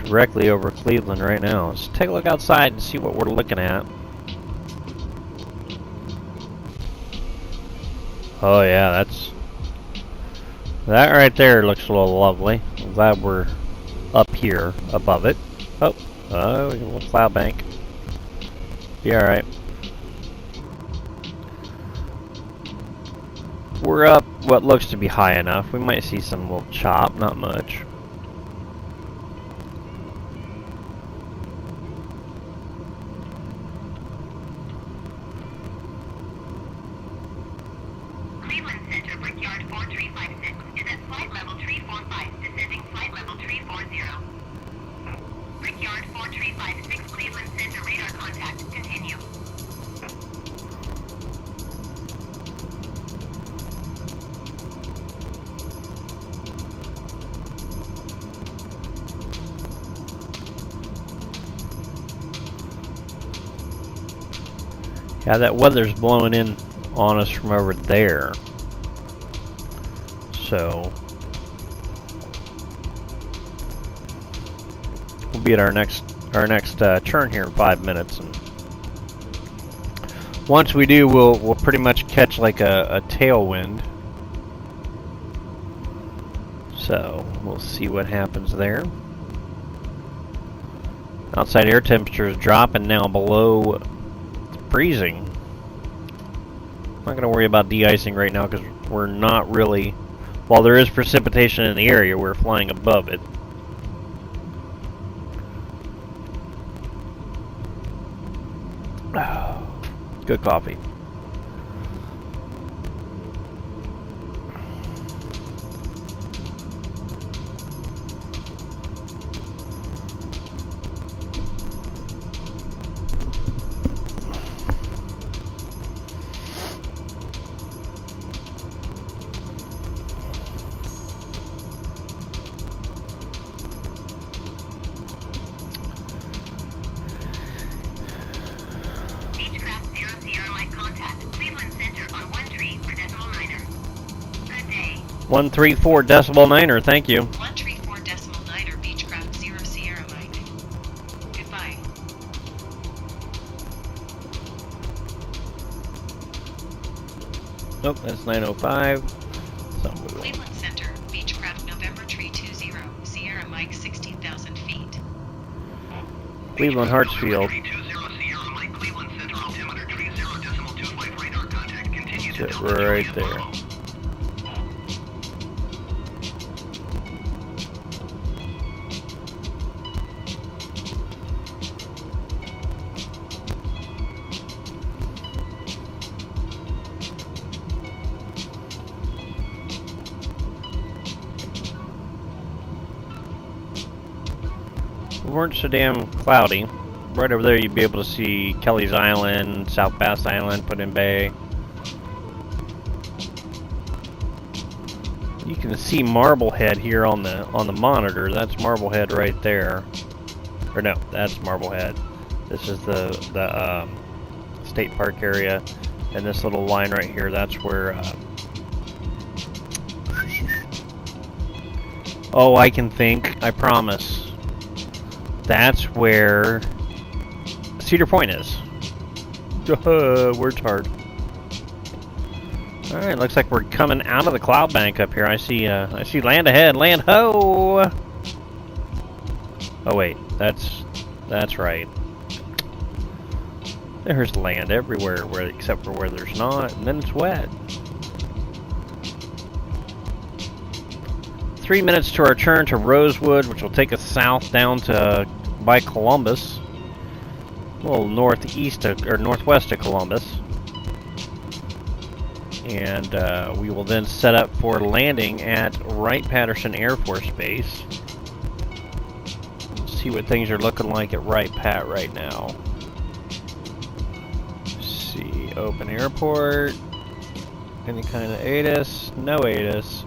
Directly over Cleveland right now. Let's take a look outside and see what we're looking at. Oh yeah, that right there looks a little lovely. I'm glad we're up here above it. Oh, a little cloud bank. Be alright. We're up what looks to be high enough. We might see some little chop, not much. Cleveland Center, Brickyard 4356 is at flight level 345, descending flight level 340. Brickyard 4356, Cleveland Center, radar contact, continue. Yeah, that weather's blowing in on us from over there. So we'll be at our next turn here in 5 minutes, and once we do, we'll pretty much catch like a tailwind. So we'll see what happens there. Outside air temperature is dropping now below freezing. I'm not going to worry about de-icing right now because we're not really, while there is precipitation in the area, we're flying above it. Good coffee. Beechcraft 0 Sierra Mike contact, Cleveland Center on 13 for decimal niner. Good day. 134 decibel niner, thank you. 134 decimal niner, Beechcraft 0 Sierra Mike. Goodbye. Nope, that's 905. Cleveland Center, Beechcraft November Tree 20, Sierra Mike 16,000 feet. Cleveland Hartsfield. Sit right there. We weren't so damn cloudy. Right over there you'd be able to see Kelly's Island, South Bass Island, Put-in Bay. You can see Marblehead here on the monitor. That's Marblehead right there. Or no, that's Marblehead. This is the state park area, and this little line right here. That's where. Oh, I can think. I promise. That's where Cedar Point is. Word's hard. All right, looks like we're coming out of the cloud bank up here. I see land ahead. Land ho! Oh wait, that's right. There's land everywhere, except for where there's not, and then it's wet. 3 minutes to our turn to Rosewood, which will take us south down to by Columbus, a little northwest of Columbus, and we will then set up for landing at Wright-Patterson Air Force Base. Let's see what things are looking like at Wright-Pat right now. Let's see, open airport, any kind of ATIS, no ATIS.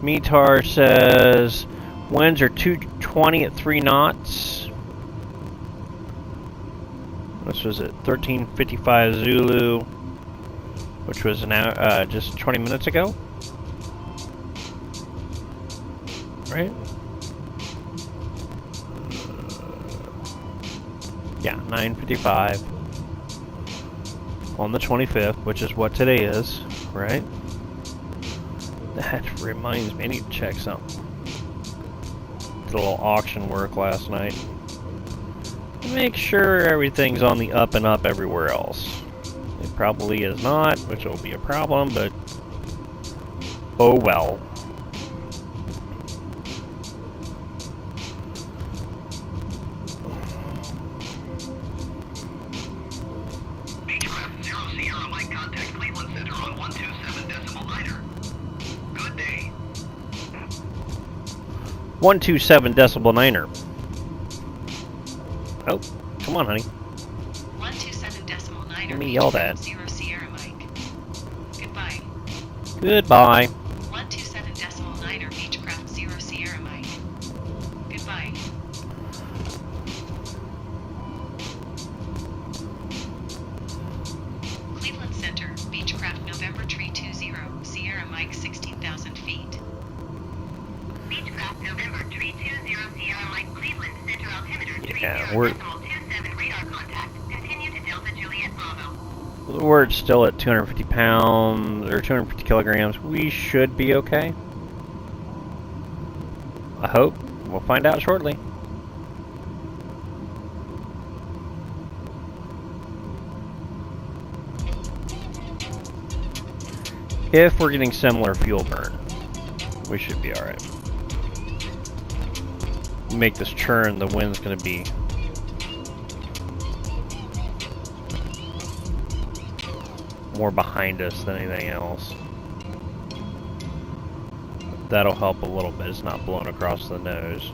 METAR says winds are 220 at 3 knots. This was at 1355 Zulu, which was now just 20 minutes ago, right? Yeah, 9:55 on the 25th, which is what today is, right? That reminds me, I need to check something. Did a little auction work last night. Make sure everything's on the up and up everywhere else. It probably is not, which will be a problem, but oh well. Beechcraft 0 Sierra Mike contact Cleveland Center on 127 decimal niner. 127 decibel niner. Oh, come on, honey. 127 decimal niner. Let me yell that. 0 Sierra Mike. Goodbye. Goodbye. 127 decimal niner Beechcraft 0 Sierra Mike. Goodbye. Cleveland Center, Beechcraft November Tree 20 Sierra Mike 16,000 feet. Beechcraft November Tree 20 Sierra Mike Cleveland Center altimeter Yeah, 30.27 radar contact. Continue to Delta Juliet Bravo. we're still at 250 pounds or 250 kilograms. We should be okay. I hope. We'll find out shortly. If we're getting similar fuel burn, we should be alright. Make this churn, the wind's going to be more behind us than anything else. That'll help a little bit. It's not blown across the nose.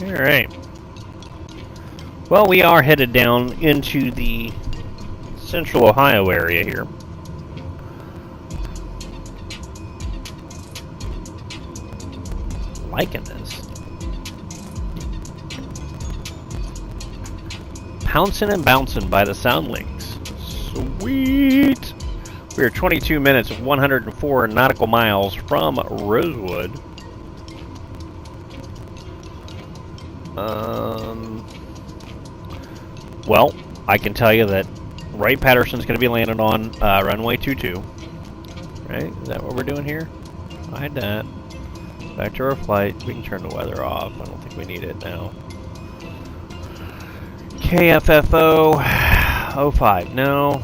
Alright. Well, we are headed down into the central Ohio area here. Liking this. Pouncing and bouncing by the sound links. Sweet! We are 22 minutes, 104 nautical miles from Rosewood. Well, I can tell you that Wright Patterson's going to be landing on runway 22. Right? Is that what we're doing here? Hide that. Back to our flight. We can turn the weather off. I don't think we need it now. Kffo 05. No.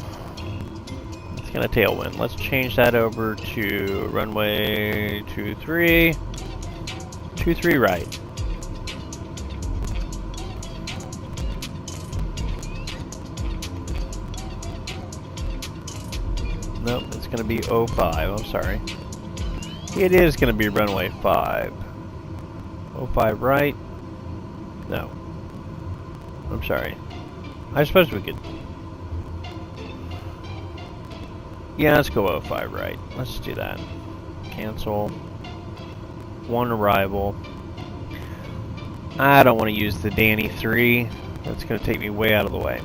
It's going to tailwind. Let's change that over to runway 23. 23 right. Nope, it's going to be 05. I'm sorry. It is going to be runway 5. 05 right. No. I'm sorry. I suppose we could. Yeah, let's go 05 right. Let's do that. Cancel. 1 arrival. I don't want to use the Danny 3. That's going to take me way out of the way.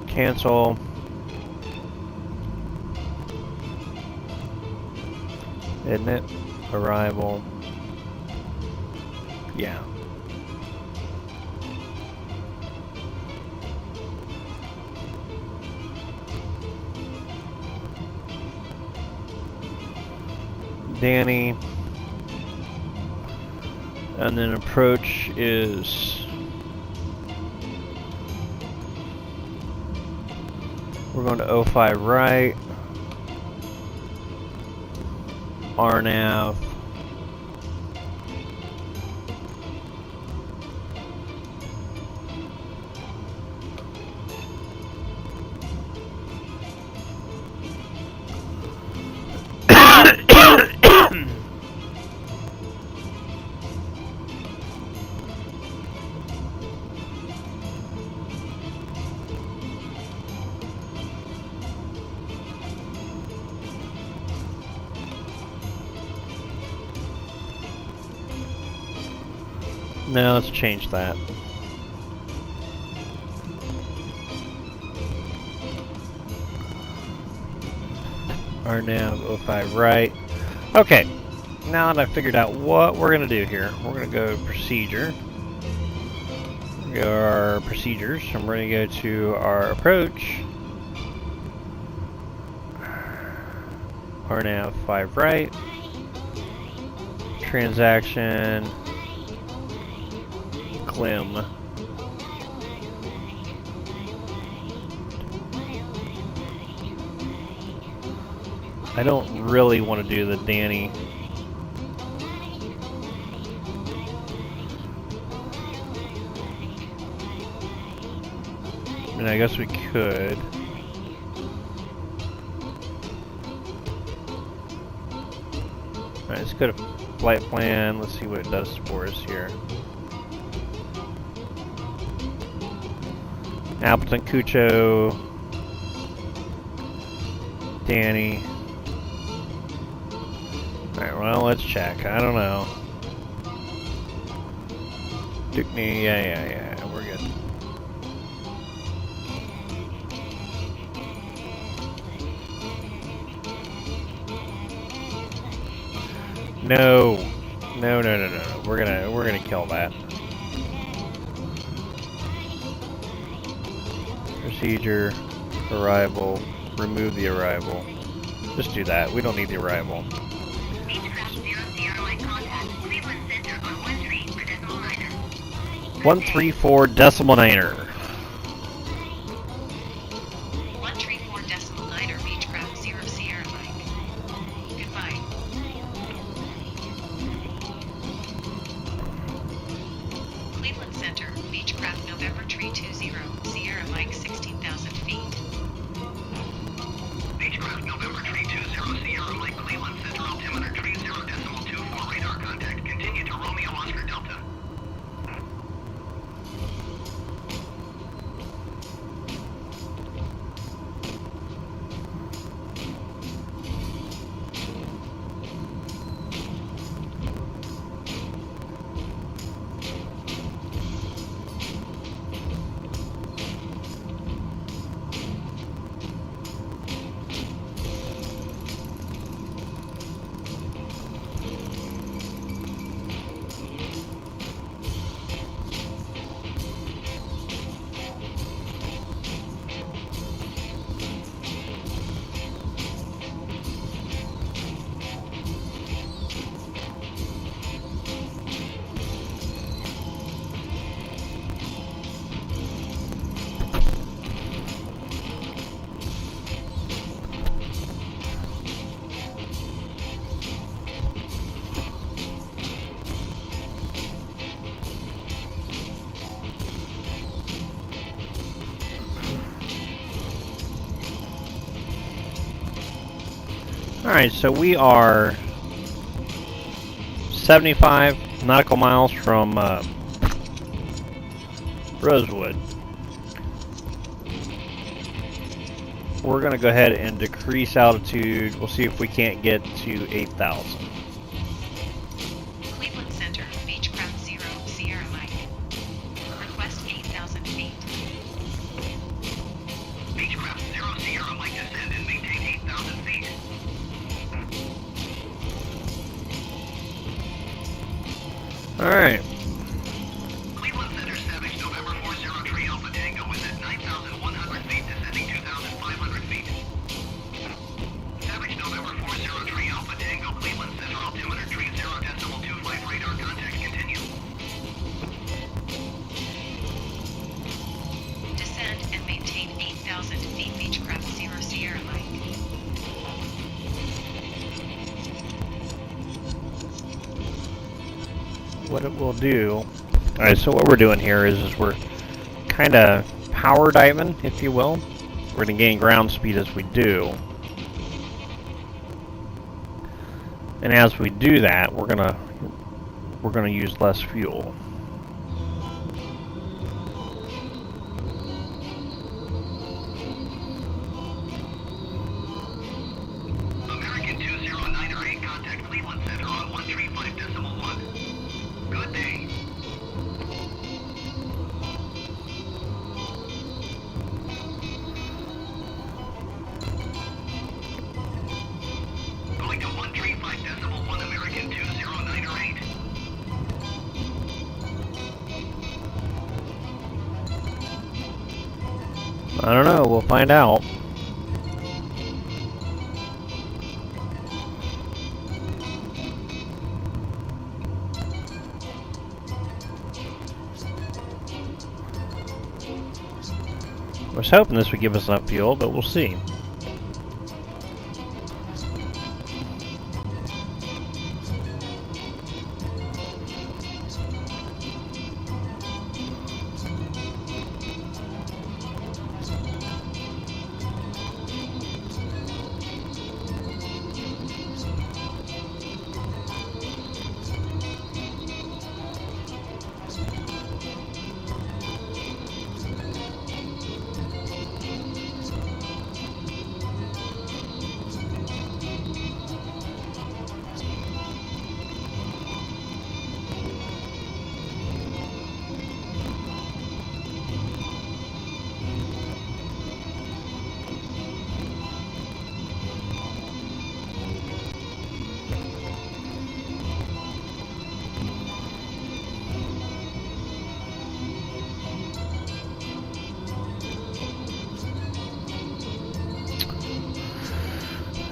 Cancel. Isn't it? Arrival. Yeah. Danny. And then approach is... we're going to 05 right. RNAV. No, let's change that. RNAV 05 right. Okay, now that I've figured out what we're going to do here, we're going to go procedure. Go our procedures. I'm going to go to our approach. RNAV 5 right. Transaction. Clim. I don't really want to do the Danny mean, I guess we could. Alright, let's go to flight plan. Let's see what it does for us here. Appleton, Kffo, Danny. Alright, well, let's check. I don't know. Dukeney, yeah, we're good. No. We're gonna kill that. Procedure, arrival, remove the arrival. Just do that. We don't need the arrival. Beechcraft 0 Sierra Mike contact Cleveland Center on 13 for decimal niner. 134 decimal niner. 134 decimal niner, Beechcraft 0 Sierra Mike. Goodbye. Cleveland Center, Beechcraft November 320, Sierra Mike 16,000 feet. Beechcraft November 320 Sierra Mike Cleveland Center altimeter 30.24 radar contact. Continue to Romeo Oscar Delta. Alright, so we are 75 nautical miles from Rosewood. We're going to go ahead and decrease altitude. We'll see if we can't get to 8,000. Cleveland Center, Beechcraft 0 Sierra Mike. Request 8,000 feet. Beechcraft 0 Sierra Mike descend and maintain 8,000 feet. Alright. Cleveland Center Savage November 403 Alpha Tango is at 9,100 feet descending 2,500 feet. Savage November 403 Alpha Tango Cleveland Center altimeter 30.25 radar contact continue. Descend and maintain 8,000 feet, Beechcraft 0 Sierra Mike. What it will do. Alright, so what we're doing here is we're kind of power diving, if you will. We're going to gain ground speed as we do. And as we do that, we're going to use less fuel. American 20908 contact Cleveland Center on 135.1. Good day. Going to 135.1 American 20908. I don't know, we'll find out. I was hoping this would give us enough fuel, but we'll see.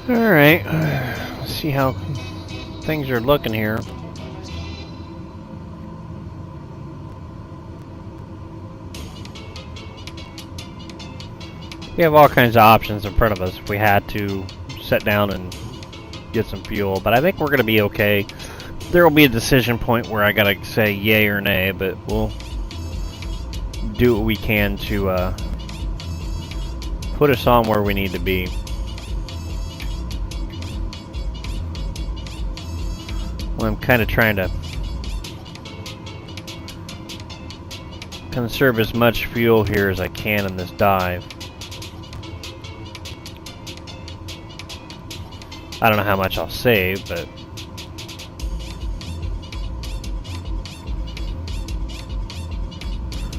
Alright, let's see how things are looking here. We have all kinds of options in front of us if we had to sit down and get some fuel, but I think we're going to be okay. There will be a decision point where I got to say yay or nay, but we'll do what we can to put us on where we need to be. Well, I'm kind of trying to conserve as much fuel here as I can in this dive. I don't know how much I'll save, but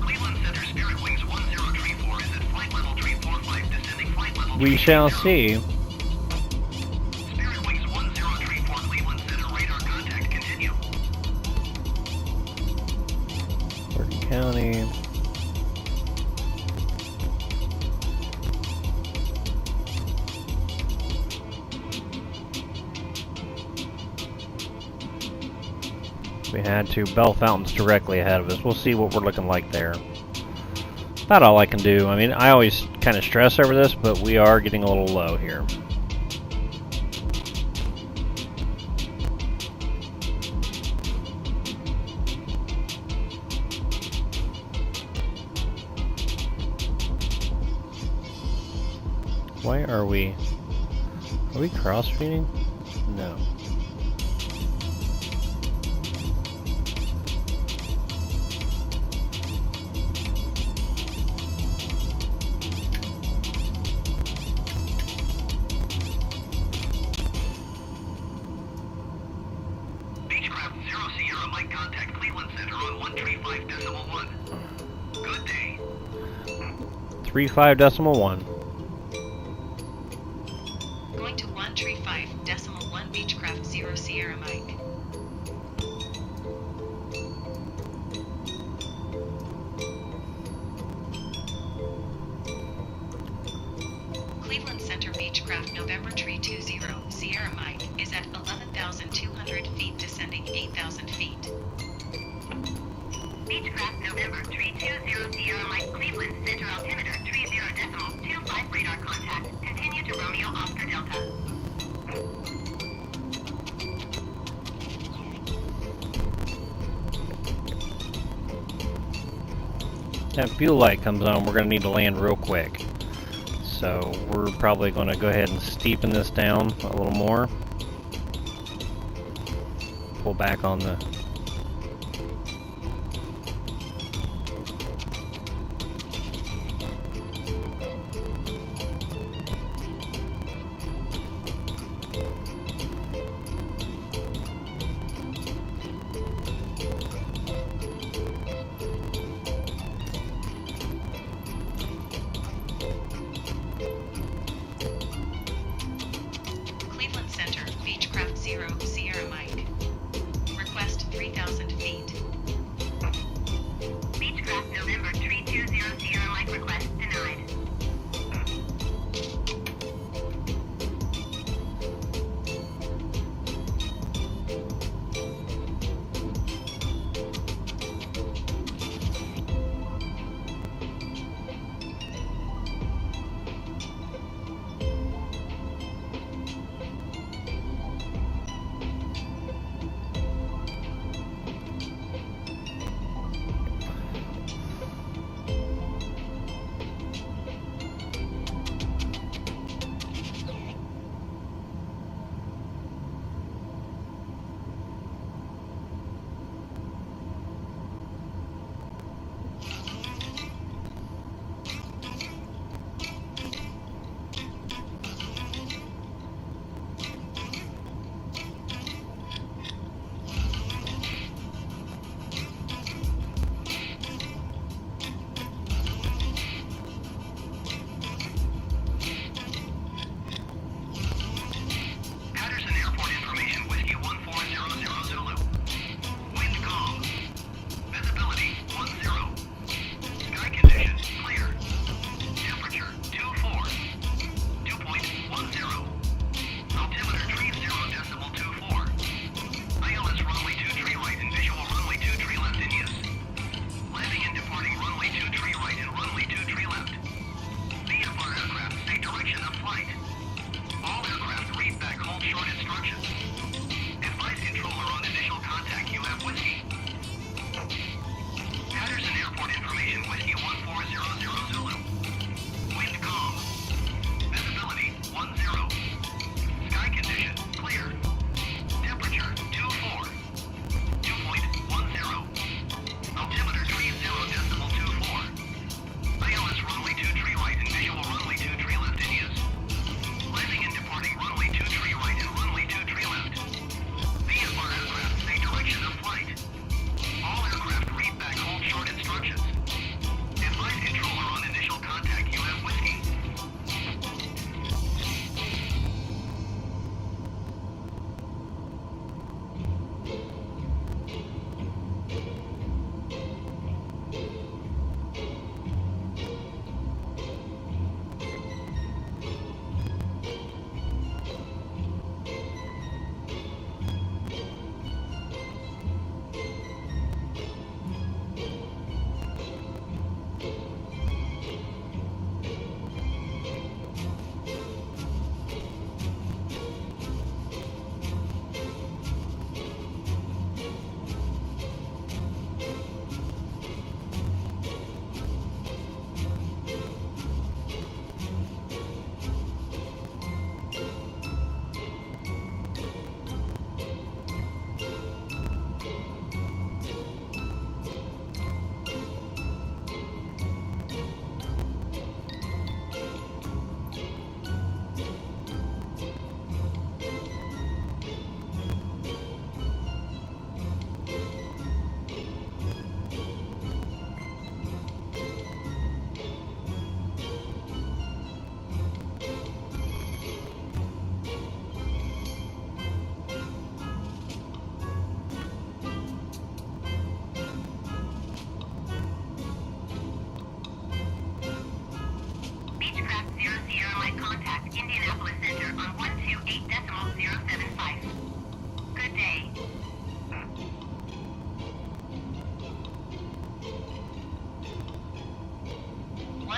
Cleveland Center Spirit Wings 1034 is at flight level 345, descending flight level we shall see. Spirit Wings 1034 Cleveland Center radar contact continue. Bergen County. We had to. Bell Fountain's directly ahead of us. We'll see what we're looking like there. About all I can do. I mean, I always kind of stress over this, but we are getting a little low here. Why are we cross-feeding? No. Beechcraft 0 Sierra Mike contact Cleveland Center on 135.1. Good day. 35.1. Going to 135.1 Beechcraft 0 Sierra Mike. Cleveland Center Beechcraft November 320 Sierra Mike is at 11,200 feet, descending 8,000 feet. Beechcraft November 320 Sierra Mike Cleveland Center altimeter 30.25 radar contact. Continue to Romeo Oscar Delta. That fuel light comes on, we're going to need to land real quick. So we're probably going to go ahead and steepen this down a little more. Pull back on the... Cleveland Center Beechcraft 0 Sierra Mike. Request 3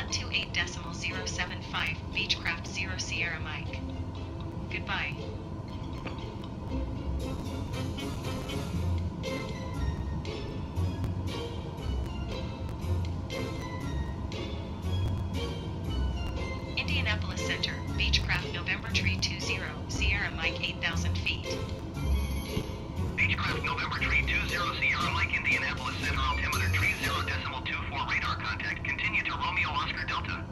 128.075 Beechcraft 0 Sierra Mike. Goodbye. Indianapolis Center, Beechcraft November Tree 20, Sierra Mike 8,000 feet. Beechcraft November Tree 20 Sierra Mike Indianapolis Center altimeter tree 0.24 radar contact. Continue to Romeo Oscar Delta.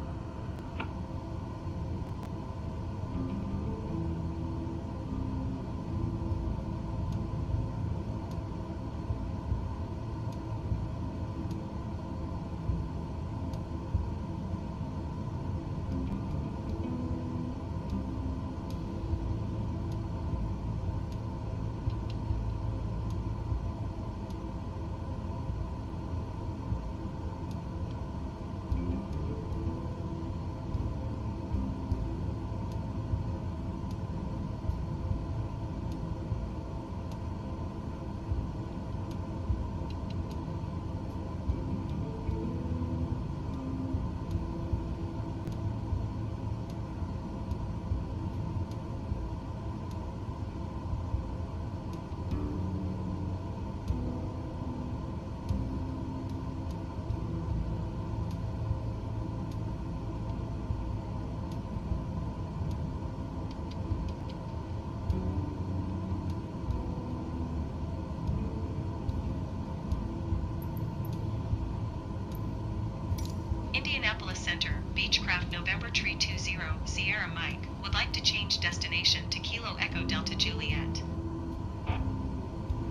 Indianapolis Center, Beechcraft November Tree 20, Sierra Mike, would like to change destination to Kilo Echo Delta Juliet.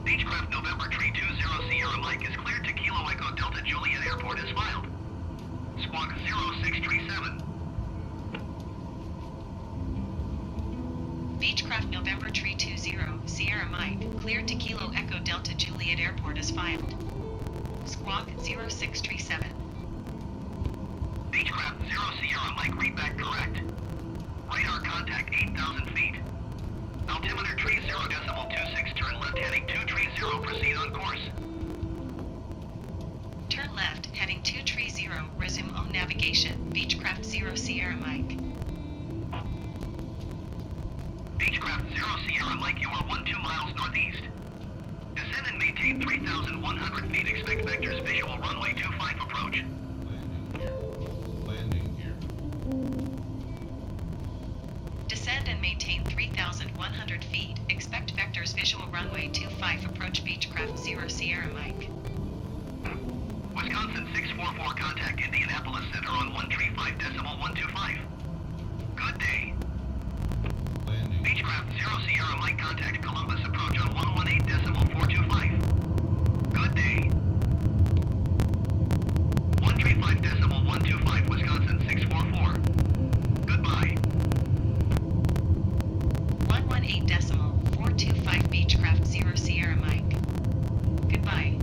Beechcraft November Tree 20 Sierra Mike is cleared to Kilo Echo Delta Juliet Airport as filed. Squawk 0637. Beechcraft November Tree 20, Sierra Mike, cleared to Kilo Echo Delta Juliet Airport as filed. Squawk 0637. Beechcraft 0 Sierra Mike, read back correct. Radar contact 8,000 feet. Altimeter tree 0.26, turn left heading 230, proceed on course. Turn left, heading 230, resume on navigation, Beechcraft 0 Sierra Mike. Beechcraft 0 Sierra Mike, you are 12 miles northeast. Descend and maintain 3,100 feet, expect vectors visual runway 25 approach. Landing here. Descend and maintain 3,100 feet, expect vectors visual runway 25 approach Beechcraft 0 Sierra Mike. Wisconsin 644, contact Indianapolis Center on 135.125. Good day. Landing. Beechcraft 0 Sierra Mike, contact Columbus approach on 118.425. Good day. 135.125, Wisconsin 644. Goodbye. 118.425 Beechcraft 0 Sierra Mike. Goodbye.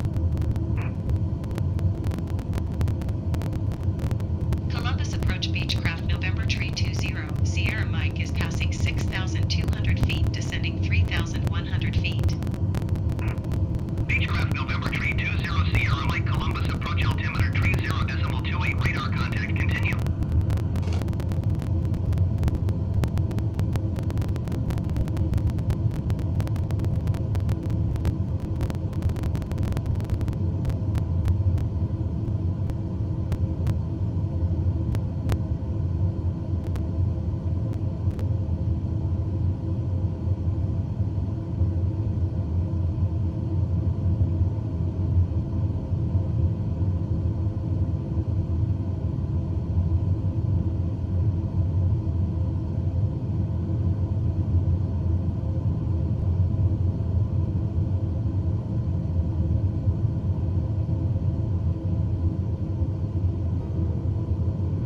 Columbus approach Beechcraft November Tree 20, Sierra Mike is passing 6,200 feet, descending 3,100 feet. Beechcraft November Tree 20 Sierra Mike, Columbus approach altimeter tree 0.28 radar contact, continue.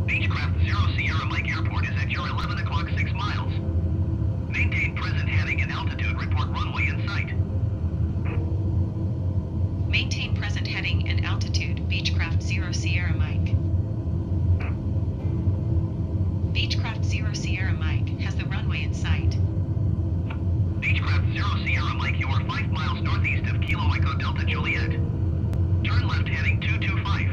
Beechcraft 0 Sierra Mike Airport is at your 11 o'clock 6 miles. Maintain present heading and altitude, report runway in sight. Maintain present heading and altitude, Beechcraft 0 Sierra Mike. Beechcraft 0 Sierra Mike has the runway in sight. Beechcraft 0 Sierra Mike, you are 5 miles northeast of Kilo Echo Delta Juliet. Turn left heading 225.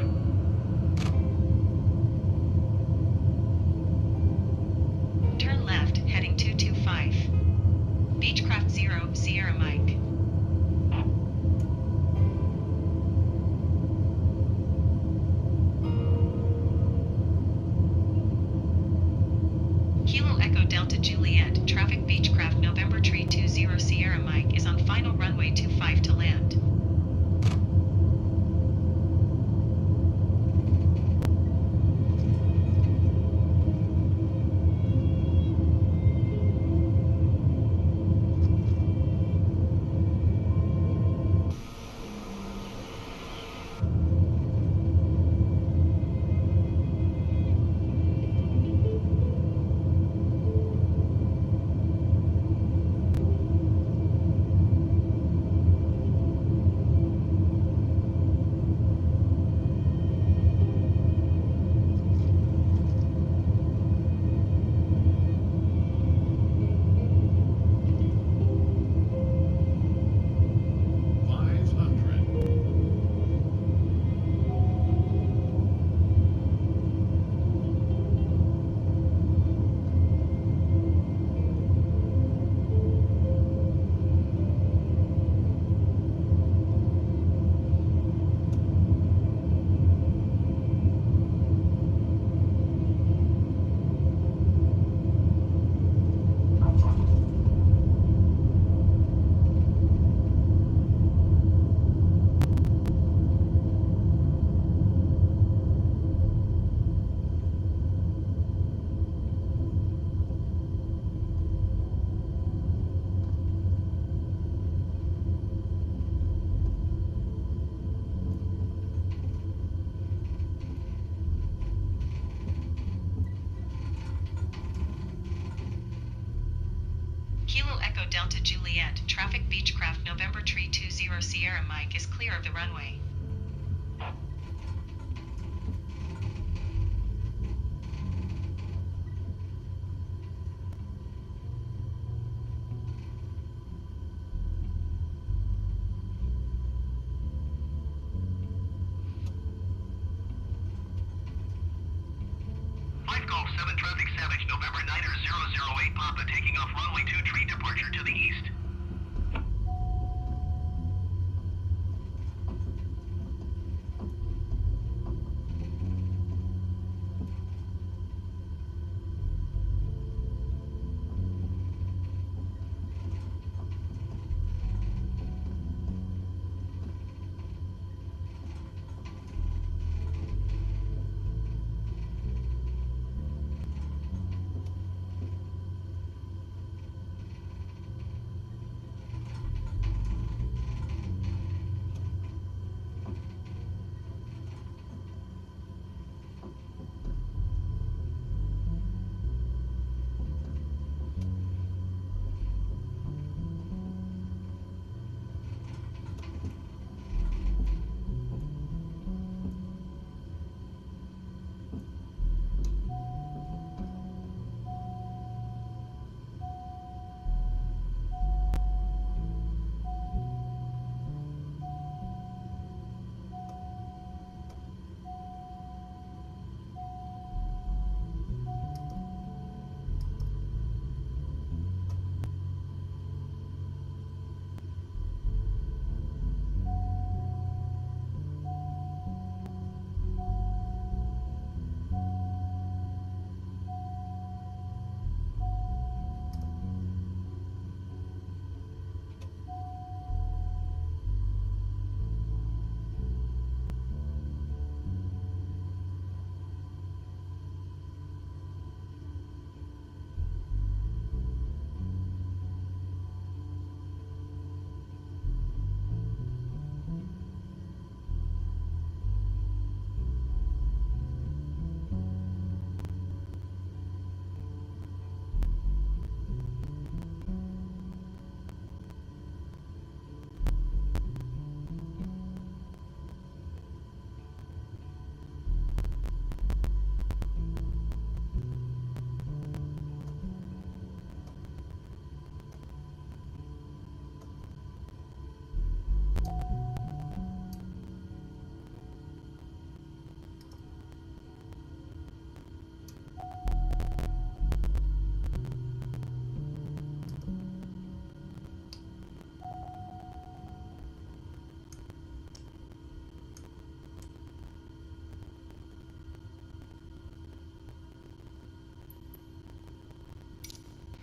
Kilo Echo Delta Juliet, traffic Beechcraft November Tree 20 Sierra Mike is clear of the runway. Flight Golf 7 Traffic Savage, November 9er 008 Papa, taking off runway 23, departure to the east.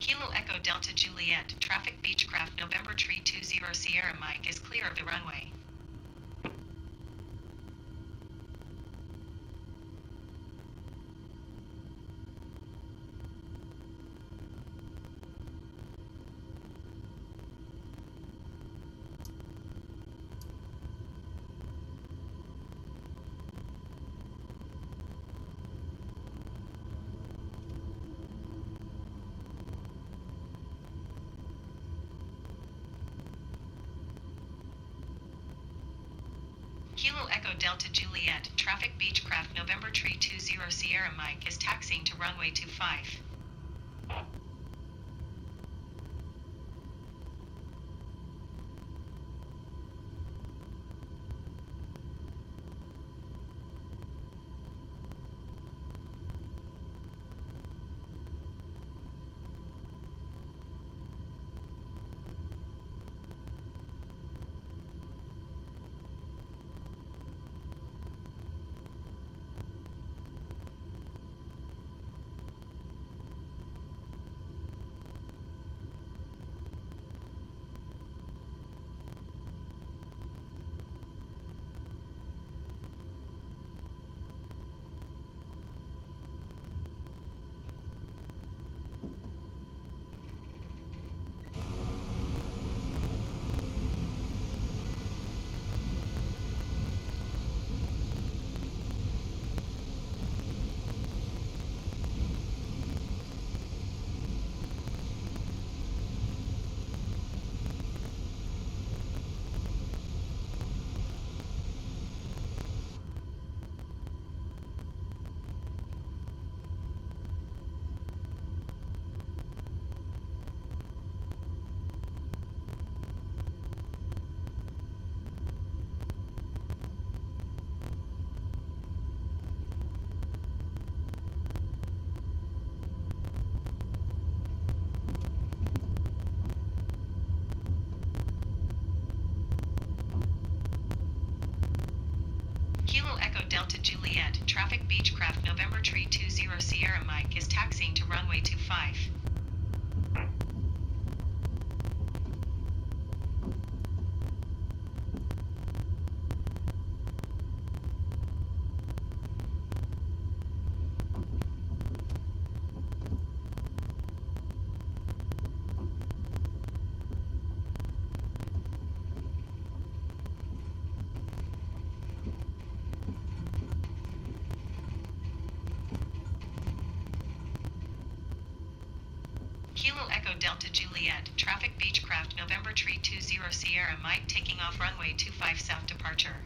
Kilo Echo Delta Juliet, traffic Beechcraft November Tree 20 Sierra Mike is clear of the runway. Kilo Echo Delta Juliet, traffic Beechcraft November Tree 20 Sierra Mike is taxiing to runway 25. Delta Juliet, traffic Beechcraft November Tree 20 Sierra Mike is taxiing to runway 25. Kilo Echo Delta Juliet, traffic Beechcraft November Tree 20 Sierra Mike taking off runway 25 south departure.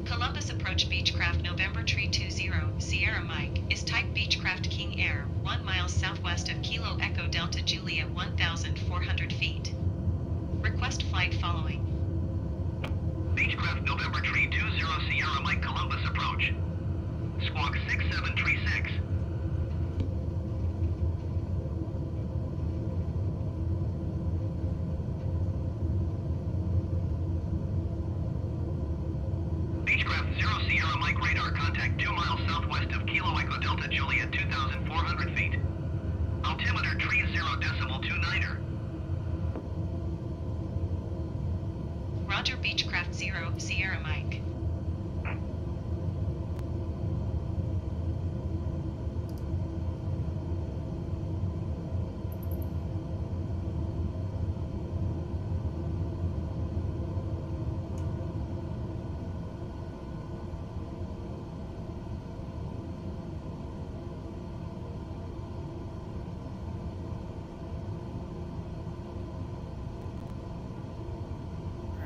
Columbus approach Beechcraft November Tree 20 Sierra Mike is type Beechcraft King Air 1 mile southwest of Kilo Echo Delta Juliet 1,400 feet. Request flight following. Beechcraft November Tree 20 Sierra Mike Columbus approach. Squawk 6736. Beechcraft 0 Sierra Mike radar contact 2 miles southwest of Kilo Echo Delta Juliet 2,400 feet. Altimeter tree 0.29er. Roger Beechcraft 0 Sierra Mike.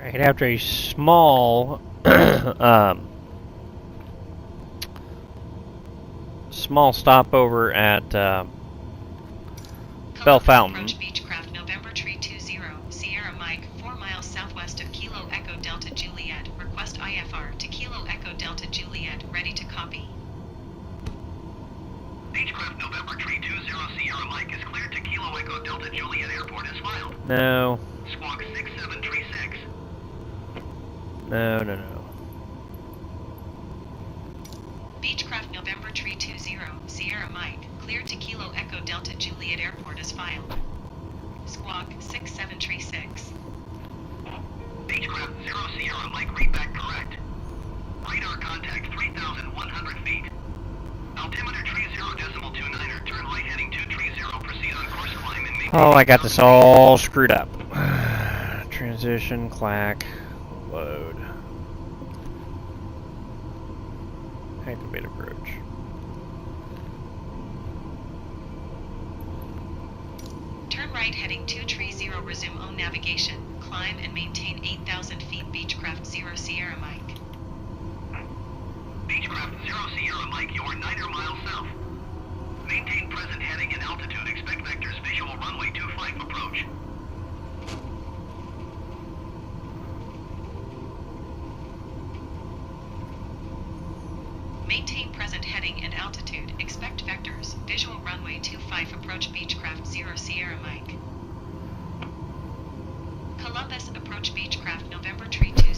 Right after a small small stopover at Bell Columbus Fountain. approach Beechcraft November Tree 20 Sierra Mike 4 miles southwest of Kilo Echo Delta Juliet. Request IFR to Kilo Echo Delta Juliet. Ready to copy. Beechcraft November Tree 20 Sierra Mike is cleared to Kilo Echo Delta Juliet Airport as filed. No. Squawk 6736. No. Beechcraft November Tree 20 Sierra Mike cleared to Kilo Echo Delta Juliet Airport as filed. Squawk 6736. Beechcraft 0 Sierra Mike readback correct. Radar contact 3,100 feet. Altimeter tree 0.29er. Turn right heading 230. Proceed on course climb and maintain. Oh, I got this all screwed up. Transition, clack, load. Activate approach. Turn right heading 230. Resume own navigation. Climb and maintain 8,000 feet. Beechcraft 0 Sierra Mike. Beechcraft 0 Sierra Mike, you are 9 miles south. Maintain present heading and altitude. Expect vectors visual runway 25 approach. Maintain present heading and altitude. Expect vectors. Visual runway 25 approach Beechcraft 0 Sierra Mike. Columbus approach Beechcraft November Tree 20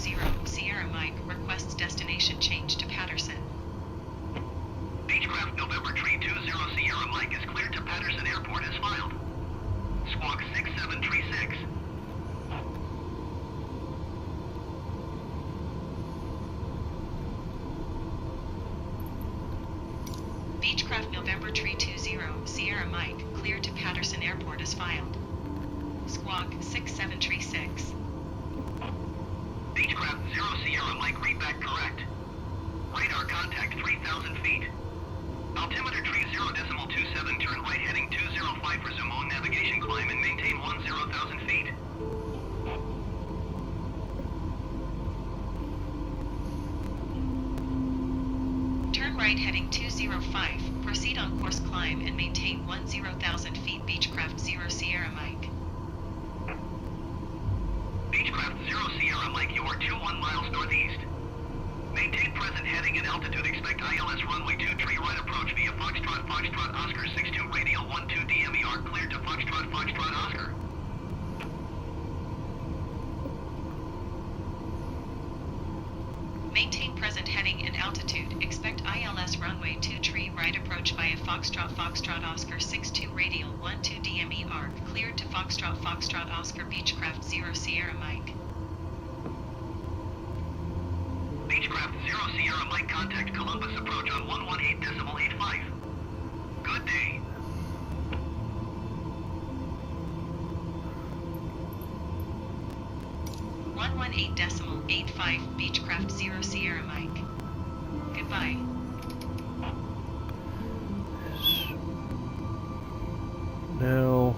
Sierra Mike requests destination change to Patterson. Beechcraft November Tree 20 Sierra Mike is cleared to Patterson Airport as filed. Squawk 6736. November Tree 20, Sierra Mike, cleared to Patterson Airport as filed. Squawk 6736. Beechcraft 0 Sierra Mike, read back correct. Radar contact 3,000 feet. Altimeter tree 0.27, turn right heading 205, resume on navigation, climb and maintain 10,000 feet. Turn right heading 205, proceed on course, climb and maintain 10,000 feet. Beechcraft 0 Sierra Mike. Beechcraft 0 Sierra Mike, you are 21 miles northeast. Maintain present heading and altitude, expect ILS runway 23 right approach via Foxtrot, Foxtrot Oscar 62 radial 12 DMER, cleared to Foxtrot, Foxtrot Oscar. Maintain present heading and altitude. Expect ILS runway 23 right approach via Foxtrot, Foxtrot Oscar 62 radial 12 DMER, cleared to Foxtrot, Foxtrot Oscar. Beechcraft 0 Sierra Mike. Beechcraft 0 Sierra Mike, contact Columbus approach on 118.85. Good day. .85 Beechcraft 0 Sierra Mike. Goodbye. No.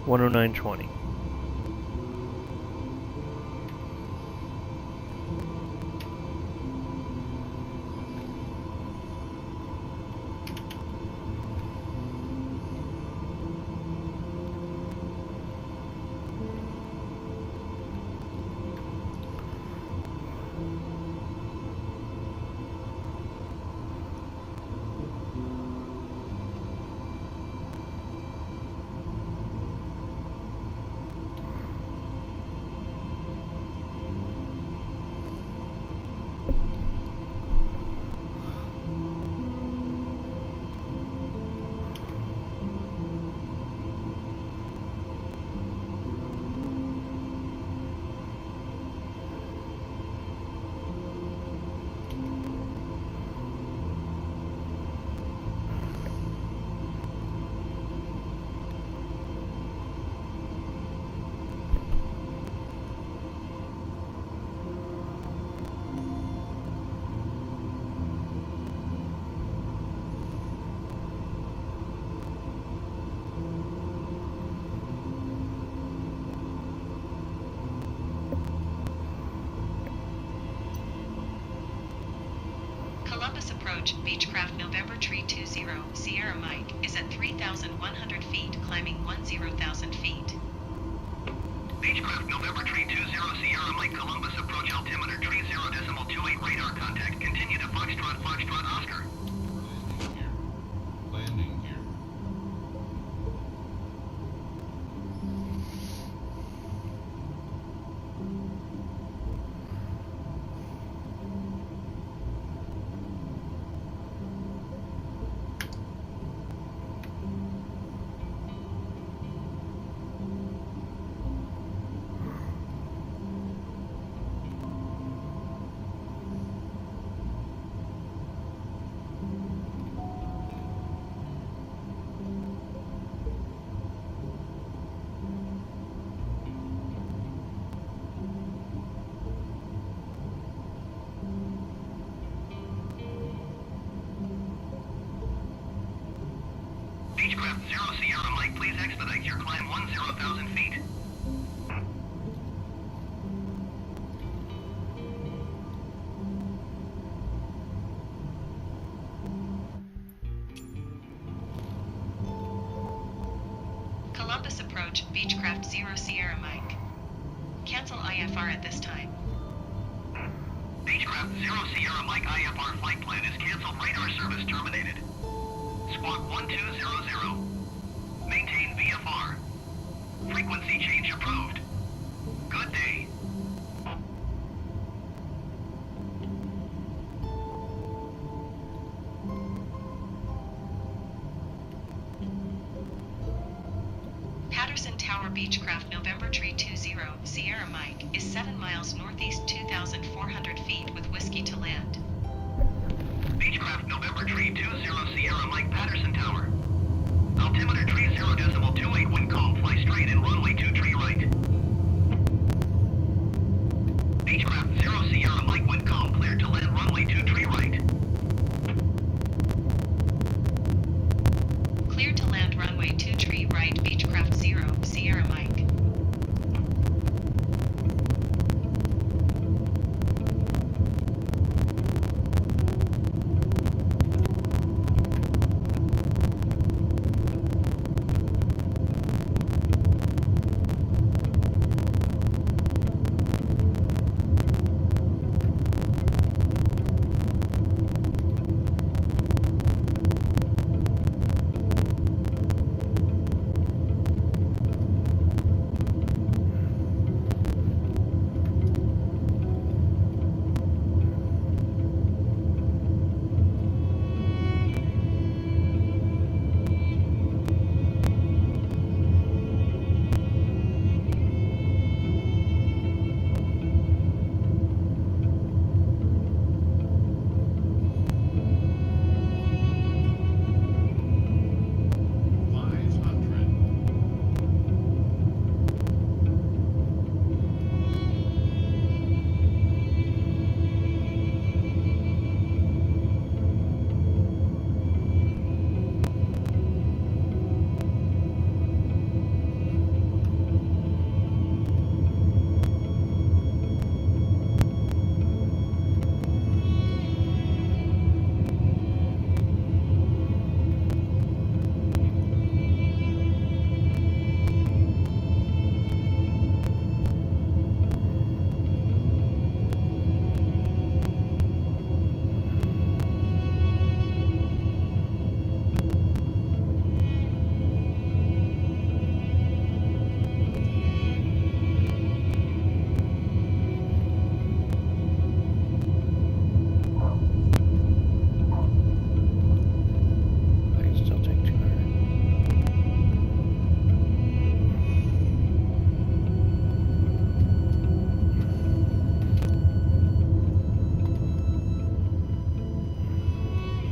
$109.20. Columbus approach, Beechcraft November Tree 20, Sierra Mike, is at 3,100 feet, climbing 10,000 feet. Beechcraft November Tree 20 Sierra Mike, Columbus approach, altimeter tree 0.28, radar contact, continue to Foxtrot, Foxtrot Oscar. Landing here. Landing here. Beechcraft 0 Sierra Mike, please expedite your climb 10,000 feet. Columbus approach, Beechcraft 0 Sierra Mike. Cancel IFR at this time. Beechcraft 0 Sierra Mike, IFR flight plan is canceled, radar service terminated. Squawk 1200. Maintain VFR. Frequency change approved. Good day. Patterson Patterson Tower Beechcraft November Tree 20 Sierra Mike is 7 miles northeast 2,400 feet with whiskey to land. Beechcraft November Tree 20 Sierra Mike Patterson Tower. Altimeter tree 0.28 wind calm, fly straight and runway 23 right. Beechcraft 0 Sierra Mike wind calm, clear to land runway 23 right. Clear to land runway 23 right Beechcraft 0 Sierra Mike.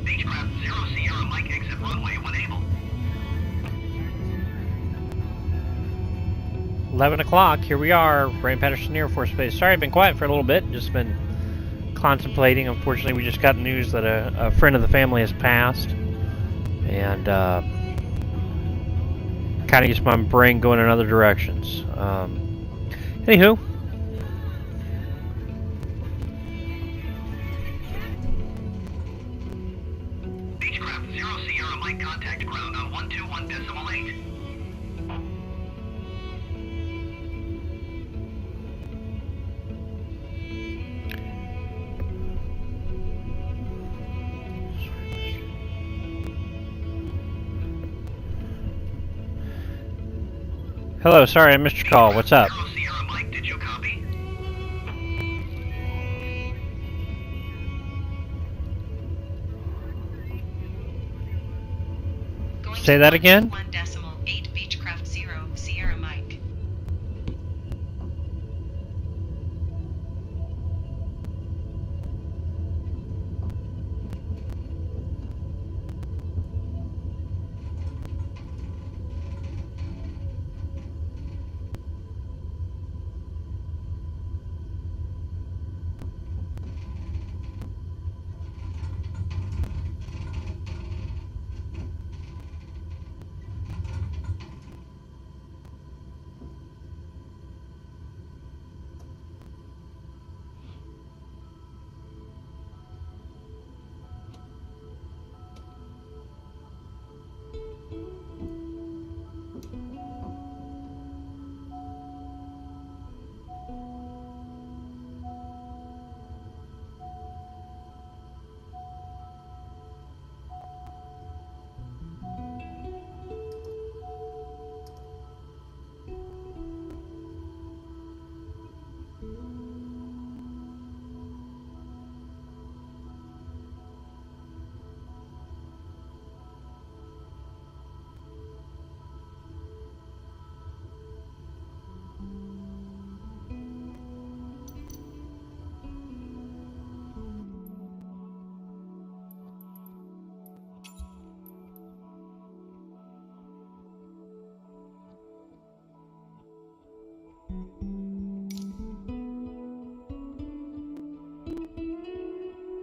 Beechcraft 0 Sierra Mike exit runway when able. 11 o'clock, here we are, Brand Patterson Air Force Base. Sorry I've been quiet for a little bit, just been contemplating. Unfortunately, we just got news that a friend of the family has passed. And kind of gets my brain going in other directions. Anywho. Beechcraft 0 Sierra Mike contact ground on 121.8. Hello, sorry I missed your call. What's up? 0 Sierra Mike, did you copy? Going Say to that again? 121.8.